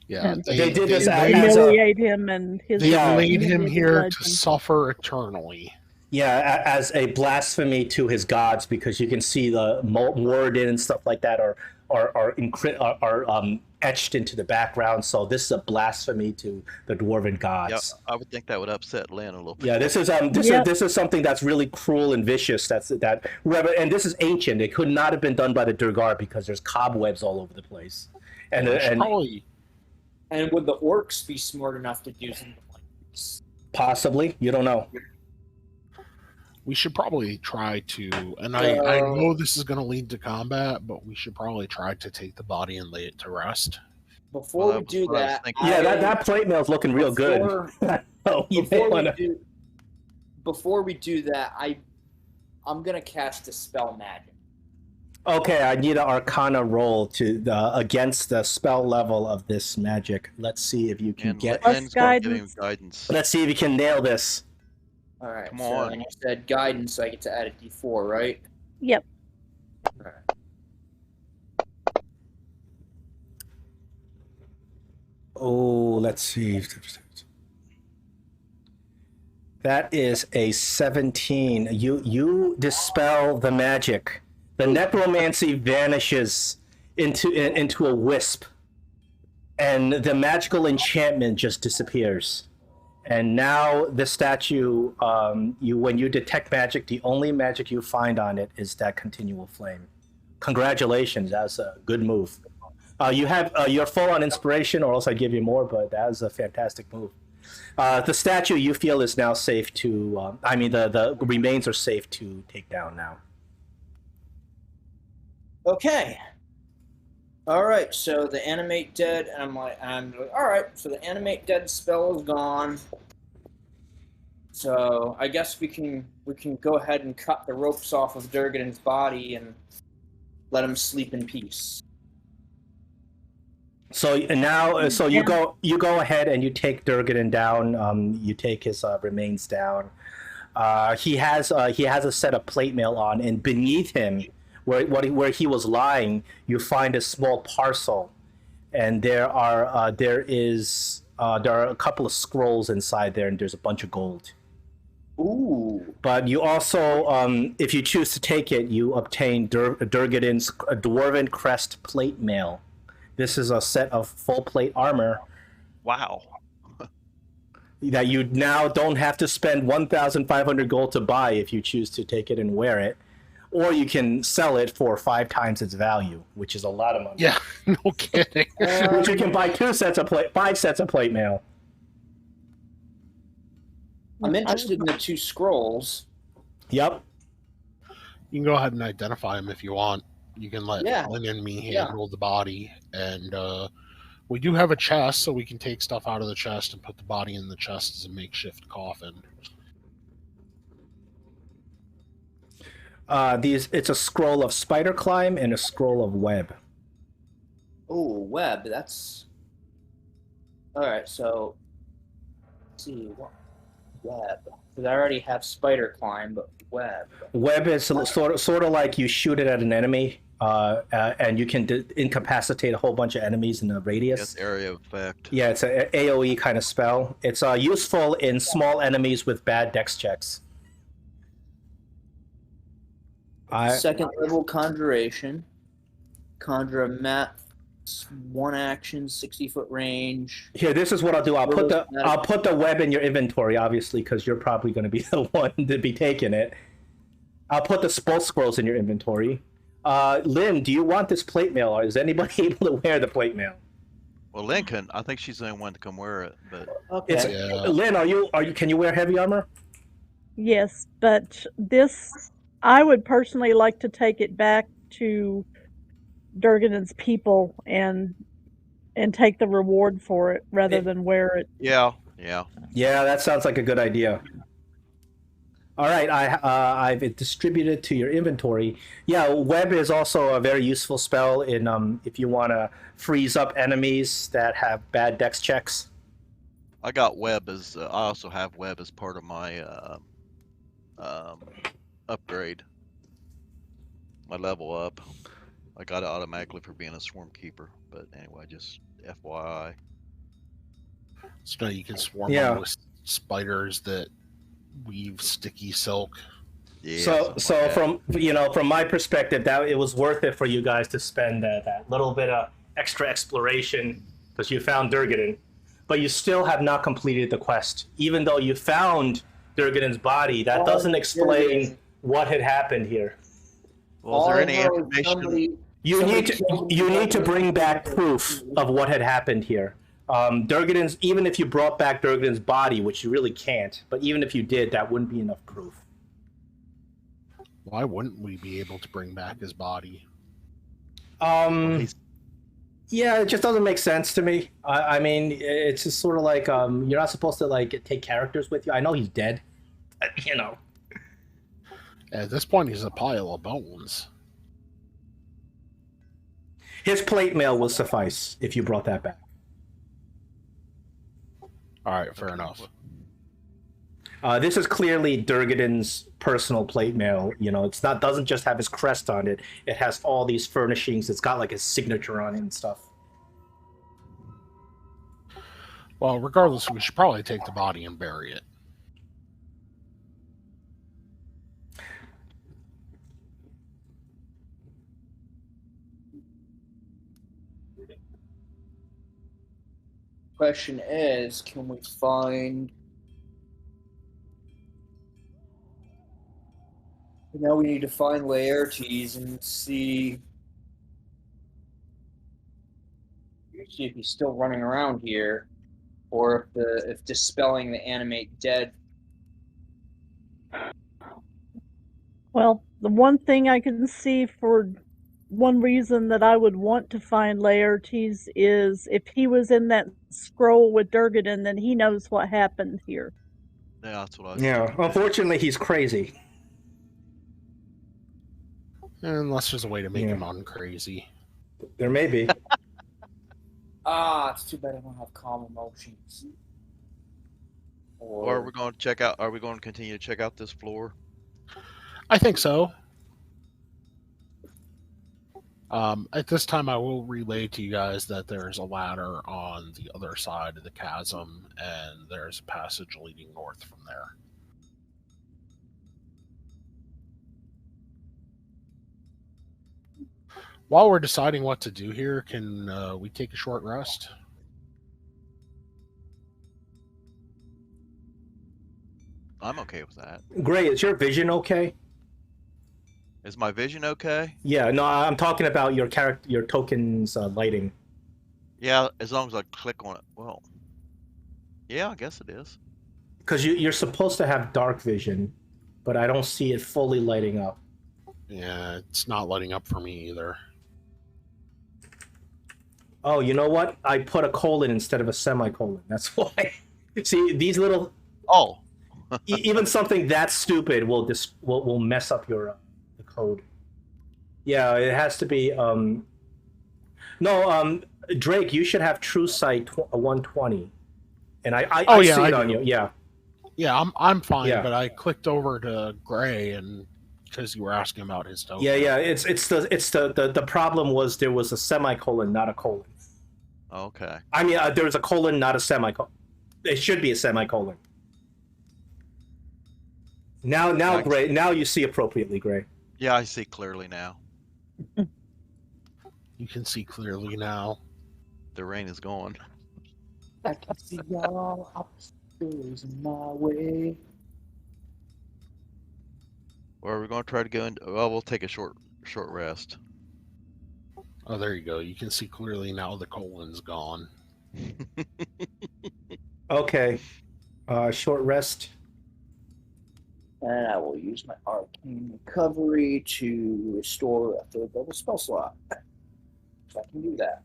Yeah, And They did this they, as a- Humiliate him and his. they Yeah. laid him his here to legend. suffer eternally. Yeah, as a blasphemy to his gods, because you can see the Moradin and stuff like that are etched into the background. So this is a blasphemy to the dwarven gods. Yep, I would think that would upset Lynn a little bit. Yeah, this Yep. is something that's really cruel and vicious. And this is ancient. It could not have been done by the Duergar because there's cobwebs all over the place. And We should and probably And would the orcs be smart enough to do something like this? possibly, you don't know. we should probably try to, and I know this is going to lead to combat, but we should probably try to take the body and lay it to rest. Before Well, we do what I was that, thinking. Yeah, that plate mail's looking real good. Oh, you may Before we wanna... do, before we do that, I'm gonna cast Dispel Magic. Okay, I need an Arcana roll to against the spell level of this magic. Let's see if you can And get. Lynn's going to give him guidance. guidance. Let's see if you can nail this. All right. Come so, on. And you said guidance, so I get to add a D4, right? Yep. All right. Oh, let's see. That is a 17. You dispel the magic. The necromancy vanishes into a wisp, and the magical enchantment just disappears. And now the statue, when you detect magic, the only magic you find on it is that continual flame. Congratulations, that's a good move. You're full on inspiration, or else I'd give you more, but that was a fantastic move. The statue you feel is now safe to. The remains are safe to take down now. Okay. All right. So the animate dead, and I'm like, all right. So the animate dead spell is gone. So I guess we can go ahead and cut the ropes off of Durgan's body and let him sleep in peace. So now, you go ahead and you take Durgan down. You take his remains down. He has a set of plate mail on, and beneath him, where he was lying, you find a small parcel, and there are a couple of scrolls inside there, and there's a bunch of gold. Ooh. But you also, if you choose to take it, you obtain Durgan's Dwarven Crest plate mail. This is a set of full plate armor Wow. that you now don't have to spend 1,500 gold to buy if you choose to take it and wear it. Or you can sell it for 5 times its value, which is a lot of money. Yeah, no kidding. Which you can buy 5 sets of plate mail. I'm interested in the 2 scrolls. Yep. You can go ahead and identify him if you want. You can let Yeah. Lynn and me Yeah. handle the body, and we do have a chest, so we can take stuff out of the chest and put the body in the chest as a makeshift coffin. It's a scroll of spider climb and a scroll of web. Oh, web. That's all right. So, let's see, web? Because I already have spider climb, but web. Web is sort of like you shoot it at an enemy, and you can incapacitate a whole bunch of enemies in a radius. Yes, area of effect. Yeah, it's an AOE kind of spell. It's useful in small enemies with bad dex checks. Second level conjuration. Conjure a map, 1 action, 60-foot range. Here, this is what I'll do. I'll put the web in your inventory, obviously, because you're probably going to be the one to be taking it. I'll put the both scrolls in your inventory. Lynn, do you want this plate mail, or is anybody able to wear the plate mail? Well, Lincoln, I think she's the only one to come wear it, but Okay. Lynn, can you wear heavy armor? Yes, but this, I would personally like to take it back to Durgan's people and take the reward for it rather than wear it. yeah. Yeah, that sounds like a good idea. All right, I've distributed to your inventory. Yeah, web is also a very useful spell in if you want to freeze up enemies that have bad dex checks. I got web as I also have web as part of my upgrade. My level up. I got it automatically for being a swarm keeper, but anyway, just FYI. So now you can swarm them with spiders that weave sticky silk. Yeah, so from my perspective, that it was worth it for you guys to spend that little bit of extra exploration because you found Duergar, but you still have not completed the quest. Even though you found Duergar's body, that doesn't explain what had happened here. Well, is there any information? You need to bring back proof of what had happened here. Duergar's, even if you brought back Duergar's body, which you really can't, but even if you did, that wouldn't be enough proof. Why wouldn't we be able to bring back his body? Yeah, it just doesn't make sense to me. I mean, it's just sort of like you're not supposed to like take characters with you. I know he's dead, you know. At this point, he's a pile of bones. His plate mail will suffice if you brought that back. All right, fair enough. This is clearly Duergar's personal plate mail. You know, doesn't just have his crest on it. It has all these furnishings. It's got like his signature on it and stuff. Well, regardless, we should probably take the body and bury it. Question is, can we find... Now we need to find Laertes and see if he's still running around here, or if dispelling the animate dead. Well, the one thing I can see for one reason that I would want to find Laertes is if he was in that scroll with Duergar, then he knows what happened here. Yeah, that's what I was thinking. Unfortunately, he's crazy. Unless there's a way to make him uncrazy. There may be. It's too bad I don't have calm emotions. Or are we going to check out? Are we going to continue to check out this floor? I think so. At this time, I will relay to you guys that there's a ladder on the other side of the chasm, and there's a passage leading north from there. While we're deciding what to do here, can we take a short rest? I'm okay with that. Gray, is your vision okay? Is my vision okay? Yeah, no, I'm talking about your token's lighting. Yeah, as long as I click on it. Well, yeah, I guess it is. Because you're supposed to have dark vision, but I don't see it fully lighting up. Yeah, it's not lighting up for me either. Oh, you know what? I put a colon instead of a semicolon. That's why. See, these little... Oh. Even something that stupid will mess up your the code. Yeah, it has to be... No, Drake, you should have True Sight 120. And I see it on you. Yeah. Yeah, I'm fine, Yeah. but I clicked over to Gray and because you were asking about his token. Yeah. It's the problem was there was a semicolon, not a colon. Okay. I mean, there was a colon, not a semicolon. It should be a semicolon. Now, Nice. Gray. Now you see appropriately, Gray. Yeah, I see clearly now. You can see clearly now. The rain is gone. I can see all obstacles in my way. Well, we're going to try to go into. Well, we'll take a short rest. Oh, there you go. You can see clearly now the colon's gone. Okay. Short rest. And I will use my arcane recovery to restore a third level spell slot. So I can do that.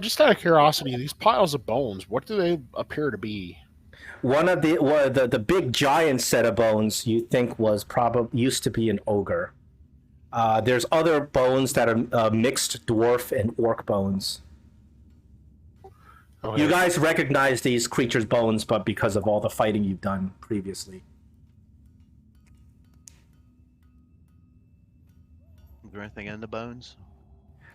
Just out of curiosity, these piles of bones, what do they appear to be? One of the big giant set of bones you think was probably used to be an ogre. There's other bones that are mixed dwarf and orc bones. Okay. You guys recognize these creatures' bones, but because of all the fighting you've done previously. Is there anything in the bones?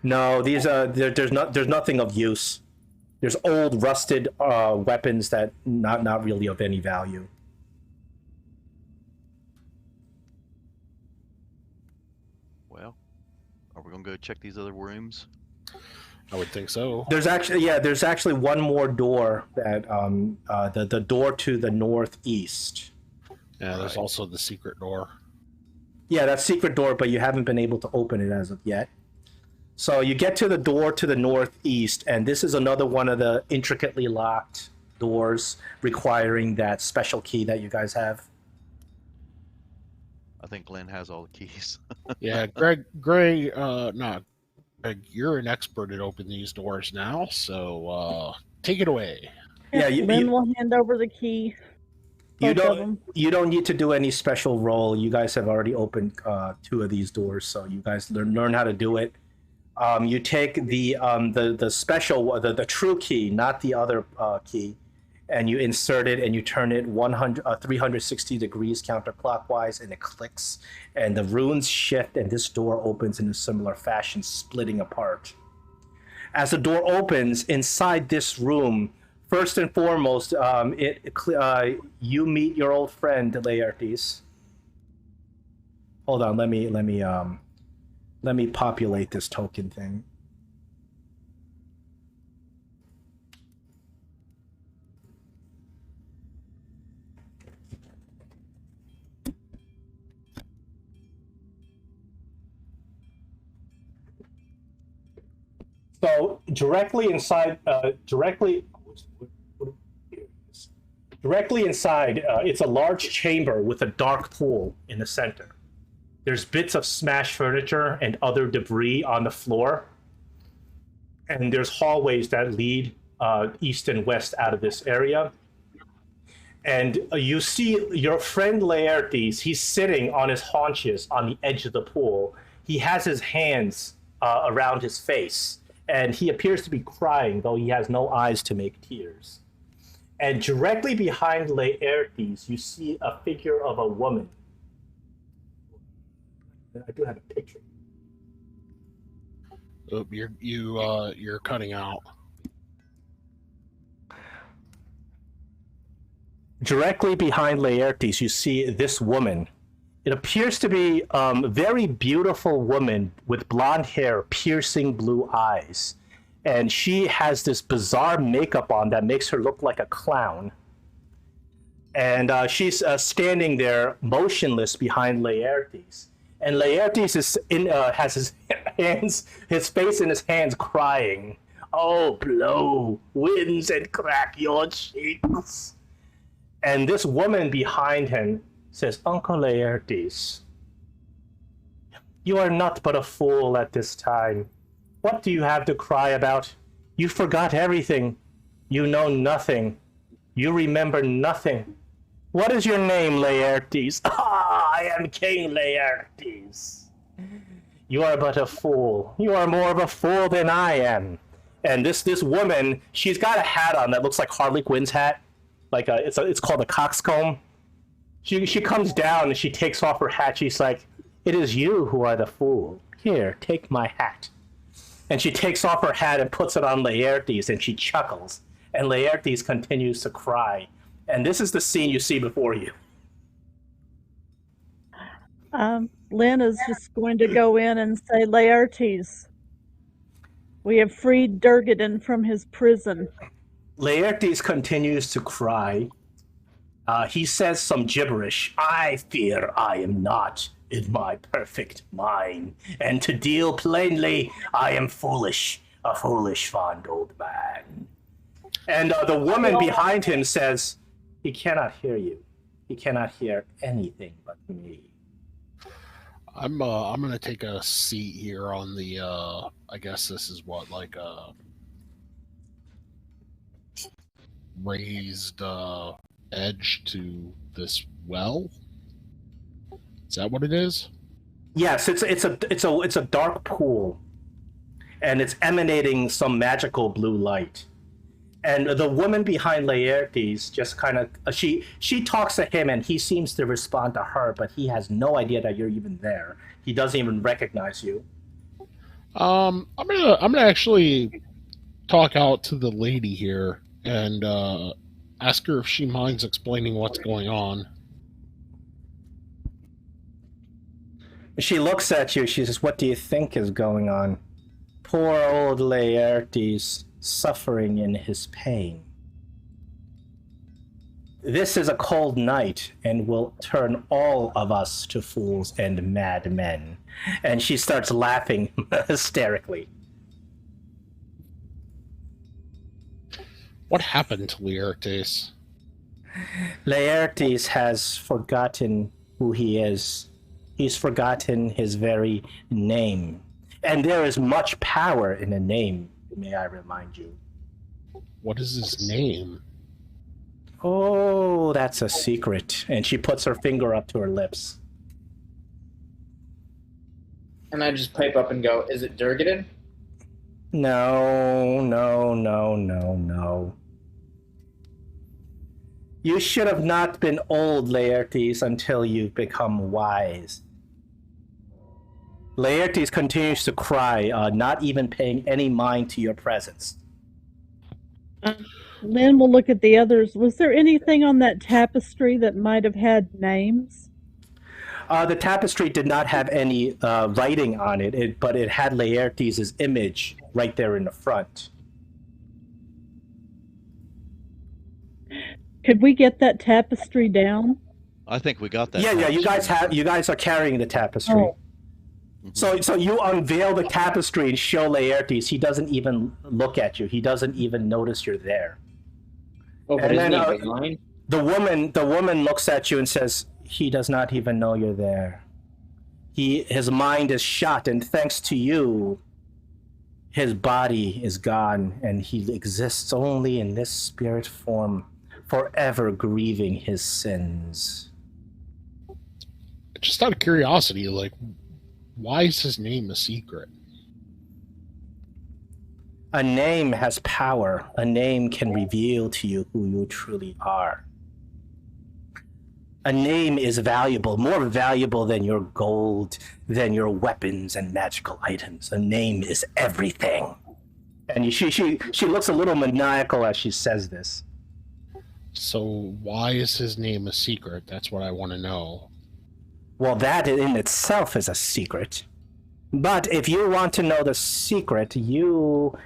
No, these there's nothing of use. There's old rusted weapons that not really of any value. Well, are we gonna go check these other rooms? I would think so. There's actually one more door that the door to the northeast. Yeah, there's Right. also the secret door. Yeah, that secret door, but you haven't been able to open it as of yet. So you get to the door to the northeast, and this is another one of the intricately locked doors requiring that special key that you guys have. I think Glenn has all the keys. Yeah, Greg, not Greg, you're an expert at opening these doors now, so take it away. Yeah, you- Lynn you- will hand over the key. You Both of don't them. you don't need to do any special roll. You guys have already opened two of these doors, so you guys learn how to do it. You take the special the true key, not the other key, and you insert it and you turn it 360 degrees counterclockwise, and it clicks, and the runes shift, and this door opens in a similar fashion, splitting apart. As the door opens inside this room, first and foremost, you meet your old friend Laertes. Hold on, let me populate this token thing. So directly inside, directly inside, it's a large chamber with a dark pool in the center. There's bits of smashed furniture and other debris on the floor. And there's hallways that lead east and west out of this area. And you see your friend Laertes, he's sitting on his haunches on the edge of the pool. He has his hands around his face, and he appears to be crying, though he has no eyes to make tears. And directly behind Laertes, you see a figure of a woman. I do have a picture. Oh, you're cutting out. Directly behind Laertes, you see this woman. It appears to be a very beautiful woman with blonde hair, piercing blue eyes. And she has this bizarre makeup on that makes her look like a clown. And she's standing there motionless behind Laertes. And Laertes has his face in his hands, crying, "Oh, blow winds and crack your cheeks." And this woman behind him says, "Uncle Laertes, you are not but a fool at this time. What do you have to cry about? You forgot everything. You know nothing. You remember nothing. What is your name, Laertes?" "Ah, I am King Laertes. You are but a fool. You are more of a fool than I am. And this woman, she's got a hat on that looks like Harley Quinn's hat. Like it's called a coxcomb. She comes down and she takes off her hat. She's like, "It is you who are the fool. Here, take my hat." And she takes off her hat and puts it on Laertes, and she chuckles. And Laertes continues to cry. And this is the scene you see before you. Lynn is just going to go in and say, Laertes, we have freed Duergar from his prison. Laertes continues to cry. He says some gibberish. "I fear I am not in my perfect mind, and to deal plainly, I am foolish, a foolish, fond old man." And the woman behind him says, "He cannot hear you. He cannot hear anything but me." I'm gonna take a seat here on the I guess this is what, like a raised edge to this well? Is that what it is? Yes, it's a dark pool, and it's emanating some magical blue light. And the woman behind Laertes just kind of she talks to him, and he seems to respond to her, but he has no idea that you're even there. He doesn't even recognize you. I'm gonna actually talk out to the lady here and ask her if she minds explaining what's going on. She looks at you. She says, "What do you think is going on?" "Poor old Laertes, suffering in his pain. This is a cold night and will turn all of us to fools and madmen." And she starts laughing hysterically. What happened to Laertes? Laertes has forgotten who he is. He's forgotten his very name. And there is much power in a name, may I remind you. What is his name? Oh, that's a secret. And she puts her finger up to her lips. And I just pipe up and go, "Is it Duergar?" No. You should have not been old, Laertes, until you've become wise. Laertes continues to cry, not even paying any mind to your presence. Lynn will look at the others. Was there anything on that tapestry that might have had names? The tapestry did not have any writing on it, but it had Laertes' image right there in the front. Could we get that tapestry down? I think we got that. Yeah. You guys are carrying the tapestry. Oh. So you unveil the tapestry and show Laertes. He doesn't even look at you. He doesn't even notice you're there. Oh, but And isn't then, he blind? The woman looks at you and says, "He does not even know you're there. His mind is shot, and thanks to you, his body is gone, and he exists only in this spirit form, forever grieving his sins." Just out of curiosity, like, why is his name a secret? A name has power. A name can reveal to you who you truly are. A name is valuable, more valuable than your gold, than your weapons and magical items. A name is everything. And she looks a little maniacal as she says this. So why is his name a secret? That's what I want to know. Well, that in itself is a secret. But if you want to know the secret, for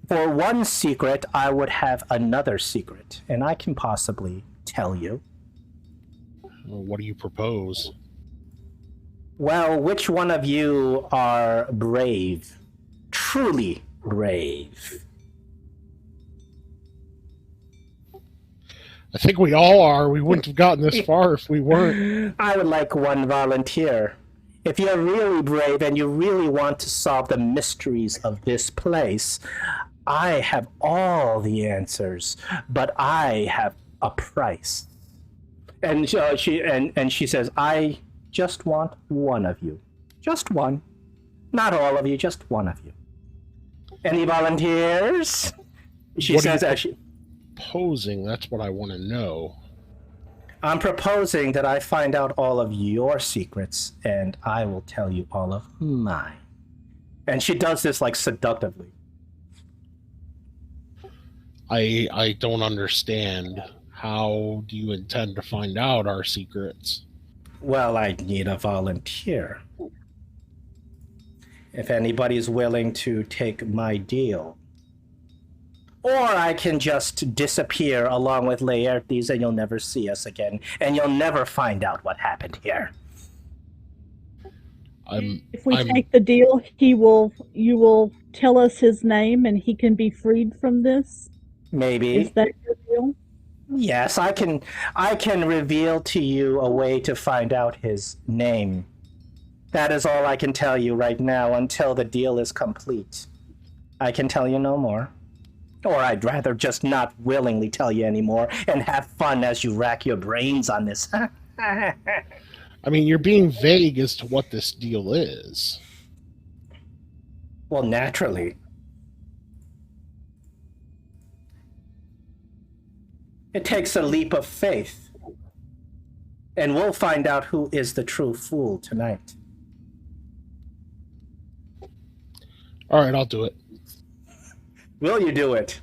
one secret, I would have another secret, and I can possibly tell you. Well, what do you propose? Well, which one of you are brave? Truly brave? I think we all are. We wouldn't have gotten this far if we weren't. I would like one volunteer. If you're really brave and you really want to solve the mysteries of this place, I have all the answers, but I have a price. And she says, "I just want one of you. Just one. Not all of you, just one of you. Any volunteers? She What are says you as she... Posing, that's what I want to know. I'm proposing that I find out all of your secrets, and I will tell you all of mine. And she does this like seductively. I don't understand. How do you intend to find out our secrets? Well, I need a volunteer. If anybody's willing to take my deal. Or I can just disappear along with Laertes and you'll never see us again. And you'll never find out what happened here. If we take the deal, you will tell us his name and he can be freed from this? Maybe. Is that your deal? Yes, I can reveal to you a way to find out his name. That is all I can tell you right now until the deal is complete. I can tell you no more. Or I'd rather just not willingly tell you anymore and have fun as you rack your brains on this. I mean, you're being vague as to what this deal is. Well, naturally. It takes a leap of faith. And we'll find out who is the true fool tonight. All right, I'll do it. Will you do it?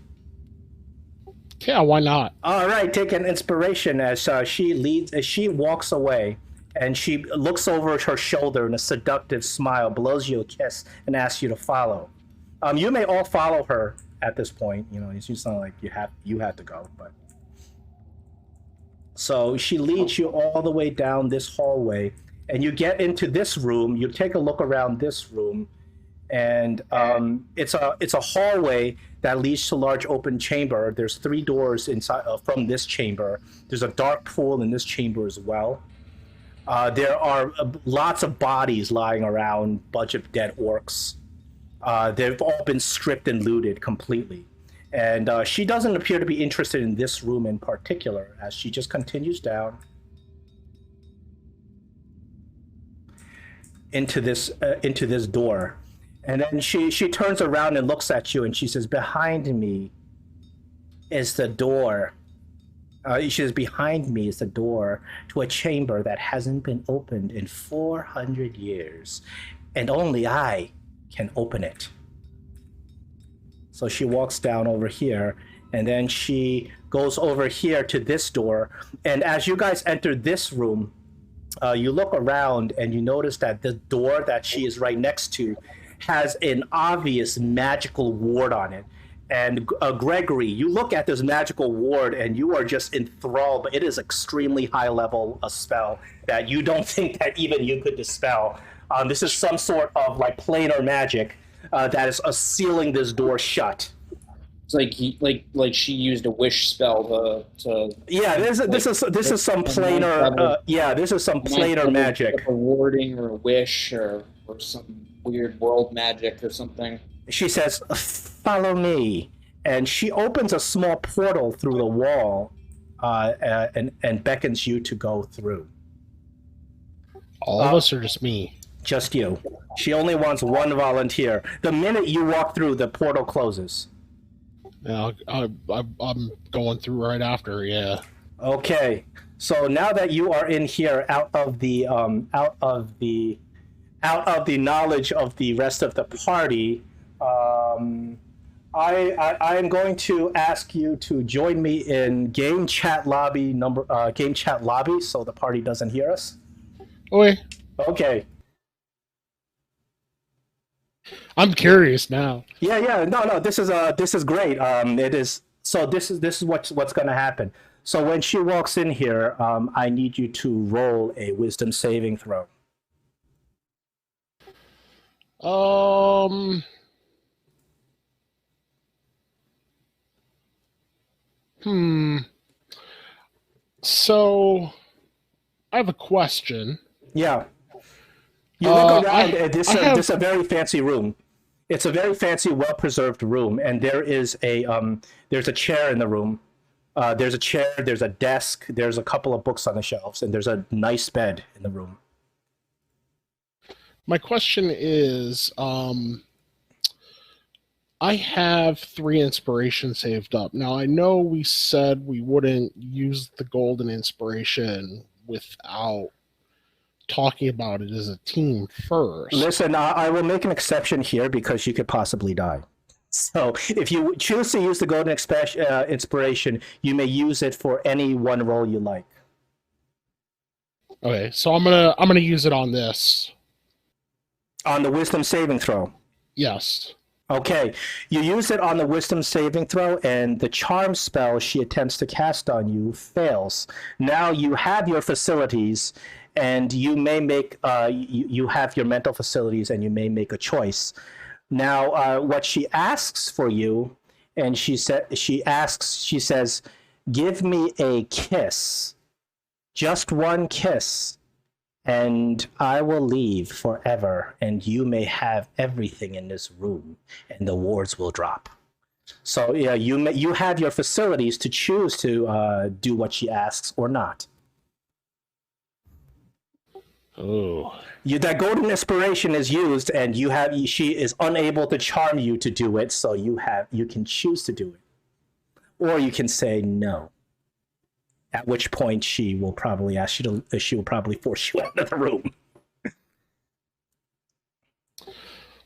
Yeah, why not? All right, take an inspiration as she walks away, and she looks over her shoulder in a seductive smile, blows you a kiss, and asks you to follow. You may all follow her at this point. You know, it's just not like you have to go, but. So she leads you all the way down this hallway, and you get into this room. You take a look around this room, and it's a hallway that leads to a large open chamber. There's 3 doors inside from this chamber. There's a dark pool in this chamber as well. There are lots of bodies lying around, bunch of dead orcs. They've all been stripped and looted completely. And she doesn't appear to be interested in this room in particular, as she just continues down into this door. And then she turns around and looks at you, and she says, behind me is the door. She says, behind me is the door to a chamber that hasn't been opened in 400 years, and only I can open it. So she walks down over here, and then she goes over here to this door. And as you guys enter this room, you look around and you notice that the door that she is right next to has an obvious magical ward on it. And Gregory, you look at this magical ward and you are just enthralled, but it is extremely high level a spell that you don't think that even you could dispel. This is some sort of like planar magic that is sealing this door shut. It's like she used a wish spell to yeah. This is some planar this is some planar magic. A warding or a wish or some weird world magic or something. She says, "Follow me," and she opens a small portal through the wall, and beckons you to go through. All of us, or just me? Just you. She only wants one volunteer. The minute you walk through, the portal closes. Yeah, I'm going through right after. Yeah. Okay. So now that you are in here, out of the knowledge of the rest of the party, I am going to ask you to join me in game chat lobby so the party doesn't hear us. Okay. I'm curious now. Yeah. No. This is great. It is. So this is what's going to happen. So when she walks in here, I need you to roll a wisdom saving throw. So I have a question. Yeah. You look around. This is a very fancy room. It's a very fancy, well-preserved room, and there is there's a chair in the room. There's a chair. There's a desk. There's a couple of books on the shelves, and there's a nice bed in the room. My question is, I have 3 inspiration saved up. Now, I know we said we wouldn't use the golden inspiration without talking about it as a team first. Listen, I will make an exception here because you could possibly die. So if you choose to use the golden inspiration, you may use it for any one role you like. Okay, so I'm gonna use it on this. On the wisdom saving throw. Yes. Okay, you use it on the wisdom saving throw, and the charm spell she attempts to cast on you fails. Now you have your facilities, and you may make you have your mental facilities, and you may make a choice. Now, what she asks for you, and she says, "Give me a kiss, just one kiss, and I will leave forever, and you may have everything in this room, and the wards will drop." So yeah, you have your facilities to choose to do what she asks or not. Oh. That golden inspiration is used, and she is unable to charm you to do it, so you can choose to do it, or you can say no. At which point she will probably she will probably force you out of the room.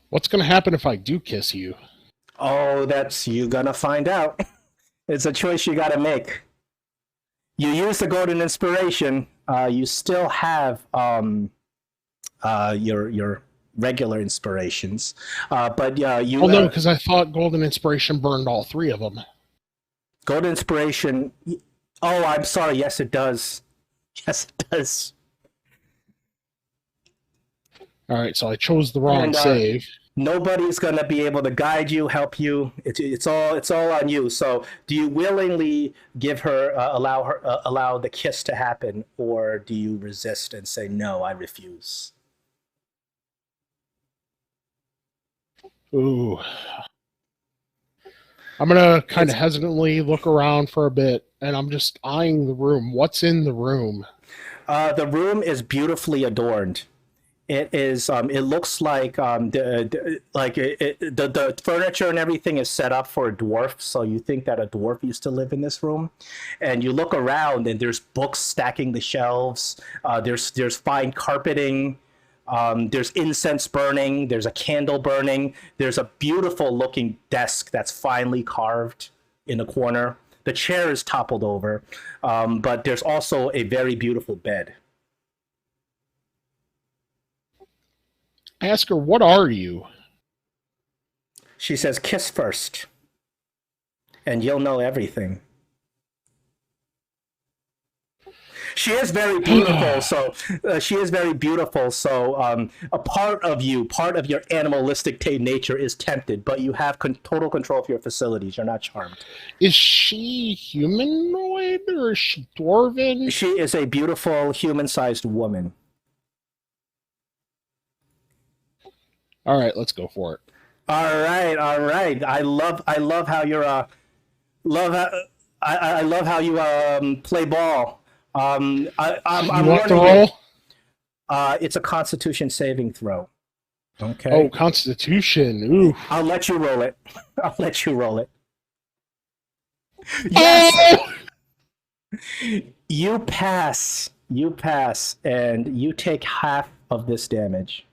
What's gonna happen if I do kiss you? Oh, that's you gonna find out. It's a choice you gotta make. You use the golden inspiration. You still have your regular inspirations, but you. Oh no, because I thought golden inspiration burned all 3 of them. Golden inspiration. Oh, I'm sorry. Yes, it does. Yes, it does. All right, so I chose the wrong save. Nobody's gonna be able to guide you, help you. It's all on you. So, do you willingly give her allow the kiss to happen, or do you resist and say no? I refuse. Ooh. I'm gonna kind of hesitantly look around for a bit, and I'm just eyeing the room. What's in the room? The room is beautifully adorned. It is. It looks like the furniture and everything is set up for a dwarf. So you think that a dwarf used to live in this room, and you look around and there's books stacking the shelves. There's fine carpeting. There's incense burning. There's a candle burning. There's a beautiful looking desk that's finely carved in the corner. The chair is toppled over, but there's also a very beautiful bed. I ask her, what are you? She says, "Kiss first, and you'll know everything." She is very beautiful, so a part of your animalistic nature is tempted, but you have total control of your facilities. You're not charmed. Is she humanoid or is she dwarven? She is a beautiful human-sized woman. All right, let's go for it. All right. I love how you're I love how you play ball. I'm you want the roll? It's a Constitution saving throw. Okay. Oh, Constitution. Ooh. I'll let you roll it. Yes. Oh! You pass, and you take half of this damage.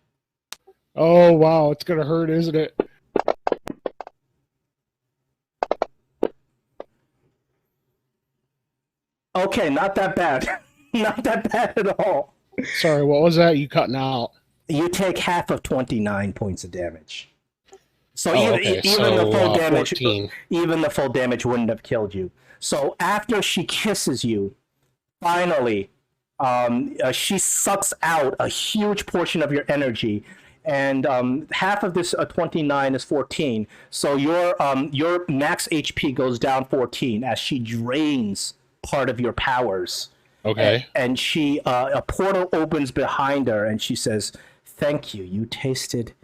Oh, wow. It's going to hurt, isn't it? Okay, not that bad. Not that bad at all. Sorry, what was that? You cutting out? You take half of 29 points of damage. So the full damage, 14. Even the full damage wouldn't have killed you. So after she kisses you, finally, she sucks out a huge portion of your energy, and half of this 29 is 14. So your max HP goes down 14 as she drains part of your powers. Okay. And she a portal opens behind her, and she says, "Thank you. You tasted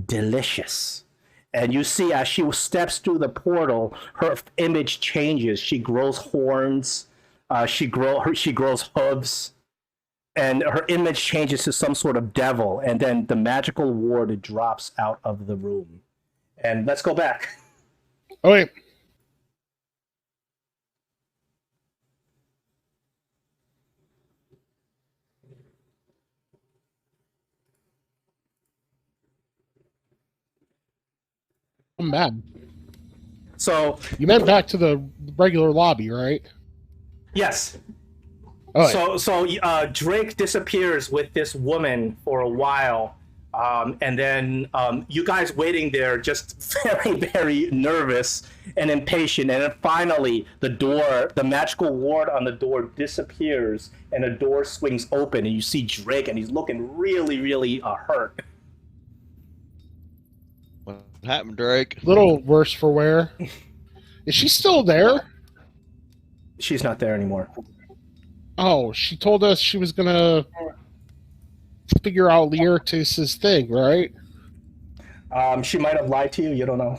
delicious." And you see as she steps through the portal, her image changes. She grows horns. She grows hooves. and her image changes to some sort of devil, and then the magical ward drops out of the room. And let's go back. Oh wait. I'm mad. So You meant back to the regular lobby, right? yes. Oh, So Drake disappears with this woman for a while, and then you guys waiting there, just very, very nervous and impatient. And then finally, the magical ward on the door disappears, and the door swings open, and you see Drake, and he's looking really, really hurt. What happened, Drake? little worse for wear. Is she still there? She's not there anymore. Oh, she told us she was gonna figure out Laertes' thing, right? She might have lied to you. You don't know.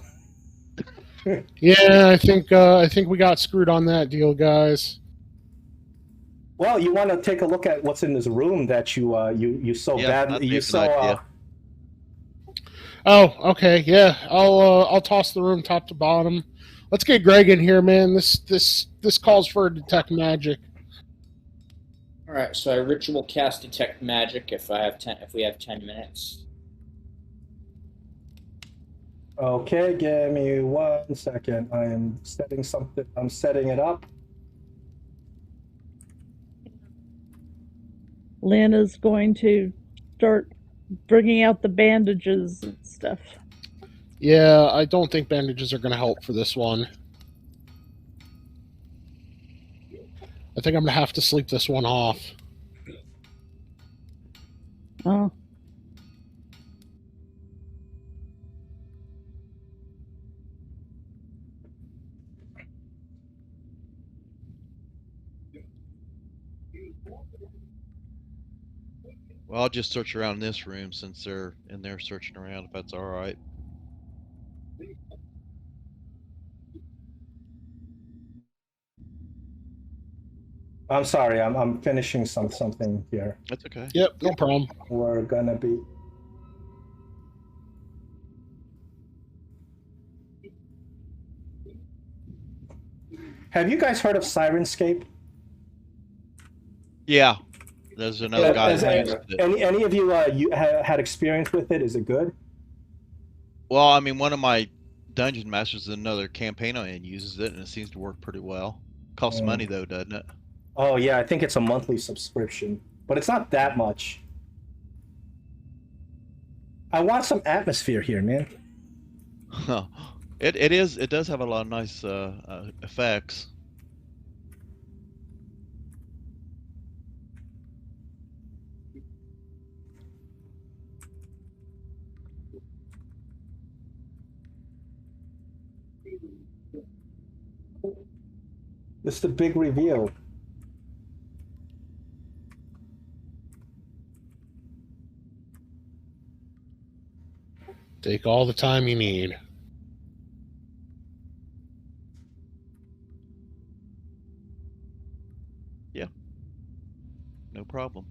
Yeah, I think we got screwed on that deal, guys. Well, you want to take a look at what's in this room that you so Yeah, that'd badly be you a good so idea. Oh, okay, yeah. I'll toss the room top to bottom. Let's get Greg in here, man. This calls for detect magic. All right, so I ritual cast detect magic if we have 10 minutes. Okay, give me 1 second. I am setting something. I'm setting it up. Lynn is going to start bringing out the bandages and stuff. Yeah, I don't think bandages are going to help for this one. I think I'm going to have to sleep this one off. Oh. Well, I'll just search around this room since they're in there searching around, if that's all right. I'm sorry. I'm finishing something here. That's okay. Yep, no problem. We're gonna be. Have you guys heard of Sirenscape? Yeah, there's another guy Has that uses it. any of you had experience with it? Is it good? Well, I mean, one of my dungeon masters in another campaign I'm in uses it, and it seems to work pretty well. Costs money though, doesn't it? Oh yeah, I think it's a monthly subscription, but it's not that much. I want some atmosphere here, man. It does have a lot of nice effects. This is the big reveal. Take all the time you need. Yeah, no problem.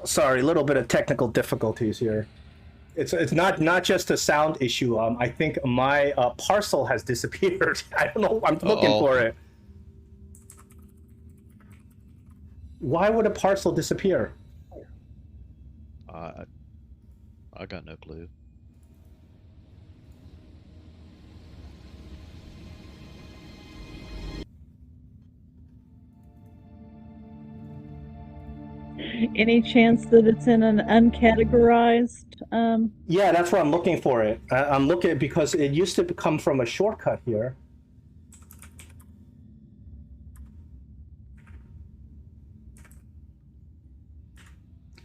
Sorry, a little bit of technical difficulties here. It's not just a sound issue. I think my parcel has disappeared. I don't know. I'm looking Uh-oh. for it. Why would a parcel disappear? I got no clue. Any chance that it's in an uncategorized? Yeah, that's where I'm looking for it. I'm looking because it used to come from a shortcut here.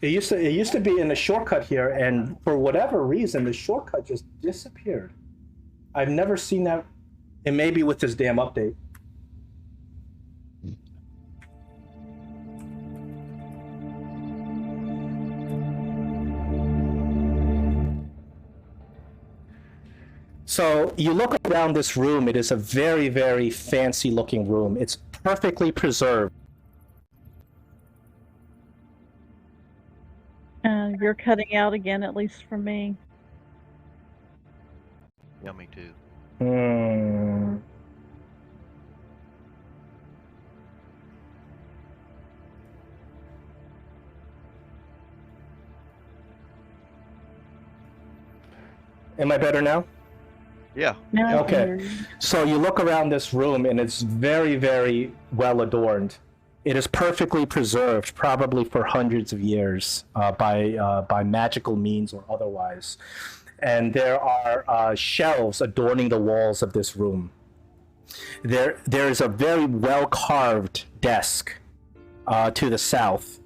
It used to be in a shortcut here, and for whatever reason, the shortcut just disappeared. I've never seen that. It may be with this damn update. So you look around this room. It is a very, very fancy-looking room. It's perfectly preserved. You're cutting out again, at least for me. Yeah, me too. Hmm. Am I better now? Yeah. Now I can Okay. hear you. So you look around this room, and it's very, very well adorned. It is perfectly preserved, probably for hundreds of years, by magical means or otherwise. And there are shelves adorning the walls of this room. There is a very well carved desk to the south.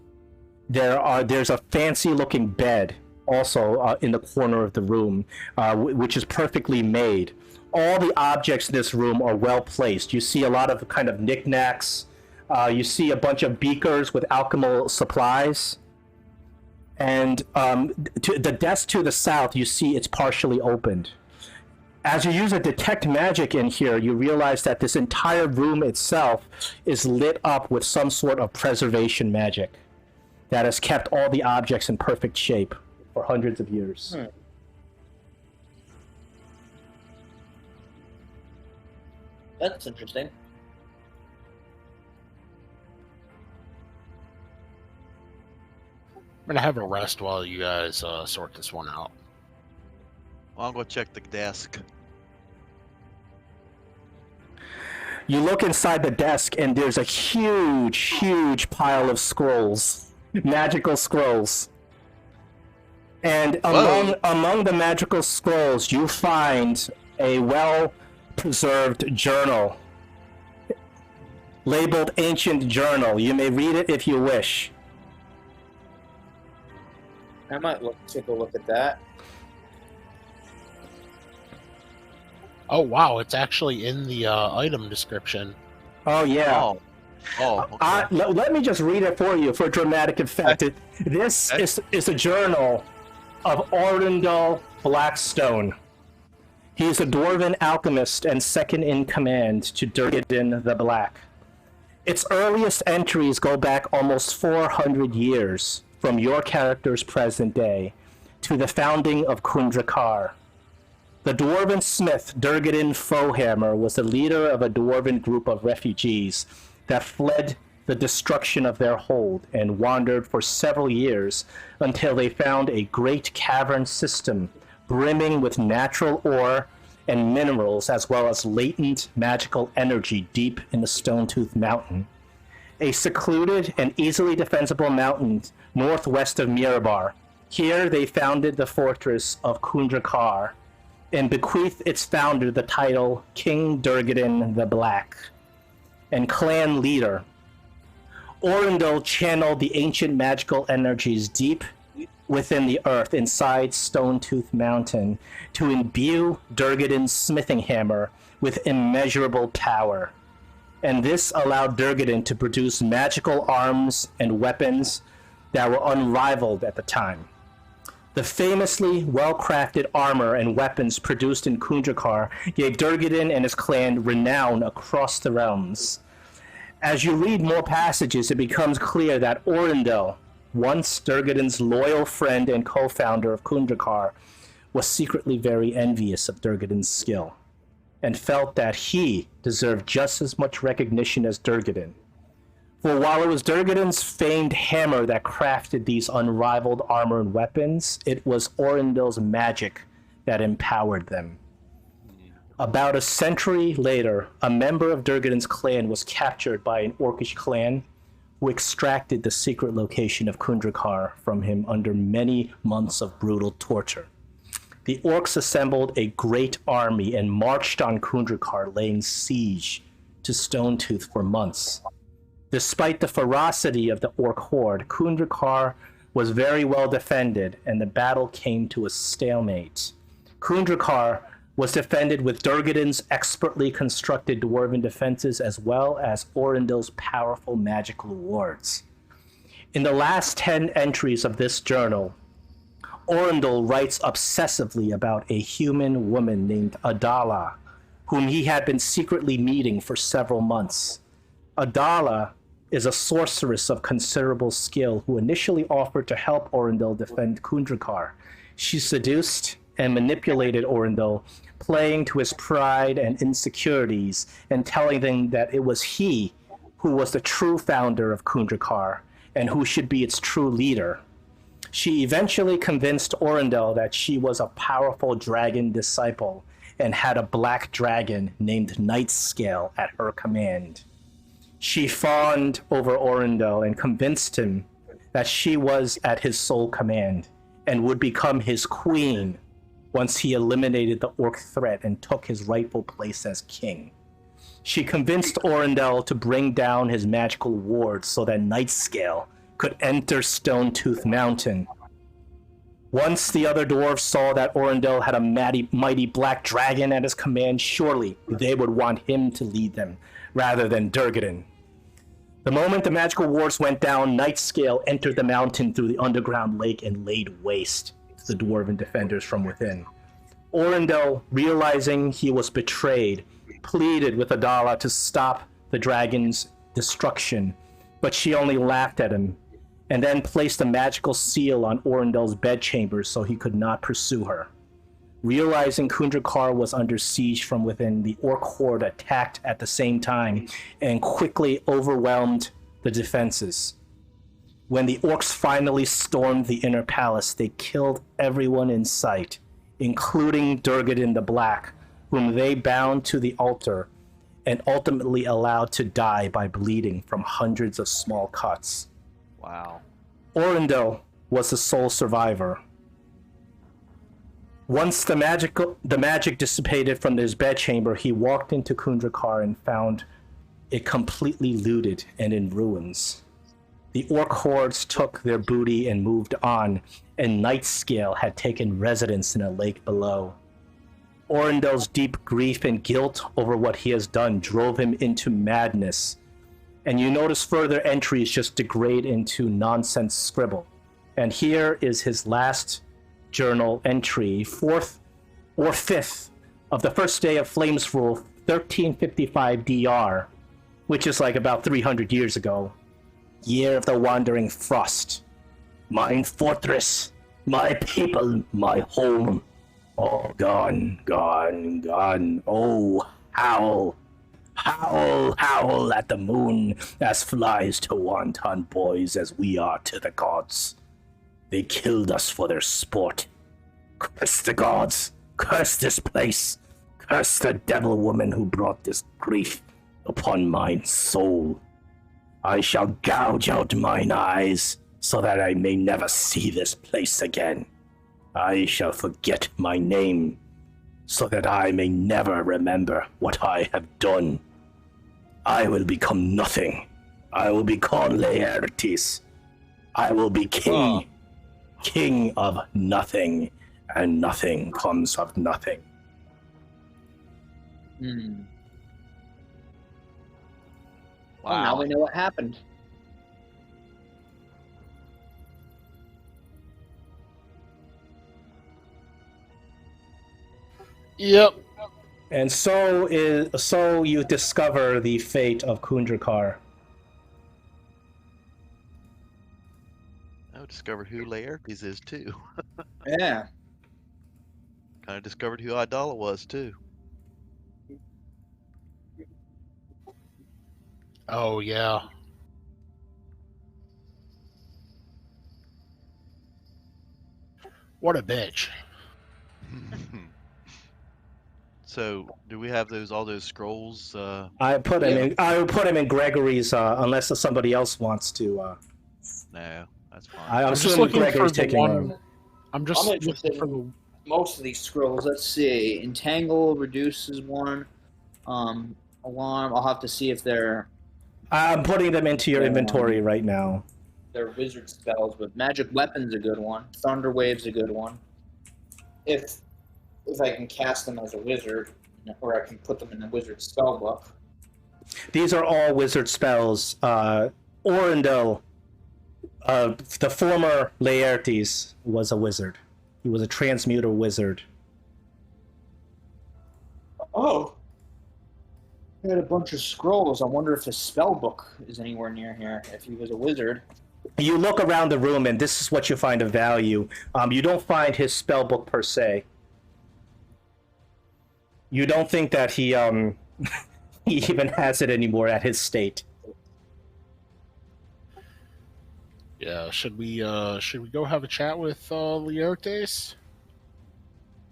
There's a fancy looking bed also in the corner of the room, which is perfectly made. All the objects in this room are well placed. You see a lot of kind of knickknacks. You see a bunch of beakers with alchemical supplies. And to the desk to the south, you see it's partially opened. As you use a detect magic in here, you realize that this entire room itself is lit up with some sort of preservation magic that has kept all the objects in perfect shape for hundreds of years. That's interesting. I'm gonna have a rest while you guys sort this one out. I'll go check the desk. You look inside the desk, and there's a huge pile of scrolls, magical scrolls. And among the magical scrolls, you find a well-preserved journal labeled Ancient Journal. You may read it if you wish. I might take a look at that. Oh wow, it's actually in the item description. Oh, yeah. Okay. Let me just read it for you for dramatic effect. This is a journal of Orindal Blackstone. He is a dwarven alchemist and second in command to Duergar the Black. Its earliest entries go back almost 400 years from your character's present day to the founding of Khundrukar. The dwarven smith Duergar Fohammer was the leader of a dwarven group of refugees that fled the destruction of their hold and wandered for several years until they found a great cavern system brimming with natural ore and minerals as well as latent magical energy deep in the Stone-Tooth Mountain, a secluded and easily defensible mountain northwest of Mirabar. Here they founded the fortress of Khundrukar and bequeathed its founder the title King Duergar the Black and clan leader. Orindal channeled the ancient magical energies deep within the earth inside Stone-Tooth Mountain to imbue Duergar's smithing hammer with immeasurable power. And this allowed Duergar to produce magical arms and weapons that were unrivaled at the time. The famously well-crafted armor and weapons produced in Khundrukar gave Duergar and his clan renown across the realms. As you read more passages, it becomes clear that Orindal, once Duergar's loyal friend and co-founder of Khundrukar, was secretly very envious of Duergar's skill, and felt that he deserved just as much recognition as Duergar. For while it was Duergar's famed hammer that crafted these unrivaled armor and weapons, it was Orindal's magic that empowered them. About a century later, a member of Duergar's clan was captured by an orcish clan who extracted the secret location of Khundrukar from him under many months of brutal torture. The orcs assembled a great army and marched on Khundrukar, laying siege to Stone-Tooth for months. Despite the ferocity of the orc horde, Khundrukar was very well defended, and the battle came to a stalemate. Khundrukar was defended with Duergar's expertly constructed dwarven defenses as well as Orindal's powerful magical wards. In the last 10 entries of this journal, Orindel writes obsessively about a human woman named Adala, whom he had been secretly meeting for several months. Adala is a sorceress of considerable skill who initially offered to help Orindel defend Khundrukar. She seduced and manipulated Orindel, playing to his pride and insecurities and telling them that it was he who was the true founder of Khundrukar and who should be its true leader. She eventually convinced Orindel that she was a powerful dragon disciple and had a black dragon named Nightscale at her command. She fawned over Orindel and convinced him that she was at his sole command and would become his queen once he eliminated the orc threat and took his rightful place as king. She convinced Orindel to bring down his magical wards so that Nightscale could enter Stonetooth Mountain. Once the other dwarves saw that Orindel had a mighty black dragon at his command, surely they would want him to lead them rather than Duergar. The moment the magical wards went down, Nightscale entered the mountain through the underground lake and laid waste to the dwarven defenders from within. Orindel, realizing he was betrayed, pleaded with Adala to stop the dragon's destruction, but she only laughed at him and then placed a magical seal on Orindel's bedchamber so he could not pursue her. Realizing Khundrukar was under siege from within, the orc horde attacked at the same time and quickly overwhelmed the defenses. When the orcs finally stormed the inner palace, they killed everyone in sight, including Duergar the Black, whom they bound to the altar and ultimately allowed to die by bleeding from hundreds of small cuts. Wow. Orindel was the sole survivor. Once the magic dissipated from his bedchamber, he walked into Khundrukar and found it completely looted and in ruins. The orc hordes took their booty and moved on, and Nightscale had taken residence in a lake below. Orindel's deep grief and guilt over what he has done drove him into madness, and you notice further entries just degrade into nonsense scribble. And here is his last journal entry, 4th or 5th of the first day of Flames Rule, 1355 DR, which is like about 300 years ago. Year of the Wandering Frost. My fortress, my people, my home. All gone, gone, gone. Oh, howl. Howl, howl at the moon, as flies to wanton boys as we are to the gods. They killed us for their sport. Curse the gods, curse this place, curse the devil woman who brought this grief upon mine soul. I shall gouge out mine eyes, so that I may never see this place again. I shall forget my name, so that I may never remember what I have done. I will become nothing. I will be called Laertes. I will be king, king of nothing, and nothing comes of nothing. Well, now we know what happened. Yep. And so you discover the fate of Khundrukar. I discovered who Laertes is too. Yeah. Kind of discovered who Idala was too. Oh, yeah. What a bitch. So, do we have all those scrolls? I put him in Gregory's unless somebody else wants to. No, that's fine. I'm just assuming looking for Gregory's the taking one. I'm just I'm looking interested for the. in most of these scrolls. Let's see. Entangle reduces one. Alarm. I'll have to see if they're I'm putting them into your inventory right now. wizard spells, but magic weapon's a good one. Thunder wave's a good one. If I can cast them as a wizard, or I can put them in the wizard spell book. These are all wizard spells. Orindel, the former Laertes, was a wizard. He was a transmuter wizard. Oh. He had a bunch of scrolls. I wonder if his spell book is anywhere near here. If he was a wizard. You look around the room, and this is what you find of value. You don't find his spell book per se. You don't think that he he even has it anymore at his state. Yeah, should we go have a chat with Laertes?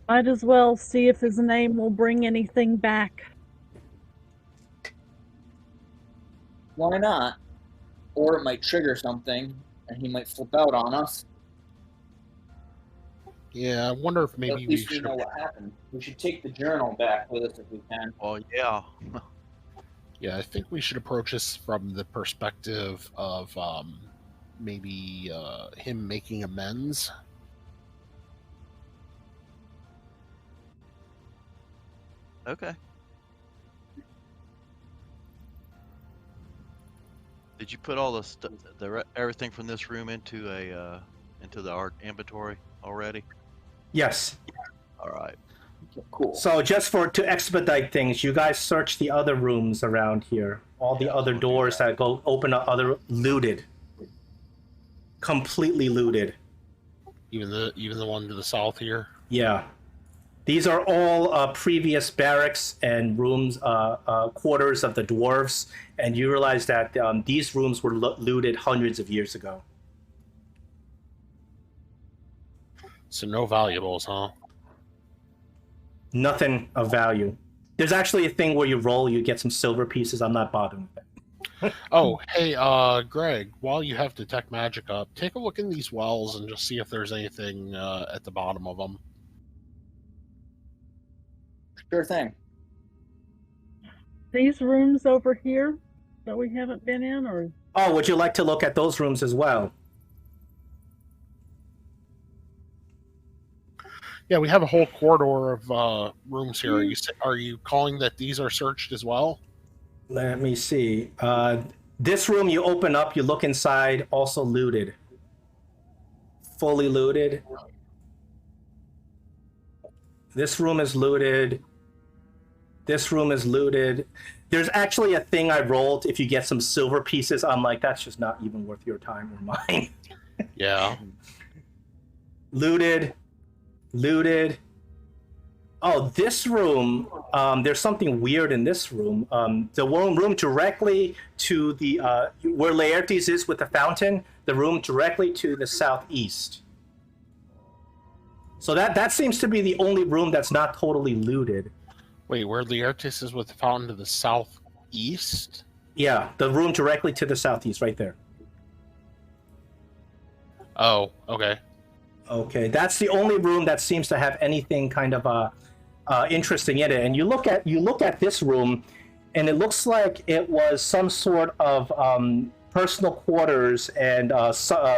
Might as well see if his name will bring anything back. Why not? Or it might trigger something, and he might flip out on us. Yeah, I wonder if At maybe we least we should. know what happened. We should take the journal back with us if we can. Well, yeah. Yeah, I think we should approach this from the perspective of maybe him making amends. Okay. Did you put all the everything from this room into the art inventory already? Yes. All right. Okay, cool. So just to expedite things, you guys search the other rooms around here. All the other doors that go open up, other looted. Completely looted. Even the one to the south here. Yeah. These are all previous barracks and rooms, quarters of the dwarves, and you realize that these rooms were looted hundreds of years ago. So no valuables, huh? Nothing of value. There's actually a thing where you roll, you get some silver pieces. I'm not bothering with that. Oh, hey, Greg, while you have Detect Magic up, take a look in these wells and just see if there's anything at the bottom of them. Sure thing. These rooms over here that we haven't been in, or Oh, would you like to look at those rooms as well? Yeah, we have a whole corridor of rooms here. Are you calling that these are searched as well? Let me see. This room you open up, you look inside, also looted. Fully looted. This room is looted. This room is looted. There's actually a thing I rolled. If you get some silver pieces, I'm like, that's just not even worth your time or mine. Yeah. Looted. Looted. Oh, this room, there's something weird in this room. The room directly to the, where Laertes is with the fountain, the room directly to the southeast. So that seems to be the only room that's not totally looted. Wait, where Laertes is with the fountain to the southeast? Yeah, the room directly to the southeast, right there. Oh, okay. Okay, that's the only room that seems to have anything kind of interesting in it. And you look at this room, and it looks like it was some sort of personal quarters and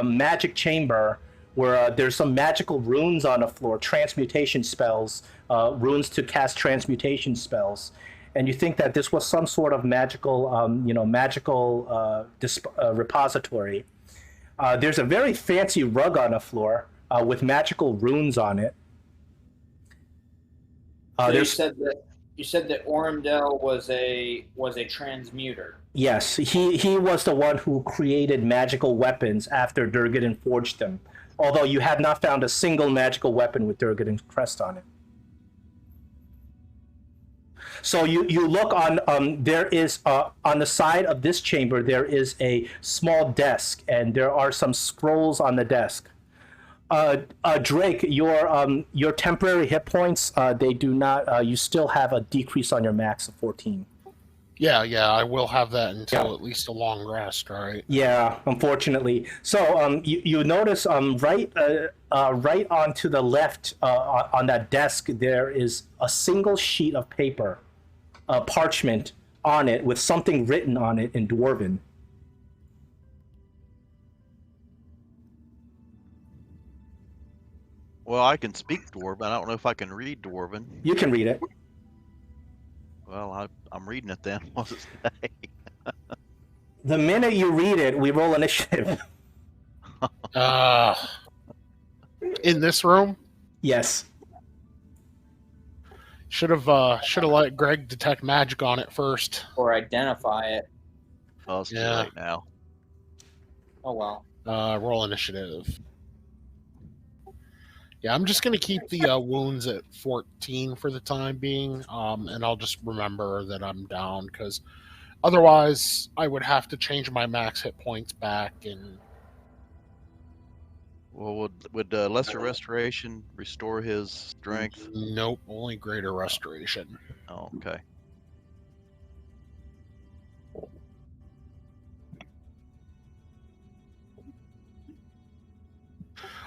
magic chamber where there's some magical runes on the floor, transmutation spells, runes to cast transmutation spells. And you think that this was some sort of magical, repository. There's a very fancy rug on the floor with magical runes on it. So you said that Orendel was a transmuter. Yes, he was the one who created magical weapons after Duergar forged them. Although you have not found a single magical weapon with Duergar's crest on it. So you look on, there is, on the side of this chamber, there is a small desk, and there are some scrolls on the desk. Drake, your temporary hit points, they do not, you still have a decrease on your max of 14. Yeah, I will have that until at least a long rest, right? Yeah, unfortunately. So you notice right onto the left on that desk there is a single sheet of paper, parchment on it with something written on it in Dwarven. Well, I can speak Dwarven. I don't know if I can read Dwarven. You can read it. Well, I'm reading it then. What's it say? The minute you read it, we roll initiative. In this room? Yes. Should have let Greg detect magic on it first. Or identify it. Oh, it's too Yeah. late now. Oh well. Roll initiative. Yeah, I'm just gonna keep the wounds at 14 for the time being, and I'll just remember that I'm down because otherwise I would have to change my max hit points back. And Well, would lesser restoration restore his strength? nope, only greater restoration. Oh, okay.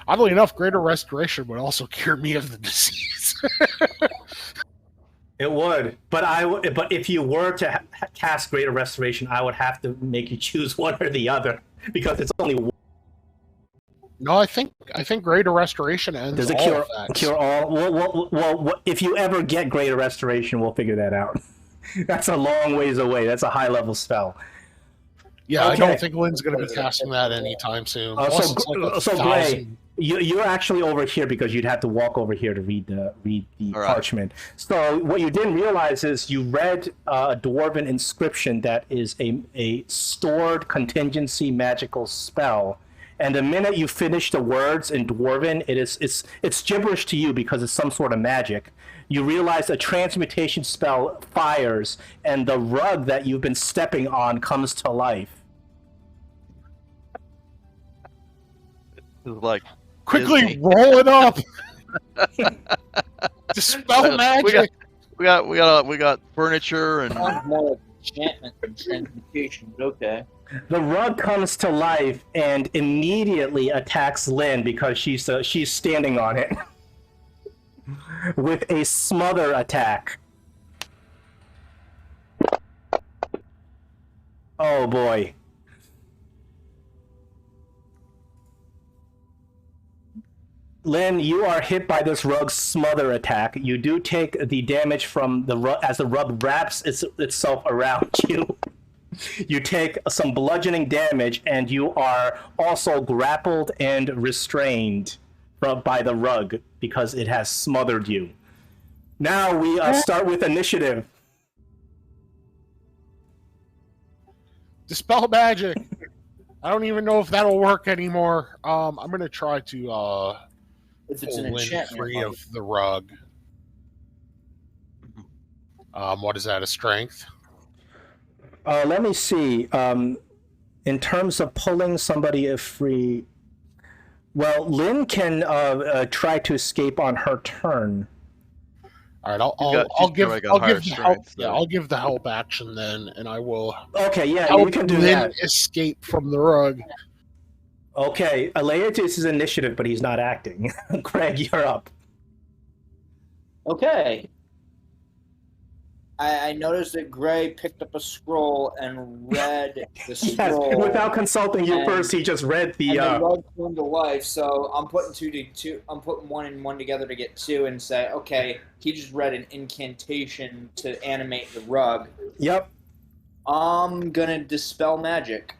Oddly enough, greater restoration would also cure me of the disease. It would, but if you were to cast Greater Restoration, I would have to make you choose one or the other because it's only one. No, I think greater restoration ends Does it all effects. cure all? Well, if you ever get Greater Restoration, we'll figure that out. That's a long ways away. That's a high level spell. Yeah, I Okay. don't think Lynn's going to be casting that anytime soon. Plus, it's like a So Gray, 1,000. you're actually over here because you'd have to walk over here to read the All right. parchment. So what you didn't realize is you read a dwarven inscription that is a stored contingency magical spell. And the minute you finish the words in dwarven, it's gibberish to you because it's some sort of magic. You realize a transmutation spell fires, and the rug that you've been stepping on comes to life. It's like Quickly Disney. roll it up. Dispel magic. We got furniture and Sounds more like enchantment than transmutation, but okay. The rug comes to life and immediately attacks Lynn because she's standing on it with a smother attack. Oh boy. Lynn, you are hit by this rug's smother attack. You do take the damage from the rug as the rug wraps itself around you. You take some bludgeoning damage, and you are also grappled and restrained by the rug because it has smothered you. Now we start with initiative. Dispel magic. I don't even know if that'll work anymore. I'm going to try to If it's pull an Lynn enchantment. free of the rug. What is that, a strength? Let me see. In terms of pulling somebody free, well, Lynn can try to escape on her turn. All right, I'll give the help. Yeah, I'll give the help action then, and I will Okay, yeah, you help can do Lynn that. escape from the rug. Okay, Laertes is initiative, but he's not acting. Greg, you're up. Okay. I noticed that Gray picked up a scroll and read the Yes, scroll. without consulting you and- first, he just read And the. the rug came to life, so I'm putting two. I'm putting one and one together to get two, and say, okay, he just read an incantation to animate the rug. Yep. I'm gonna dispel magic.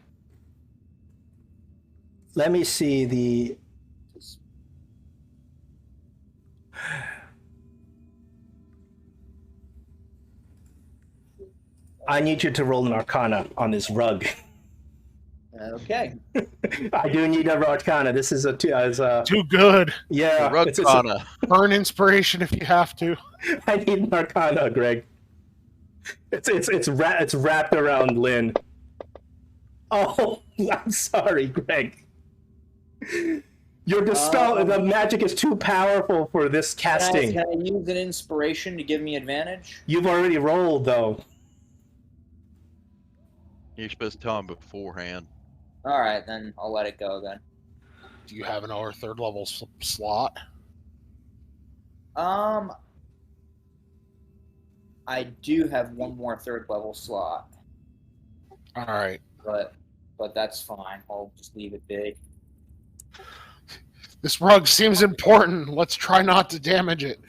Let me see the. I need you to roll an Arcana on this rug. Okay. I do need an Arcana. This is Too good. yeah. rug it's Kana. Burn inspiration if you have to. I need an Arcana, Greg. It's wrapped around Lynn. Oh, I'm sorry, Greg. Your dispel, the magic is too powerful for this casting. Can I use an inspiration to give me advantage? You've already rolled, though. You're supposed to tell him beforehand. All right, then I'll let it go then. Do you have another third level slot? I do have one more third level slot, All right. but that's fine. I'll just leave it be. This rug seems important. Let's try not to damage it.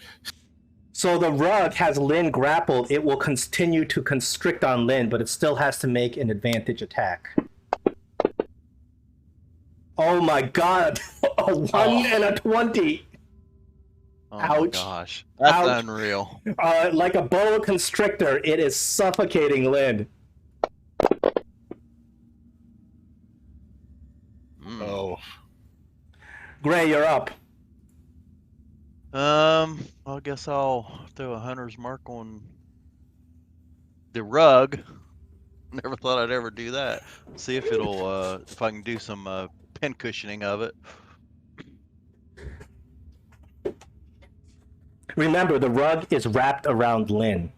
So the rug has Lynn grappled. It will continue to constrict on Lynn, but it still has to make an advantage attack. Oh my god. A 1 and a 20. Oh my Ouch. gosh. That's Ouch. unreal. Like a boa constrictor, it is suffocating Lynn. Mm. Oh, Gray, you're up. I guess I'll throw a hunter's mark on the rug. Never thought I'd ever do that. See if it'll, if I can do some pin cushioning of it. Remember, the rug is wrapped around Lynn.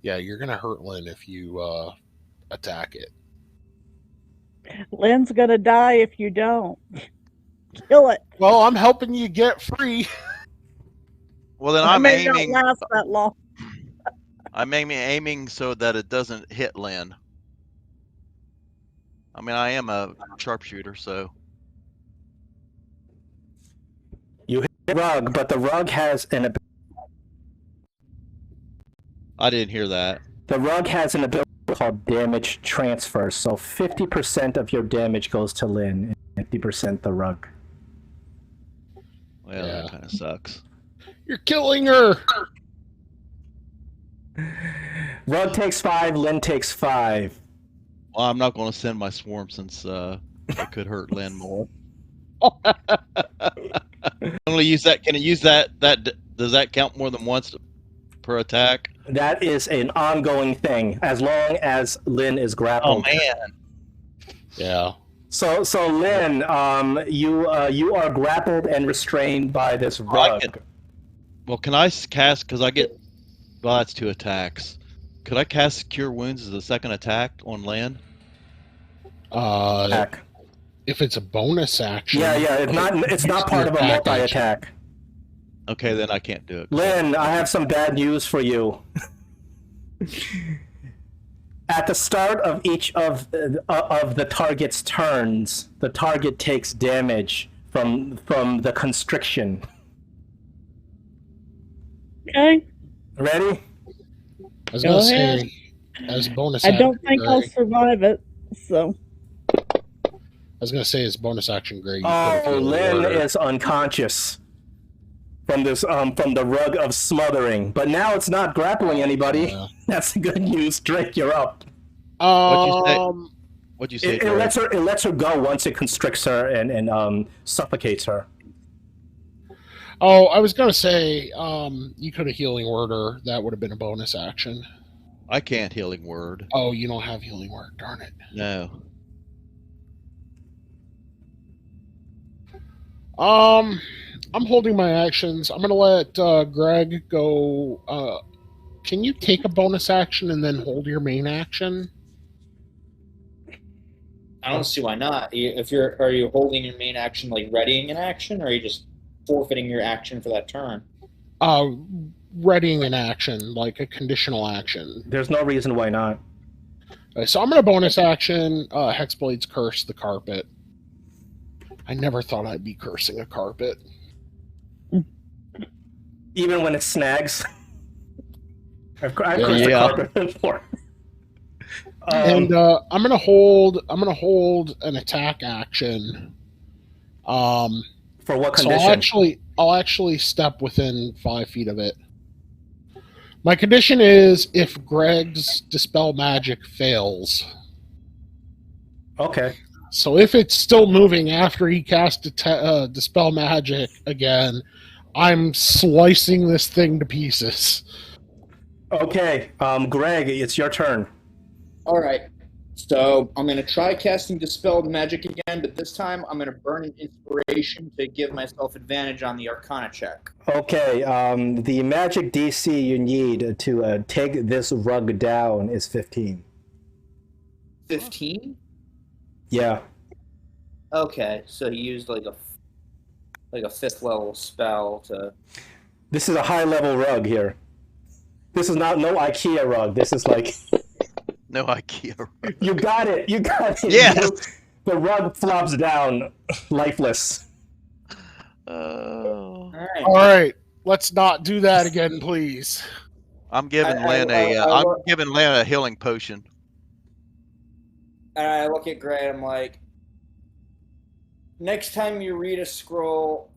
yeah, you're gonna hurt Lynn if you attack it. Lynn's gonna die if you don't. Kill it. Well, I'm helping you get free. Well, then I I'm may aiming. not last that long. I'm aiming so that it doesn't hit Lynn. I mean, I am a sharpshooter, so. You hit the rug, but the rug has an I didn't hear that. ability called damage transfer. So 50% of your damage goes to Lynn, and 50% the rug. Well, Yeah. that kind of sucks. You're killing her. Rug takes 5, Lynn takes 5. Well, I'm not going to send my swarm since it could hurt Lynn more. Only use that. Can it use that? Does that count more than once per attack? That is an ongoing thing, as long as Lynn is Oh grappled. man. Yeah. So Lynn, you are grappled and restrained by this I rug. can- Well, can I cast? Because I get. Well, that's 2 attacks. Could I cast Cure Wounds as a second attack on Lynn? Attack. If it's a bonus action. Yeah, it's not part of a attack multi-attack. Okay, then I can't do it. Lynn, I have some bad news for you. At the start of each of the target's turns, the target takes damage from the constriction. Okay. Ready? I was gonna Go say, as a bonus I action. don't think I'll Gray, survive it. So I was gonna say, as bonus action, Gray. You could've Oh, healed Lynn her. is unconscious from this from the rug of smothering, but now it's not grappling anybody. Yeah. That's the good news. Drake, you're up. What'd you say, It Drake? lets her go once it constricts her and suffocates her. Oh, I was gonna say, you could have healing word her. That would have been a bonus action. I can't healing word. Oh, you don't have healing word. Darn it. No. I'm holding my actions. I'm gonna let Greg go. Can you take a bonus action and then hold your main action? I don't see why not. Are you holding your main action like readying an action, or are you just forfeiting your action for that turn? Readying an action, like a conditional action. There's no reason why not. So I'm gonna bonus action Hexblade's Curse the carpet. I never thought I'd be cursing a carpet. Even when it snags. I've cursed Yeah. the carpet before. And I'm gonna hold an attack action. For what So condition? I'll actually step within 5 feet of it. My condition is if Greg's dispel magic fails. Okay. So if it's still moving after he casts dispel magic again, I'm slicing this thing to pieces. Okay. Greg, it's your turn. All right. So I'm going to try casting Dispelled Magic again, but this time I'm going to burn an inspiration to give myself advantage on the Arcana check. Okay. The magic DC you need to take this rug down is 15. 15? Yeah. Okay, so he used like a 5th level spell to. This is a high level rug here. This is not no IKEA rug. This is like No IKEA. you got it. You got it. Yes. The rug flops down, lifeless. Oh. All right, let's not do that again, please. I'm giving Lynn a healing potion. And I look at Gray and I'm like, next time you read a scroll,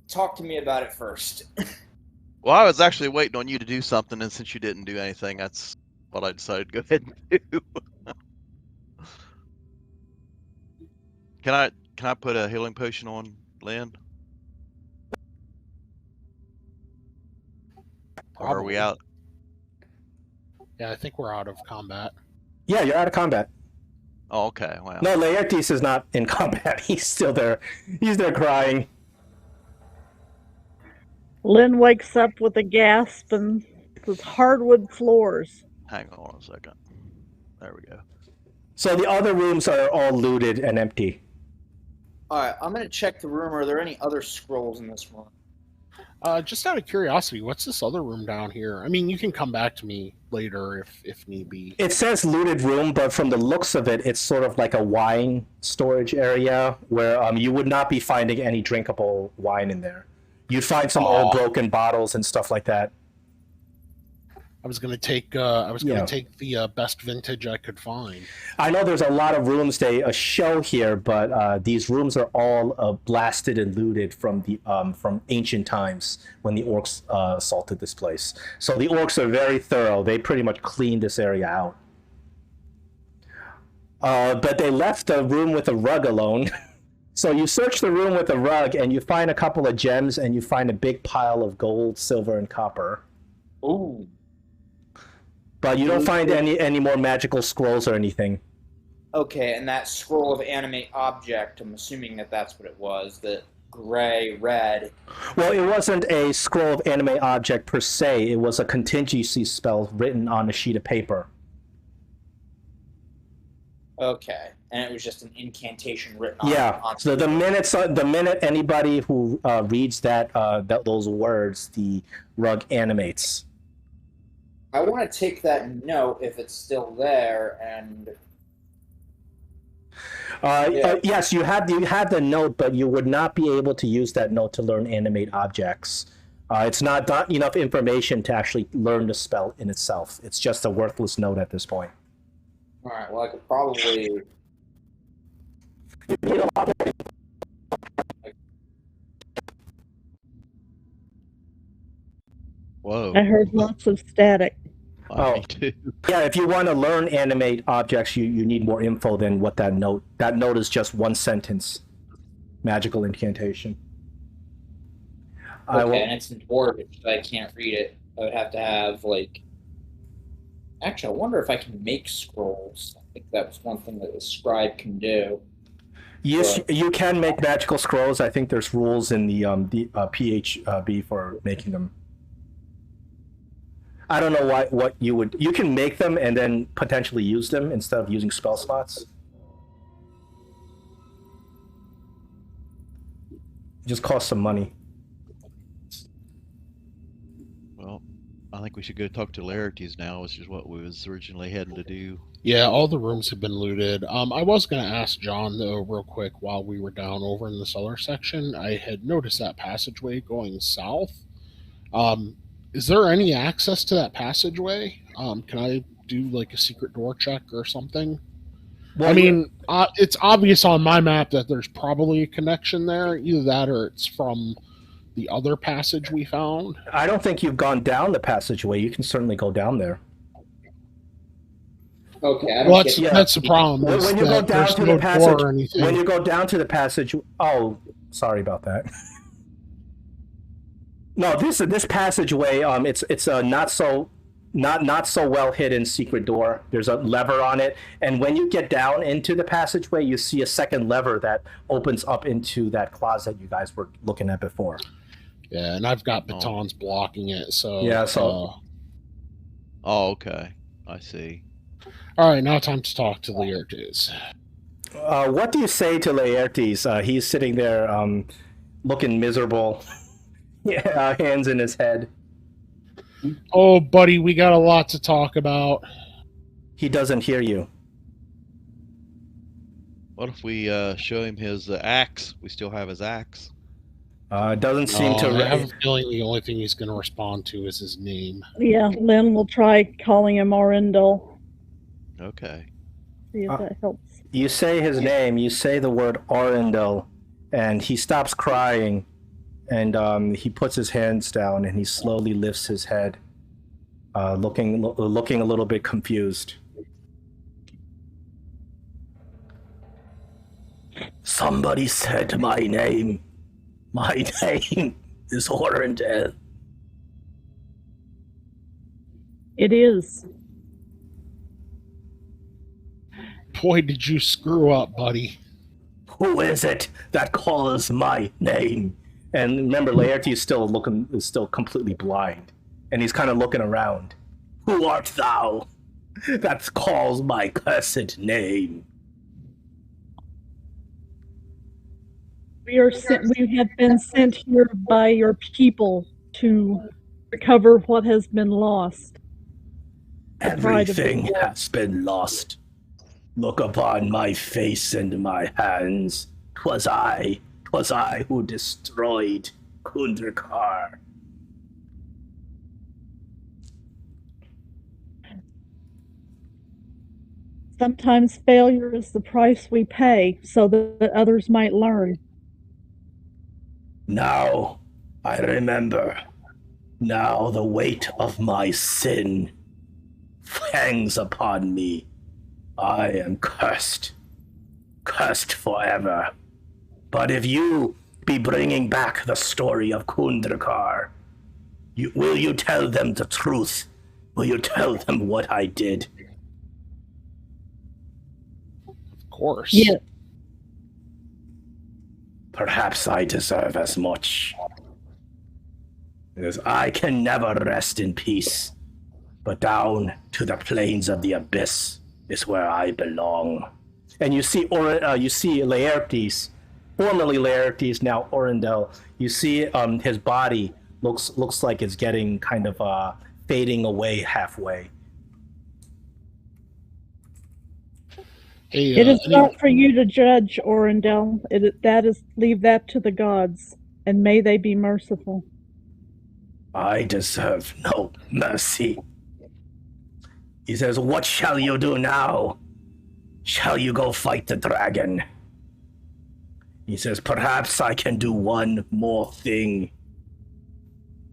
talk to me about it first. Well, I was actually waiting on you to do something, and since you didn't do anything, that's what I decided to go ahead and do. Can I put a healing potion on Lynn? Or are we Probably. out? Yeah, I think we're out of combat. Yeah, you're out of combat. Oh, okay. Wow. No, Laertes is not in combat. He's still there. He's there crying. Lynn wakes up with a gasp and says, hardwood floors. Hang on a second. There we go. So the other rooms are all looted and empty. All right, I'm gonna check the room. Are there any other scrolls in this room? Just out of curiosity, what's this other room down here? I mean, you can come back to me later if need be. It says looted room, but from the looks of it, it's sort of like a wine storage area where you would not be finding any drinkable wine in there. You'd find some old broken bottles and stuff like that. I was gonna take take the best vintage I could find. I know there's a lot of rooms they show here, but these rooms are all blasted and looted from the from ancient times when the orcs assaulted this place. So the orcs are very thorough. They pretty much cleaned this area out. But they left the room with a rug alone. So you search the room with a rug, and you find a couple of gems, and you find a big pile of gold, silver, and copper. Ooh. But you don't find any more magical scrolls or anything. Okay, and that scroll of animate object, I'm assuming that that's what it was, the gray, red. Well, it wasn't a scroll of anime object per se. It was a contingency spell written on a sheet of paper. Okay, and it was just an incantation written on. Yeah. So the minute anybody who reads those words, the rug animates. I want to take that note if it's still there, and yes, you had the note, but you would not be able to use that note to learn animate objects. It's not enough information to actually learn the spell in itself. It's just a worthless note at this point. all right. Well, I could probably. Whoa. I heard lots of static. Me too. Yeah, if you want to learn animate objects, you need more info than what that note. That note is just one sentence, magical incantation. Okay, and it's in Dwarvish, so I can't read it. I would have to have Actually, I wonder if I can make scrolls. I think that was one thing that the scribe can do. Yes, you can make magical scrolls. I think there's rules in the PHB for making them. I don't know what you would. You can make them and then potentially use them instead of using spell slots. It just costs some money. Well, I think we should go talk to Laertes now, which is what we was originally heading to do. Yeah, all the rooms have been looted. I was going to ask John, though, real quick, while we were down over in the cellar section. I had noticed that passageway going south. Is there any access to that passageway? Can I do like a secret door check or something? Well, I mean, it's obvious on my map that there's probably a connection there. Either that or it's from the other passage we found. I don't think you've gone down the passageway. You can certainly go down there. Okay, well, that's the problem. When you go down to the passage, when you go down to the passage, oh, sorry about that. No, this passageway, it's a not so well hidden secret door. There's a lever on it, and when you get down into the passageway, you see a second lever that opens up into that closet you guys were looking at before. Yeah, and I've got batons blocking it, so yeah. So. Oh, okay, I see. All right, now time to talk to Laertes. What do you say to Laertes? He's sitting there, looking miserable. Yeah, hands in his head. Oh, buddy, we got a lot to talk about. He doesn't hear you. What if we show him his axe? We still have his axe. Doesn't seem to. I have a feeling the only thing he's going to respond to is his name. Yeah, Lynn will try calling him Arundel. Okay. See if that helps. You say his name. You say the word Arundel, and he stops crying. And he puts his hands down and he slowly lifts his head, looking a little bit confused. Somebody said my name. My name is Orendel. It is. Boy, did you screw up, buddy. Who is it that calls my name? And remember, Laertes is still completely blind, and he's kind of looking around. Who art thou that calls my cursed name? We have been sent here by your people to recover what has been lost. The pride of the Everything war. has been lost. Look upon my face and my hands. 'Twas I who destroyed Khundrukar. Sometimes failure is the price we pay so that others might learn. Now I remember. Now the weight of my sin hangs upon me. I am cursed forever. But if you be bringing back the story of Khundrukar, will you tell them the truth? Will you tell them what I did? Of course. Yeah. Perhaps I deserve as much. Because I can never rest in peace, but down to the plains of the abyss is where I belong. And you see Laertes, formerly Laertes, now Orendel. You see his body looks like it's getting kind of fading away halfway. Hey, It is not for you to judge, Orendel. Leave that to the gods, and may they be merciful. I deserve no mercy. He says, what shall you do now? Shall you go fight the dragon? He says, perhaps I can do one more thing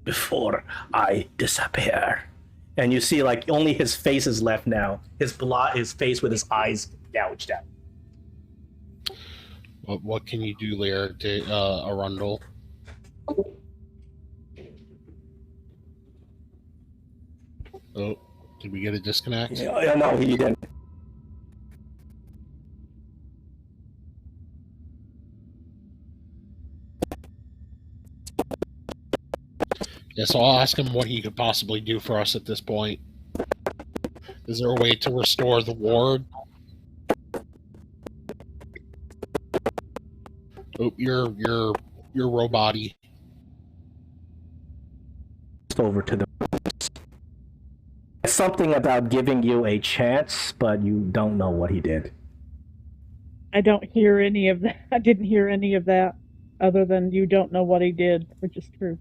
before I disappear. And you see, like, only his face is left now. His face with his eyes gouged out. What can you do, Arundel? Oh, did we get a disconnect? Yeah, no, he didn't. Yeah, so I'll ask him what he could possibly do for us at this point. Is there a way to restore the ward? Oh, your robot-y. Over to the something about giving you a chance, but you don't know what he did. I don't hear any of that. I didn't hear any of that other than you don't know what he did, which is true.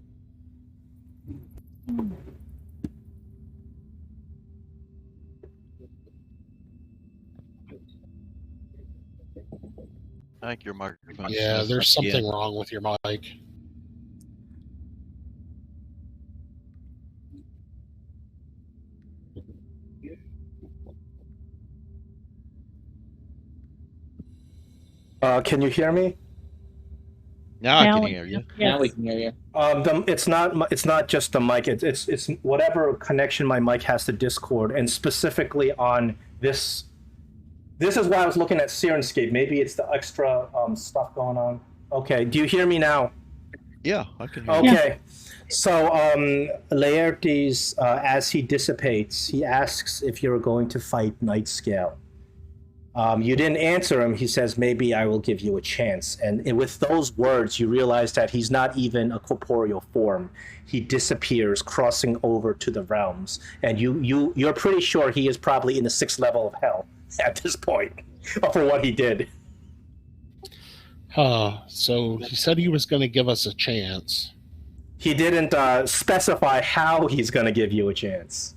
I think your microphone. Yeah, there's something wrong with your mic. Can you hear me? Now I can hear you. Yes. Now we can hear you. It's not just the mic. It's whatever connection my mic has to Discord, and specifically on this. This is why I was looking at Sirenscape. Maybe it's the extra stuff going on. Okay, do you hear me now? Yeah, I can hear you. Okay, so Laertes, as he dissipates, he asks if you're going to fight Nightscale. You didn't answer him. He says, maybe I will give you a chance. And with those words, you realize that he's not even a corporeal form. He disappears, crossing over to the realms. And you're pretty sure he is probably in the 6th level of hell at this point for what he did. So he said he was going to give us a chance. He didn't specify how he's going to give you a chance.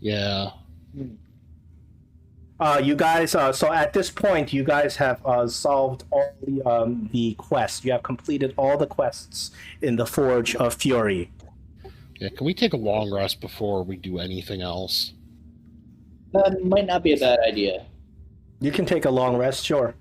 Yeah. You guys. So at this point, you guys have solved all the quests. You have completed all the quests in the Forge of Fury. Yeah, can we take a long rest before we do anything else? That might not be a bad idea. You can take a long rest, sure.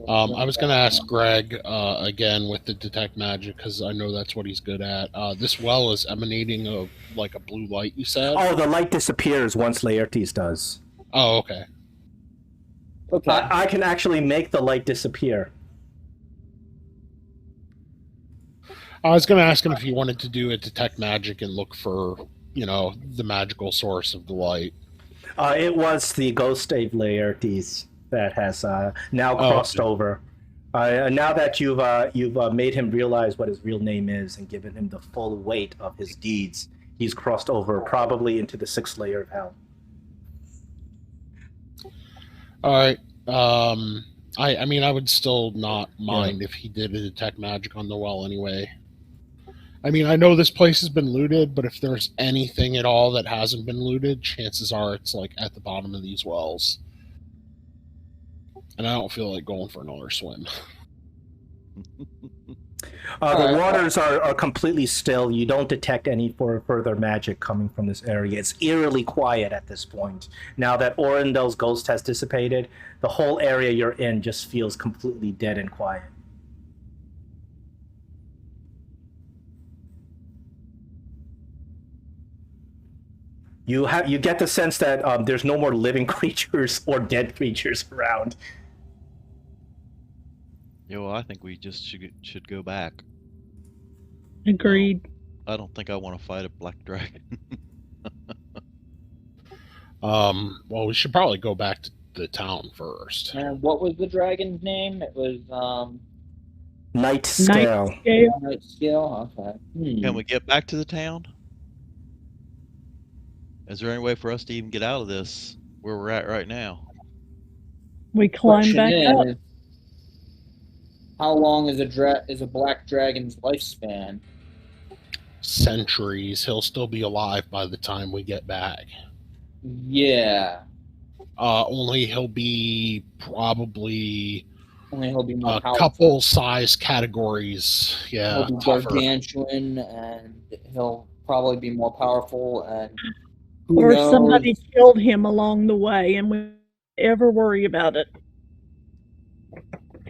I was going to ask Greg again with the detect magic because I know that's what he's good at. This well is emanating of like a blue light. You said? Oh, the light disappears once Laertes does. Oh, okay. Okay. I can actually make the light disappear. I was going to ask him if he wanted to do a detect magic and look for, the magical source of the light. It was the ghost of Laertes that has now crossed over. Now that you've made him realize what his real name is and given him the full weight of his deeds, he's crossed over probably into the 6th layer of hell. All right. I mean, I would still not mind if he did a detect magic on the well anyway. I mean, I know this place has been looted, but if there's anything at all that hasn't been looted, chances are it's like at the bottom of these wells. And I don't feel like going for another swim. The waters are completely still. You don't detect any further magic coming from this area. It's eerily quiet at this point. Now that Orendel's ghost has dissipated, the whole area you're in just feels completely dead and quiet. You get the sense that there's no more living creatures or dead creatures around. Yeah, well, I think we just should go back. Agreed. I don't think I want to fight a black dragon. Well, we should probably go back to the town first. And what was the dragon's name? It was Night Scale. Night Scale. Okay. Can we get back to the town? Is there any way for us to even get out of this where we're at right now? We climb back up. How long is a black dragon's lifespan? Centuries. He'll still be alive by the time we get back. Yeah. Only he'll be probably more a powerful. couple size categories. Yeah, He'll be tougher. gargantuan, and he'll probably be more powerful. And Or somebody killed him along the way, and we ever worry about it.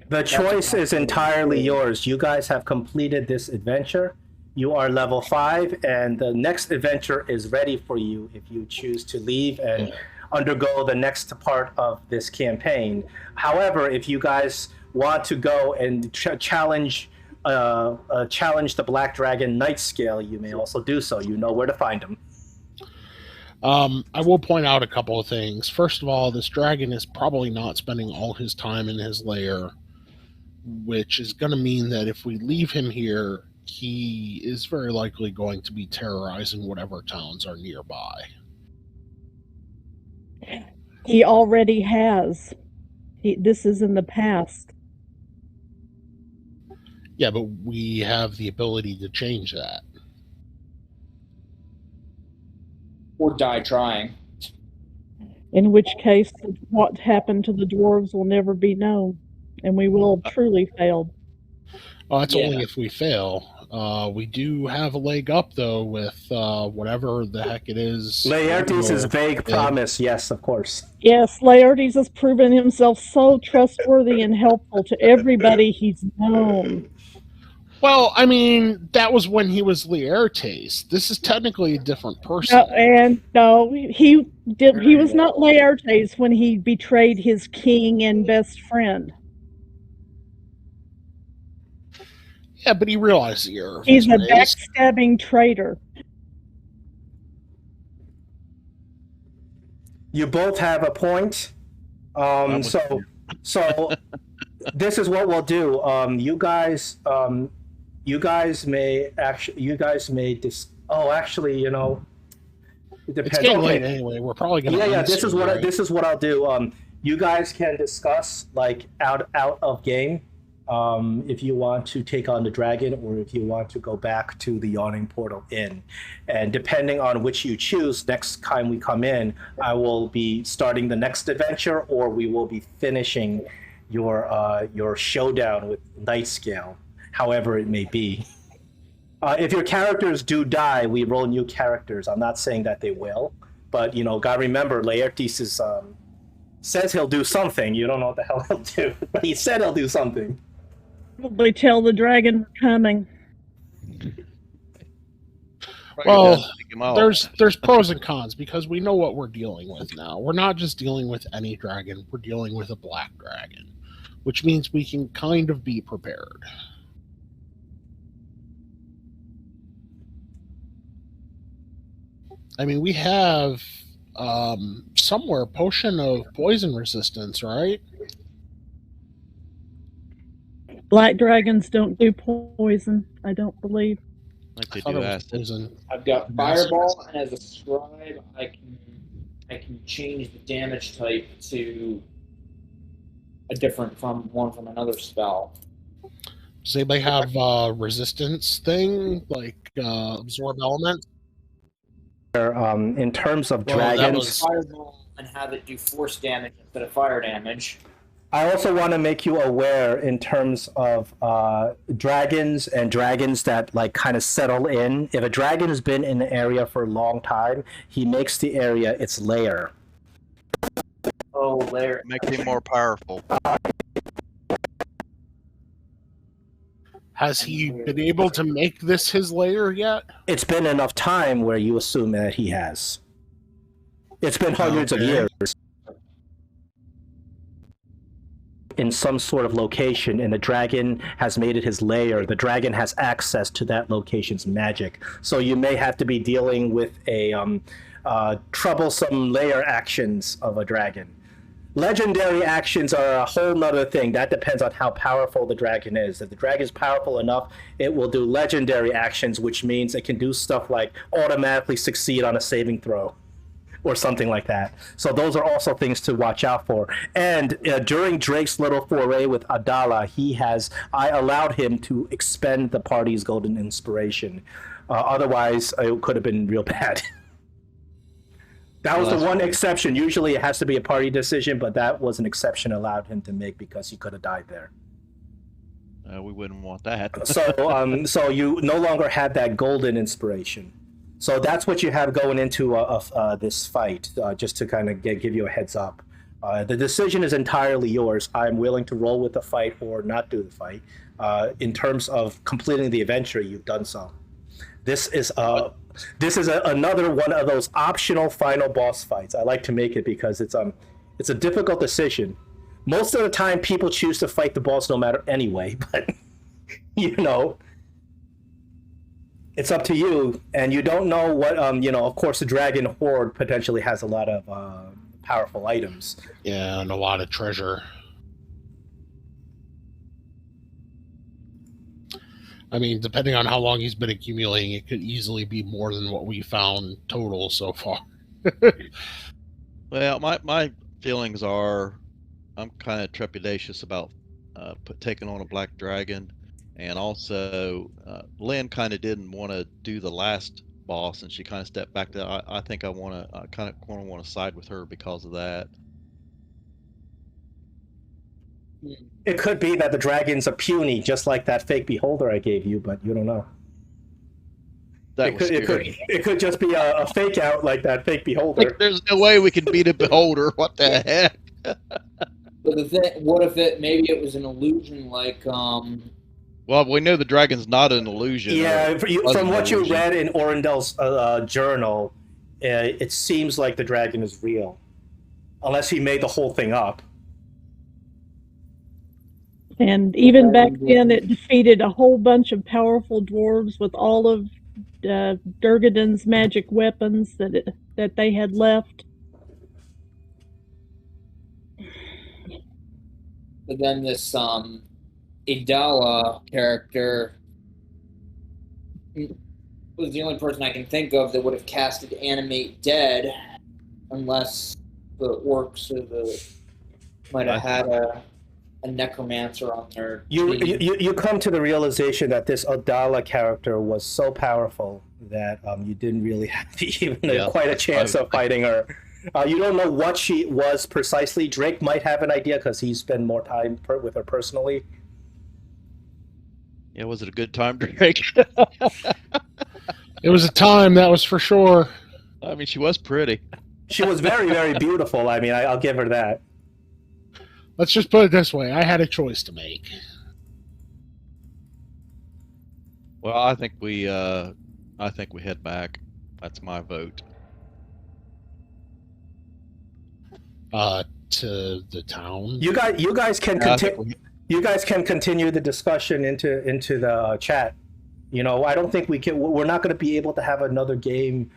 The choice is entirely yours. You guys have completed this adventure. You are level 5, and the next adventure is ready for you if you choose to leave and undergo the next part of this campaign. However, if you guys want to go and challenge the Black Dragon Night Scale, you may also do so. You know where to find him. I will point out a couple of things. First of all, this dragon is probably not spending all his time in his lair, which is going to mean that if we leave him here, he is very likely going to be terrorizing whatever towns are nearby. He already has. This is in the past. Yeah, but we have the ability to change that. Or die trying. In which case, what happened to the dwarves will never be known, and we will have truly failed. Well, that's only if we fail. We do have a leg up, though, with whatever the heck it is. Laertes' vague promise, yes, of course. Yes, Laertes has proven himself so trustworthy and helpful to everybody he's known. Well, I mean, that was when he was Laertes. This is technically a different person. He was not Laertes when he betrayed his king and best friend. Yeah, but he realized the error of He's his a ways. backstabbing traitor. You both have a point. So this is what we'll do. You guys may actually. It depends. It's getting late anyway. We're probably going to. Yeah. This is what I'll do. You guys can discuss like out of game, if you want to take on the dragon or if you want to go back to the Yawning Portal Inn. And depending on which you choose, next time we come in, I will be starting the next adventure, or we will be finishing your showdown with Nightscale, however it may be. If your characters do die, we roll new characters. I'm not saying that they will, but gotta remember, Laertes is says he'll do something. You don't know what the hell he'll do, but he said he'll do something. Probably tell the dragon we're coming. Well, there's pros and cons because we know what we're dealing with now. We're not just dealing with any dragon, we're dealing with a black dragon, which means we can kind of be prepared. I mean, we have somewhere potion of poison resistance, right? Black dragons don't do poison, I don't believe. Like I they thought do it was acid. poison. I've got Fireball, and as a scribe, I can change the damage type to a different from another spell. Does anybody have resistance thing like absorb elements? In terms of Well, that dragons, was- Fireball and have it do force damage instead of fire damage. I also want to make you aware in terms of dragons and dragons that kind of settle in. If a dragon has been in the area for a long time, he makes the area its lair. Oh, lair. Make him more powerful. Has he been able to make this his lair yet? It's been enough time where you assume that he has. It's been hundreds of Okay. years. In some sort of location, and the dragon has made it his lair. The dragon has access to that location's magic. So you may have to be dealing with a troublesome lair actions of a dragon. Legendary actions are a whole nother thing. That depends on how powerful the dragon is. If the dragon is powerful enough, it will do legendary actions, which means it can do stuff like automatically succeed on a saving throw or something like that. So those are also things to watch out for. And during Drake's little foray with Adala, I allowed him to expend the party's golden inspiration. Otherwise, it could have been real bad. That was the one exception. Usually it has to be a party decision, but that was an exception allowed him to make because he could have died there. We wouldn't want that. So you no longer have that golden inspiration. So that's what you have going into this fight, just to kind of give you a heads up. The decision is entirely yours. I'm willing to roll with the fight or not do the fight. In terms of completing the adventure, you've done so. This is another one of those optional final boss fights. I like to make it because it's a difficult decision. Most of the time, people choose to fight the boss no matter anyway, but it's up to you, and you don't know what of course the dragon horde potentially has a lot of powerful items. Yeah, and a lot of treasure. I mean, depending on how long he's been accumulating, it could easily be more than what we found total so far. Well, my feelings are, I'm kind of trepidatious about taking on a black dragon, and also Lynn kind of didn't want to do the last boss, and she kind of stepped back. I think I want to side with her because of that. It could be that the dragons are puny, just like that fake beholder I gave you, but you don't know. It could just be a fake out like that fake beholder. Like, there's no way we can beat a beholder. What the heck? But what if maybe it was an illusion like Well, we know the dragon's not an illusion. Yeah, from what you read in Orendel's journal, it seems like the dragon is real, unless he made the whole thing up. And even back then, it defeated a whole bunch of powerful dwarves with all of Durgaden's magic weapons that they had left. But then this Idala character was the only person I can think of that would have casted Animate Dead, unless the orcs or might have had a a necromancer on their You, team. you come to the realization that this Odala character was so powerful that you didn't really have even quite a chance of fighting her. You don't know what she was precisely. Drake might have an idea because he spent more time with her personally. Yeah, was it a good time, Drake? It was a time, that was for sure. I mean, she was pretty. She was very, very beautiful. I mean, I'll give her that. Let's just put it this way. I had a choice to make. Well, I think we head back. That's my vote. To the town. You guys can Yeah, I continue. think You guys can continue the discussion into the chat. You know, I don't think we can. We're not going to be able to have another game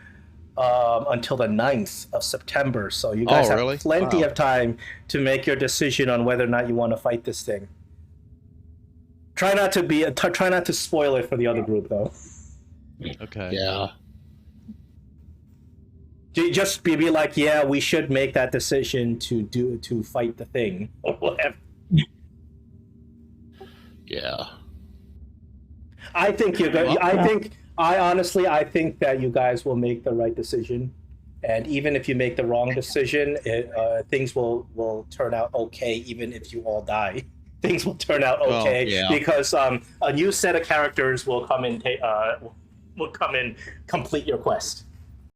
until the 9th of September. So you guys have really? plenty Wow. of time to make your decision on whether or not you want to fight this thing. Try not to spoil it for the other group, though. Okay. Yeah. Just be like, yeah, we should make that decision to fight the thing or whatever. Yeah. I think you're good. I think that you guys will make the right decision, and even if you make the wrong decision, things will turn out okay. Even if you all die, things will turn out okay because a new set of characters will come in. Will come and complete your quest.